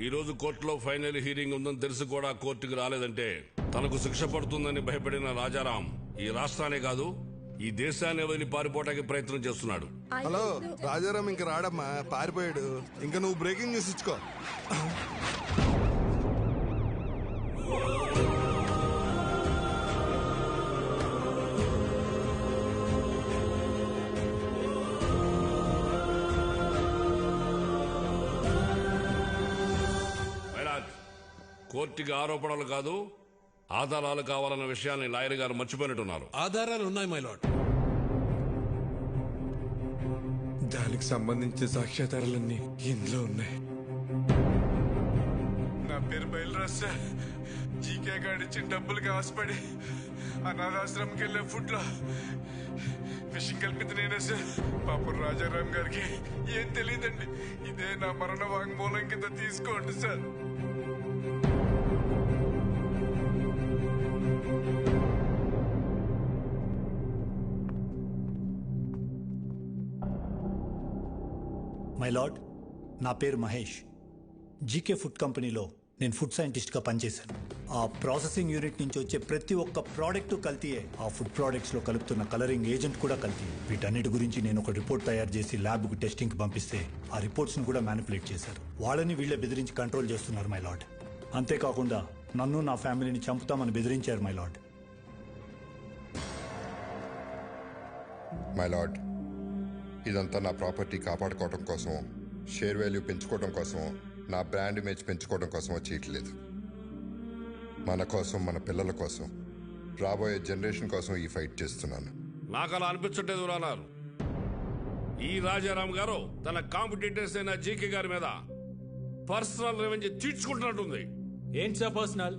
ఈ రోజు కోర్టులో ఫైనల్ హీరింగ్ ఉందని తెలిసి కూడా కోర్టుకు రాలేదంటే తనకు శిక్ష పడుతుందని భయపడిన రాజారాం ఈ రాష్ట్రానే కాదు ఈ దేశాన్ని వదిలి పారిపోవడానికి ప్రయత్నం చేస్తున్నాడు. హలో రాజారాం ఇంక రాడమ్మా, పారిపోయాడు. ఇంకా నువ్వు బ్రేకింగ్ న్యూస్ ఇచ్చుకో. కోర్టుకి ఆరోపణలు కాదు ఆధారాలు కావాలన్న విషయాన్ని లాయర్ గారు మర్చిపోయినట్టున్నారు. ఆధారాలు ఉన్నాయి మై లార్డ్. దానికి సంబంధించిన సాక్ష్యాధారాలన్నీ ఇందులో ఉన్నాయి. నా పేరు బయలురాజ్ సార్. జీకే గాడిచ్చిన డబ్బులకి ఆశపడి అనాథాశ్రమంకి వెళ్ళే ఫుడ్ లో విషయం కల్పిత నేనే సార్. పాపం రాజారాం గారికి ఏం తెలియదండి. ఇదే నా మరణ వాంగ్మూలం కింద తీసుకోండి సార్. మై లార్డ్, నా పేరు మహేష్. జీకే ఫుడ్ కంపెనీలో నేను ఫుడ్ సైంటిస్ట్గా పనిచేశాను. ఆ ప్రాసెసింగ్ యూనిట్ నుంచి వచ్చే ప్రతి ఒక్క ప్రోడక్ట్ కల్తీయే. ఆ ఫుడ్ ప్రోడక్ట్స్లో కలుపుతున్న కలరింగ్ ఏజెంట్ కూడా కల్తీ. వీటన్నిటి గురించి నేను ఒక రిపోర్ట్ తయారు చేసి ల్యాబ్కు టెస్టింగ్కి పంపిస్తే ఆ రిపోర్ట్స్ను కూడా మ్యానిపులేట్ చేశారు. వాళ్ళని వీళ్ళే బెదిరించి కంట్రోల్ చేస్తున్నారు మై లార్డ్. అంతేకాకుండా నన్ను నా ఫ్యామిలీని చంపుతామని బెదిరించారు మై లార్డ్. మై లార్డ్, ఇదంతా నా ప్రాపర్టీ కాపాడుకోవడం కోసం, షేర్ వాల్యూ పెంచుకోవడం కోసం, నా బ్రాండ్ ఇమేజ్ పెంచుకోవడం కోసం చేయట్లేదు. మన కోసం, మన పిల్లల కోసం, రాబోయే జనరేషన్ కోసం ఈ ఫైట్ చేస్తున్నాను. నాకు అలా అనిపించట్లేదు రానారు. ఈ రాజారాం గారు తన కాంపిటీటర్స్ అయిన జీకే గారి మీద పర్సనల్ రెవెంజ్ తీర్చుకుంటున్నట్టుంది. ఏంటి సార్ పర్సనల్?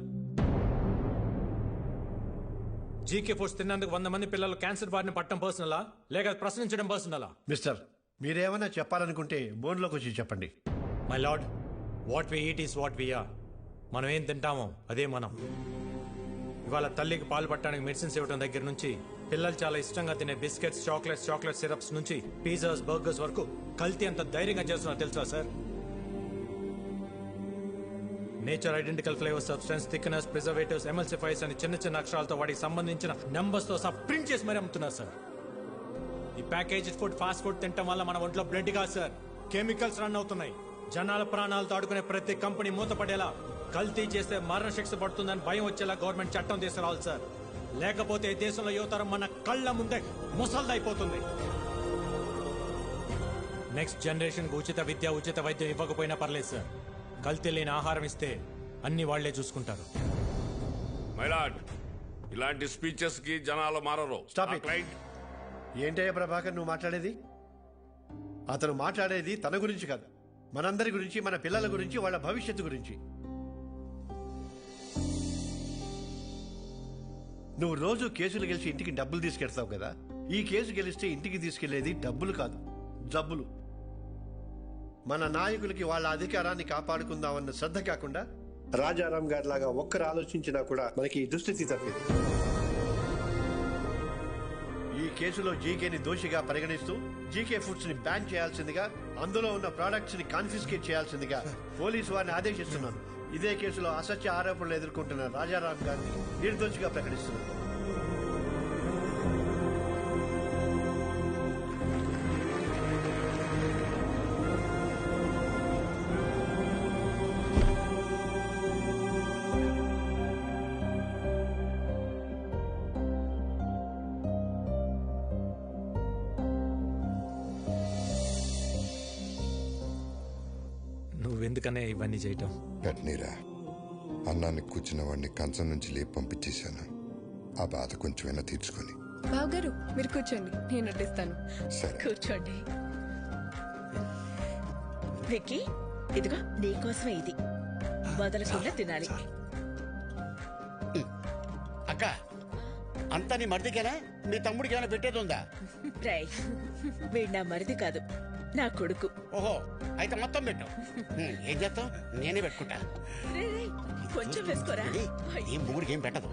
జీకే ఫుడ్స్ తిన్నందుకు 100 మంది పిల్లలు క్యాన్సర్ బారిన పట్టడం పర్సనలా, లేక ప్రశ్నించడం పర్సనలా? మిస్టర్, మీరేమైనా చెప్పాలనుకుంటే బోన్లోకి వచ్చి చెప్పండి. My lord, what we eat is what we are. మనం ఏం తింటామో అదే మనం. ఇవాళ తల్లికి పాలు పట్టడానికి మెడిసిన్స్ ఇవ్వడం దగ్గర నుంచి, పిల్లలు చాలా ఇష్టంగా తినే బిస్కెట్స్, చాక్లెట్ సిరప్స్ నుంచి పిజ్జాస్, బర్గర్స్ వరకు కల్తీ అంత ధైర్యంగా చేస్తున్నా తెలుసా sir? Nature identical flavour substance, thickness, preservatives, ఎమల్సిఫైర్స్ అని చిన్న అక్షరాలతో వాటికి సంబంధించిన నెంబర్స్ తో సహా ప్రింట్ చేసి మరీ అమ్ముతున్నారు సార్. ఈ ప్యాకేజ్ ఫుడ్, ఫాస్ట్ ఫుడ్ తినడం వల్ల మన ఒంట్లో బ్లడ్ కాదు సార్, కెమికల్స్ రన్ అవుతున్నాయి. జనాల ప్రాణాలతో ఆడుకునే ప్రతి కంపెనీ మూతపడేలా, కల్తీ చేస్తే మరణ శిక్ష పడుతుందని భయం వచ్చేలా గవర్నమెంట్ చట్టం తీసుకురావాలి సార్. లేకపోతే దేశంలో యువతరం మన కళ్ళ ముందే ముసల్దైపోతుంది. నెక్స్ట్ జనరేషన్ కు ఉచిత విద్య, ఉచిత వైద్యం ఇవ్వకపోయినా పర్లేదు సార్. కల్తీ లేని ఆహారం ఇస్తే అన్ని వాళ్లే చూసుకుంటారు. మైలాడ్, ఇలాంటి స్పీచెస్ కి జనాలు మారరు. ఏంటయ్యా ప్రభాకర్ నువ్వు మాట్లాడేది? అతను మాట్లాడేది తన గురించి కాదు, మనందరి గురించి, మన పిల్లల గురించి, వాళ్ళ భవిష్యత్తు గురించి. నువ్వు రోజు కేసులు గెలిచి ఇంటికి డబ్బులు తీసుకెళ్తావు కదా, ఈ కేసు గెలిస్తే ఇంటికి తీసుకెళ్లేది డబ్బులు కాదు, జబ్బులు. మన నాయకులకి వాళ్ళ అధికారాన్ని కాపాడుకుందామన్న శ్రద్ధ కాకుండా రాజారాం గారి లాగా ఒక్కరు ఆలోచించినా కూడా మనకి ఈ దుస్థితి తప్పేది. ఈ కేసులో జీకేని దోషిగా పరిగణిస్తూ జీకే ఫుడ్స్ ని బ్యాన్ చేయాల్సిందిగా, అందులో ఉన్న ప్రొడక్ట్స్ ని కాన్ఫిస్కేట్ చేయాల్సిందిగా పోలీసు వారిని ఆదేశిస్తున్నాను. ఇదే కేసులో అసత్య ఆరోపణలు ఎదుర్కొంటున్న రాజారాం గారిని నిర్దోషిగా ప్రకటిస్తున్నాను. ఎందుకనే ఇవన్నీ చేయటం? పెట్టనీరా, అన్నాన్ని కూర్చున్న వాడిని కంచం నుంచి లేపి పంపించేశాను. ఆ బాధ కొంచెమైనా తీర్చుకొని. బావగారు మీరు కూర్చోండి, నేను వడ్డిస్తాను. సరే కూర్చోండి. విక్కీ, ఇదిగో నీకోసమే ఇది. వదలకుండా తినాలి. అక్క, అంతా నీ మరిదికేనా? మీ తమ్ముడికి ఏమైనా పెట్టేది ఉందా? రై, వీడు నా మరిది కాదు, నా కొడుకు. ఓహో, అయితే మొత్తం పెట్టు. ఏం చేస్తావు? నేనే పెట్టుకుంటా. కొంచెం వేసుకోరా. ఈ మూడికి ఏం పెట్టదు.